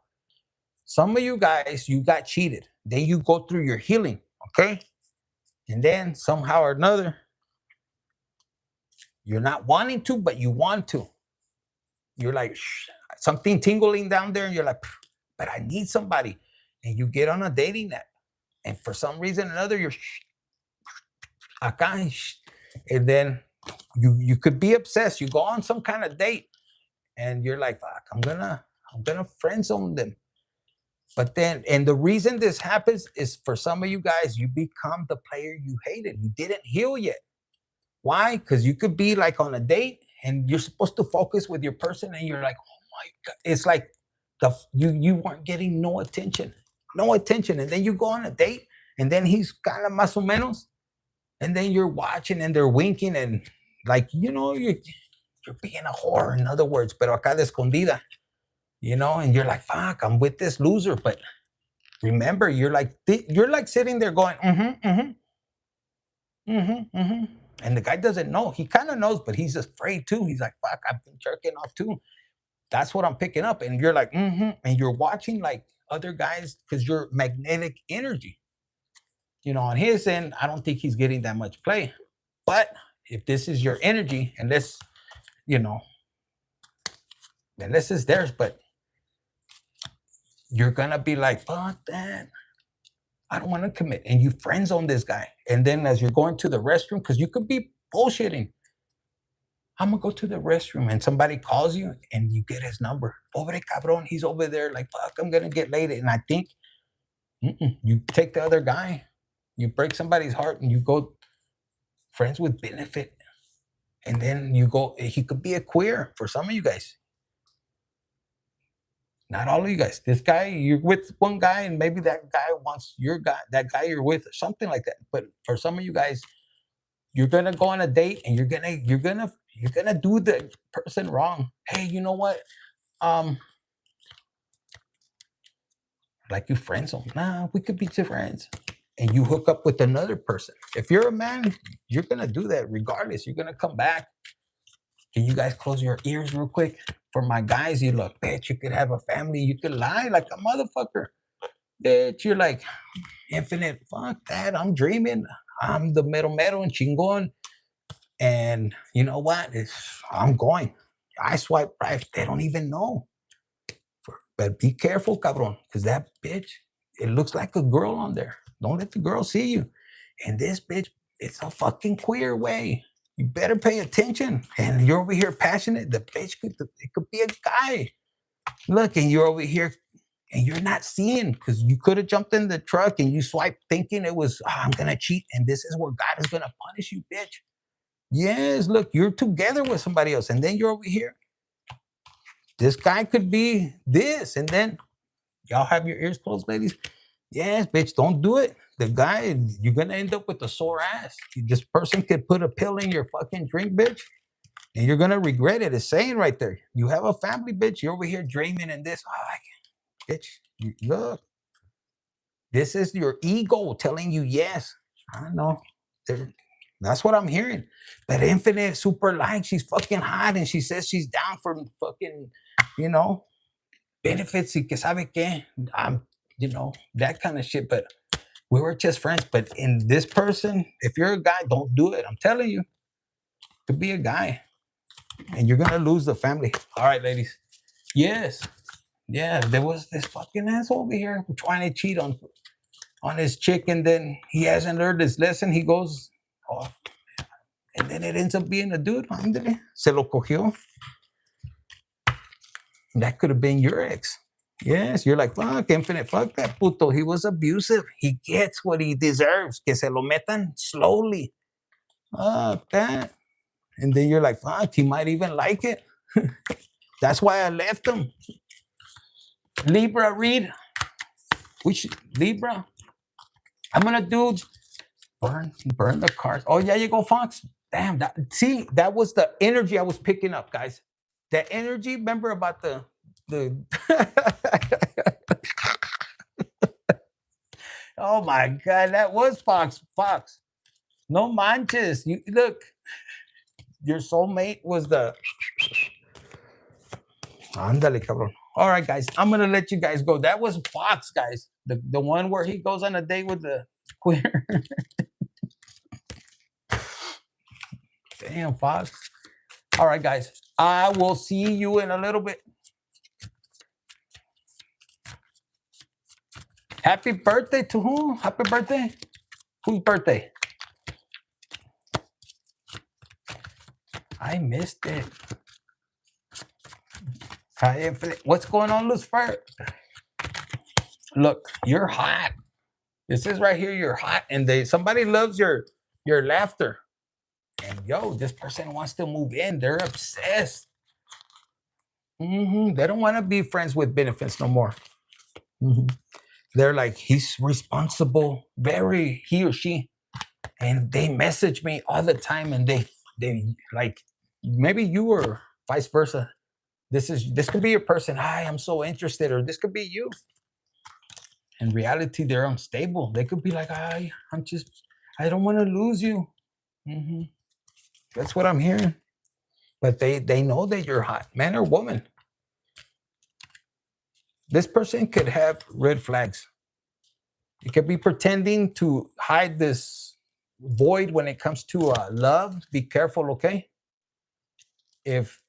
Some of you guys, you got cheated. Then you go through your healing, okay? And then somehow or another, you're not wanting to, but you want to. You're like, something tingling down there, and you're like, but I need somebody. And you get on a dating app. And for some reason or another, you're acá, and then you could be obsessed. You go on some kind of date, and you're like, fuck, I'm gonna friend zone them. But then, and the reason this happens is for some of you guys, you become the player you hated. You didn't heal yet. Why? Because you could be like on a date and you're supposed to focus with your person, and you're like, oh my God. It's like you weren't getting no attention. And then you go on a date, and then he's kind of más o menos, and then you're watching and they're winking, and like, you know, you're being a whore, in other words, pero acá de escondida, you know, and you're like, fuck, I'm with this loser. But remember, you're like sitting there going, and the guy doesn't know. He kind of knows, but he's afraid too. He's like, fuck, I've been jerking off too. That's what I'm picking up. And you're like, and you're watching like other guys because you're magnetic energy. You know, on his end, I don't think he's getting that much play. But if this is your energy, and this, you know, then this is theirs, but you're gonna be like, fuck that. I don't want to commit. And you friend zone this guy. And then as you're going to the restroom, because you could be bullshitting. I'm gonna go to the restroom, and somebody calls you and you get his number. Pobre cabron, he's over there like, fuck, I'm gonna get laid. And I think you take the other guy, you break somebody's heart, and you go friends with benefit. And then you go, he could be a queer for some of you guys. Not all of you guys. This guy, you're with one guy, and maybe that guy wants your guy, that guy you're with, or something like that. But for some of you guys, you're gonna go on a date, and you're gonna do the person wrong. Hey, you know what? Like you friends zone. Nah, we could be friends. and you hook up with another person. If you're a man, you're going to do that regardless. You're going to come back. Can you guys close your ears real quick? For my guys, you look, bitch, you could have a family. You could lie like a motherfucker. Bitch, you're like, infinite. Fuck that. I'm dreaming. I'm the mero and chingon. And you know what? I'm going. I swipe right. They don't even know. But be careful, cabron, because that bitch, it looks like a girl on there. Don't let the girl see you. And this bitch, it's a fucking queer way. You better pay attention. And you're over here passionate. The bitch it could be a guy. Look, and you're over here and you're not seeing because you could have jumped in the truck and you swiped thinking it was, I'm going to cheat. And this is where God is going to punish you, bitch. Yes, look, you're together with somebody else. And then you're over here. This guy could be this. And then y'all have your ears closed, ladies. Yes, bitch, don't do it. The guy, you're going to end up with a sore ass. This person could put a pill in your fucking drink, bitch. And you're going to regret it. It's saying right there. You have a family, bitch. You're over here dreaming and this. Oh, bitch, look. This is your ego telling you yes. I know. That's what I'm hearing. But Infinite super like, she's fucking hot and she says she's down for fucking, you know, benefits y que sabe que. I'm, you know, that kind of shit. But we were just friends. But in this person, if you're a guy, don't do it. I'm telling you. To be a guy. And you're gonna lose the family. All right, ladies. Yes. Yeah, there was this fucking asshole over here trying to cheat on his chick, and then he hasn't learned his lesson. He goes off. And then it ends up being a dude. Ándale, se lo cogió. That could have been your ex. Yes, you're like, fuck, Infinite, fuck that puto. He was abusive. He gets what he deserves. Que se lo metan slowly. Fuck that. And then you're like, fuck, he might even like it. That's why I left him. Libra, read. Libra. I'm gonna do burn the cards. Oh, yeah, you go, Fox. Damn, that was the energy I was picking up, guys. That energy, remember about the oh my god, that was Fox. No manches. You look, your soulmate was the Ándale, cabrón. All right, guys, I'm gonna let you guys go. That was Fox, guys. The one where he goes on a date with the queer. Damn, Fox. All right, guys. I will see you in a little bit. Happy birthday to who? Happy birthday? Whose birthday? I missed it. What's going on, Lucifer? Look, you're hot. This is right here. You're hot, and somebody loves your laughter. And yo, this person wants to move in. They're obsessed. They don't want to be friends with benefits no more. They're like, he's responsible, he or she. And they message me all the time, and they like, maybe you or vice versa. This could be your person. Hi, I'm so interested, or this could be you. In reality, they're unstable. They could be like, I don't want to lose you. That's what I'm hearing. But they know that you're hot, man or woman. This person could have red flags. It could be pretending to hide this void when it comes to love. Be careful, okay? If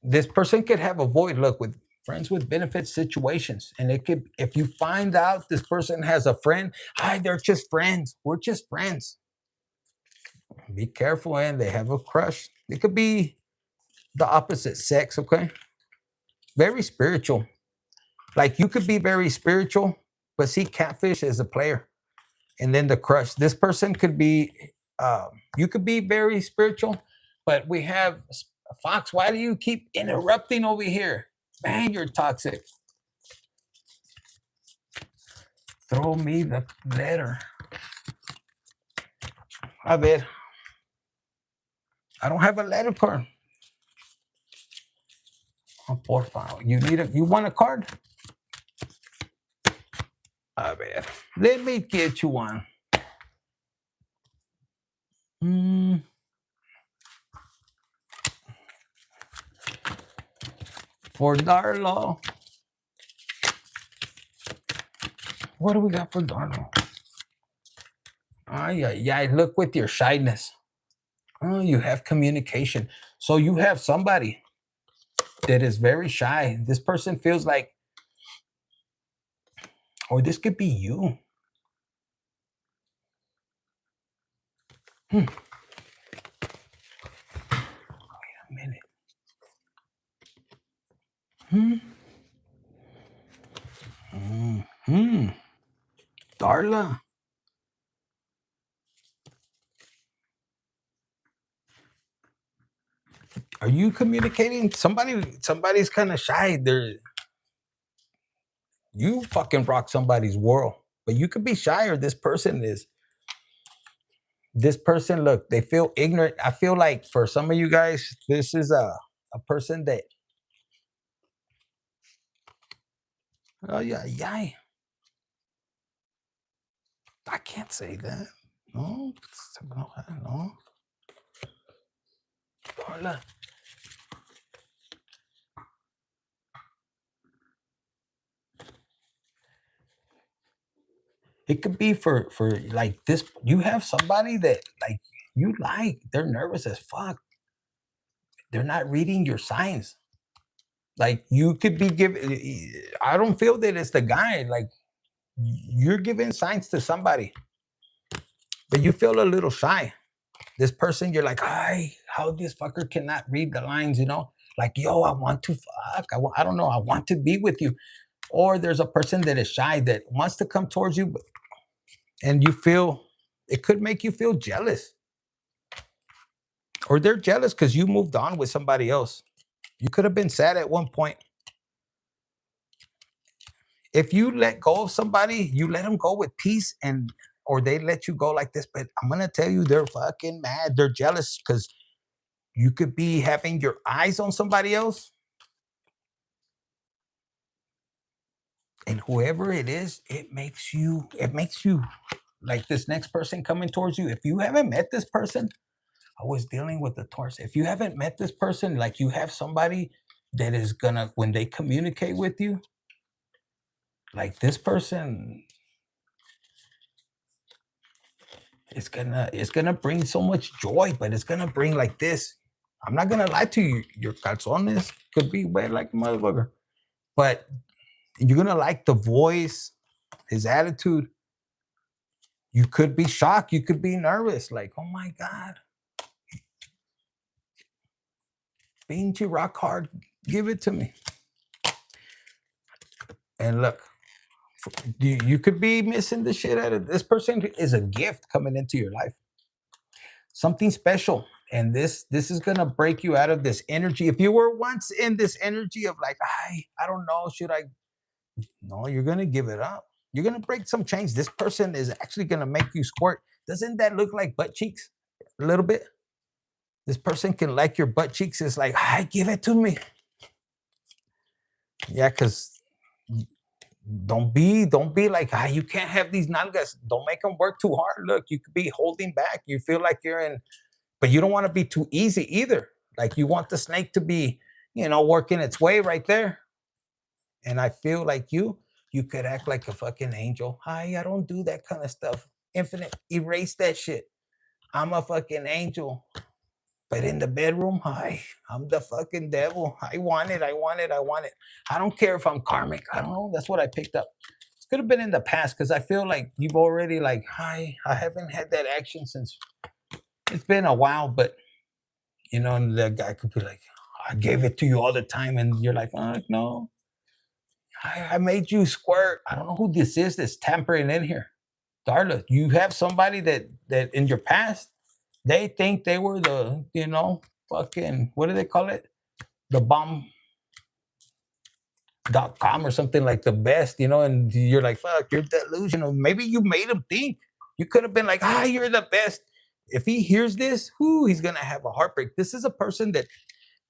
this person could have a void, look, with friends with benefits situations, and it could, if you find out this person has a friend, they're just friends. We're just friends. Be careful, and they have a crush. It could be the opposite sex, okay? Very spiritual. Like you could be very spiritual, but see catfish as a player. And then the crush. This person could be, you could be very spiritual, but we have Fox. Why do you keep interrupting over here? Man, you're toxic. Throw me the letter. A ver. I don't have a letter card. Oh, porfa. You want a card? A ver. Let me get you one. For Darlo. What do we got for Darlo? Yeah. Look with your shyness. Oh, you have communication. So you have somebody that is very shy. This person feels like, or this could be you. Wait a minute. Darla. Are you communicating? Somebody's kind of shy. You fucking rock somebody's world. But you could be shy, or this person is. This person, look, they feel ignorant. I feel like for some of you guys, this is a person that, oh yeah. I can't say that. No, no. Hola. It could be for like this. You have somebody that like you like. They're nervous as fuck. They're not reading your signs. Like you could be giving. I don't feel that it's the guy. Like you're giving signs to somebody, but you feel a little shy. This person, you're like, hi, how this fucker cannot read the lines, Like, yo, I want to fuck. I don't know. I want to be with you. Or there's a person that is shy that wants to come towards you, and you feel it could make you feel jealous. Or they're jealous because you moved on with somebody else. You could have been sad at one point. If you let go of somebody, you let them go with peace, and or they let you go like this. But I'm gonna tell you, they're fucking mad. They're jealous because you could be having your eyes on somebody else, and whoever it is, it makes you like this next person coming towards you. If you haven't met this person, I was dealing with the Taurus. If you haven't met this person, like you have somebody that is gonna, when they communicate with you, like this person, it's gonna bring so much joy, but it's gonna bring like this. I'm not gonna lie to you, your calzones could be wet like a motherfucker, but you're gonna like the voice, his attitude. You could be shocked, you could be nervous, like, oh my God, Benji rock hard, give it to me. And look, you could be missing the shit out of this person. Is a gift coming into your life, something special, and this is gonna break you out of this energy. If you were once in this energy of like, I don't know, should I? No, you're gonna give it up. You're gonna break some chains. This person is actually gonna make you squirt. Doesn't that look like butt cheeks a little bit? This person can like your butt cheeks. It's like, give it to me. Yeah, because don't be like, you can't have these nalgas. Don't make them work too hard. Look, you could be holding back. You feel like you're in, but you don't want to be too easy either. Like you want the snake to be, working its way right there. And I feel like you could act like a fucking angel. Hi, I don't do that kind of stuff. Infinite, erase that shit. I'm a fucking angel. But in the bedroom, hi, I'm the fucking devil. I want it. I want it. I want it. I don't care if I'm karmic. I don't know. That's what I picked up. It could have been in the past because I feel like you've already like, hi, I haven't had that action since it's been a while. But and the guy could be like, I gave it to you all the time, and you're like, no, I made you squirt. I don't know who this is that's tampering in here. Darla, you have somebody that in your past, they think they were the, fucking, what do they call it? The bomb.com or something, like the best, and you're like, fuck, you're delusional. Maybe you made him think. You could have been like, you're the best. If he hears this, he's gonna have a heartbreak. This is a person that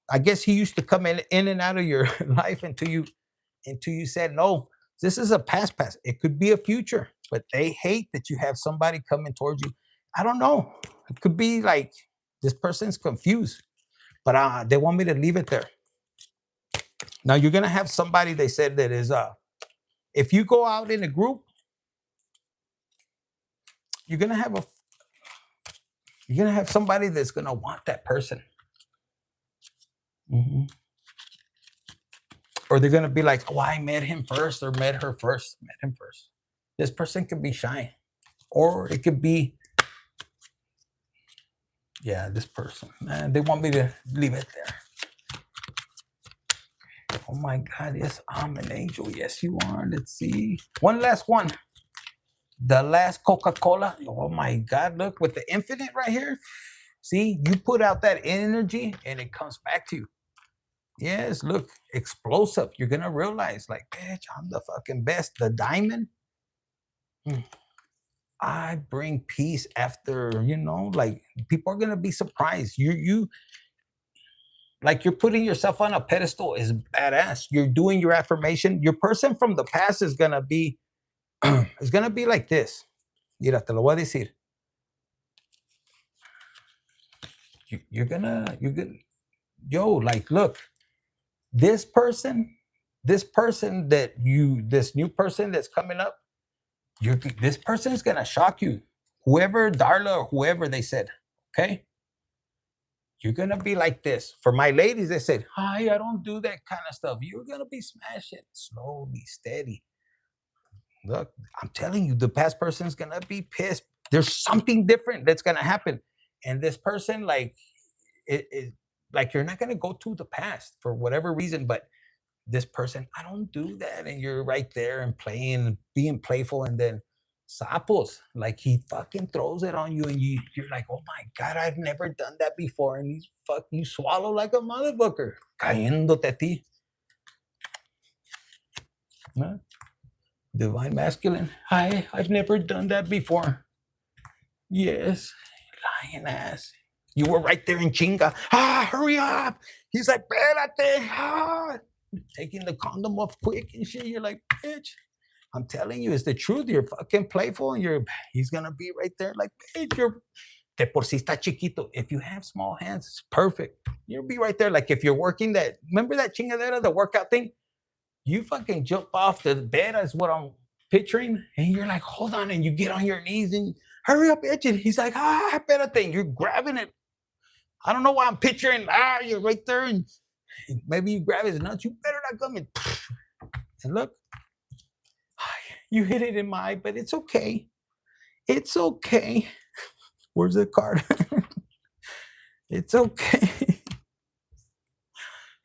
I guess he used to come in and out of your life until you said no. This is a past. It could be a future, but they hate that you have somebody coming towards you. I don't know. It could be like this person's confused, but they want me to leave it there. Now you're gonna have somebody, they said, that is if you go out in a group, you're gonna have somebody that's gonna want that person. Mhm. Or they're gonna be like, oh, I met him first or met her first, met him first. This person could be shy, or it could be, yeah, this person. Man, they want me to leave it there. Oh my God, yes, I'm an angel. Yes, you are. Let's see. One last one. The last Coca-Cola. Oh my God, look, with the infinite right here. See, you put out that energy and it comes back to you. Yes, look, explosive. You're gonna realize, like, bitch, I'm the fucking best. The diamond. I bring peace after, like people are gonna be surprised. You like you're putting yourself on a pedestal is badass. You're doing your affirmation. Your person from the past is gonna be is gonna be like this. Mira, te lo voy a decir. You're gonna yo, like, look, this person, this new person that's coming up, this person is gonna shock you. Whoever, Darla or whoever they said, okay, you're gonna be like this. For my ladies, they said, hi, I don't do that kind of stuff. You're gonna be smashing slowly, steady. Look, I'm telling you, the past person's gonna be pissed. There's something different that's gonna happen. And this person, like, like you're not gonna go to the past for whatever reason, but this person, I don't do that. And you're right there and playing, being playful, and then sapos, like he fucking throws it on you, and you're like, oh my God, I've never done that before. And he's you swallow like a motherfucker, cayéndote a ti. Huh? Divine masculine. Hi, I've never done that before. Yes, lying ass. You were right there in chinga. Hurry up. He's like, espérate. Taking the condom off quick and shit. You're like, bitch. I'm telling you, it's the truth. You're fucking playful, and he's gonna be right there, like, bitch, you're de por si está chiquito. If you have small hands, it's perfect. You'll be right there. Like if you're working remember that chingadera, the workout thing? You fucking jump off the bed, is what I'm picturing, and you're like, hold on, and you get on your knees and hurry up, bitch. And he's like, better thing. You're grabbing it. I don't know why I'm picturing, you're right there, and maybe you grab his nuts. You better not come in. And look, you hit it in my eye, but it's okay. It's okay. Where's the card? It's okay.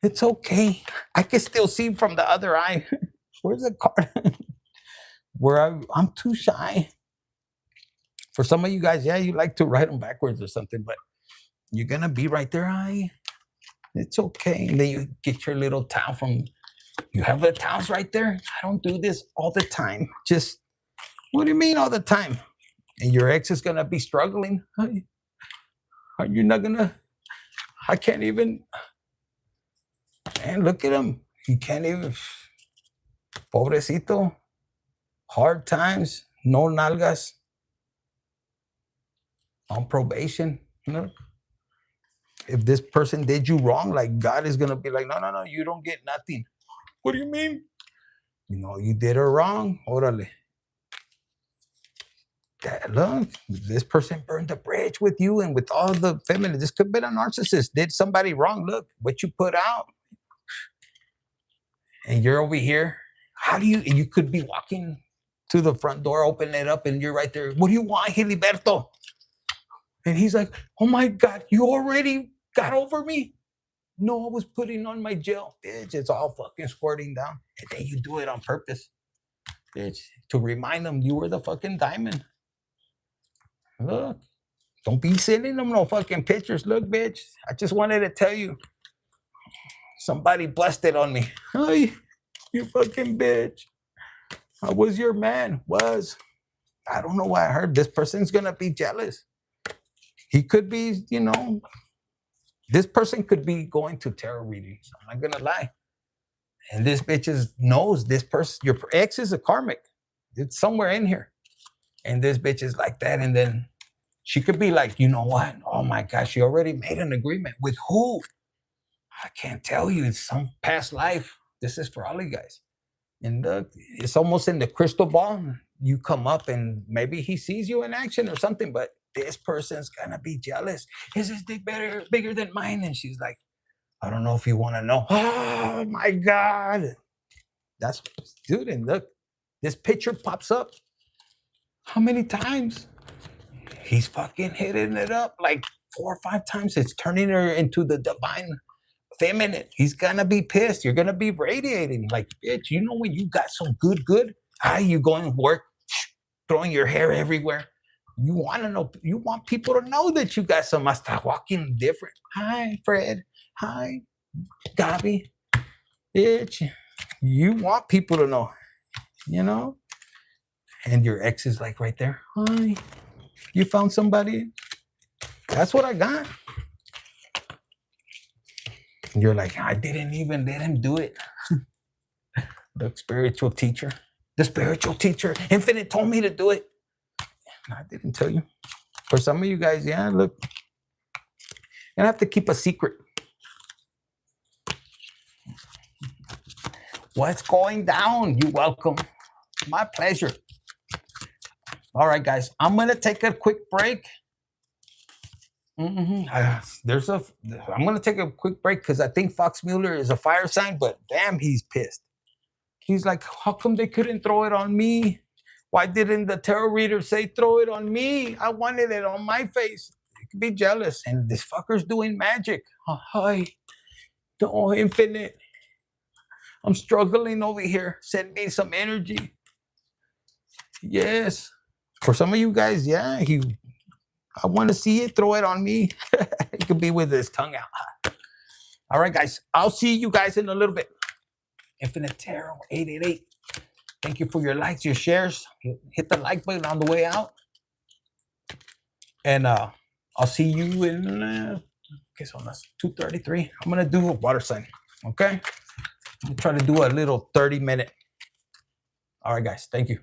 It's okay. I can still see from the other eye. Where's the card? I'm too shy. For some of you guys, yeah, you like to write them backwards or something, but you're gonna be right there. It's okay. And then you get your little towel you have the towels right there. I don't do this all the time. Just, what do you mean all the time? And your ex is gonna be struggling. Are you not gonna? I can't even. Man, look at him. He can't even. Pobrecito. Hard times. No nalgas. On probation. If this person did you wrong, like God is gonna be like, no, you don't get nothing. What do you mean? You did her wrong. Orale. Look, this person burned the bridge with you and with all the feminine. This could have been a narcissist. Did somebody wrong? Look what you put out. And you're over here. You could be walking to the front door, open it up, and you're right there. What do you want, Gilberto? And he's like, oh my God, you already got over me? No, I was putting on my gel. Bitch, it's all fucking squirting down. And then you do it on purpose. Bitch, to remind them you were the fucking diamond. Look, don't be sending them no fucking pictures. Look, bitch, I just wanted to tell you. Somebody blessed it on me. Hey, you fucking bitch. I was your man. I don't know why I heard this person's gonna be jealous. He could be, this person could be going to tarot readings. I'm not gonna lie. And this bitch knows this person, your ex is a karmic. It's somewhere in here. And this bitch is like that. And then she could be like, you know what? Oh my gosh, she already made an agreement. With who? I can't tell you. It's some past life. This is for all you guys. And it's almost in the crystal ball. You come up and maybe he sees you in action or something, but this person's gonna be jealous. Is this dick bigger than mine? And she's like, I don't know if you want to know. Oh my God. That's, dude, and look, this picture pops up. How many times? He's fucking hitting it up like 4 or 5 times. It's turning her into the divine feminine. He's gonna be pissed. You're gonna be radiating like, bitch, you know when you got some good, you going to work, throwing your hair everywhere. You want to know, you want people to know that you got some, hasta walking different. Hi, Fred. Hi, Gabi. Bitch, you want people to know, you know? And your ex is like right there. Hi, you found somebody? That's what I got. And you're like, I didn't even let him do it. The spiritual teacher. Infinite told me to do it. I didn't tell you. For some of you guys, yeah, look. You're gonna have to keep a secret. What's going down? You're welcome. My pleasure. All right, guys. I'm gonna take a quick break. I'm gonna take a quick break because I think Fox Mueller is a fire sign, but damn, he's pissed. He's like, how come they couldn't throw it on me? Why didn't the tarot reader say throw it on me? I wanted it on my face. He could be jealous, and this fucker's doing magic. Hi, oh, infinite. I'm struggling over here. Send me some energy. Yes. For some of you guys, yeah, I want to see it. Throw it on me. He could be with his tongue out. All right, guys. I'll see you guys in a little bit. Infinite Tarot 888. Thank you for your likes, your shares. Hit the like button on the way out. And I'll see you in, okay, so that's 2:33. I'm going to do a water sign. Okay? I'm going to try to do a little 30-minute. All right, guys. Thank you.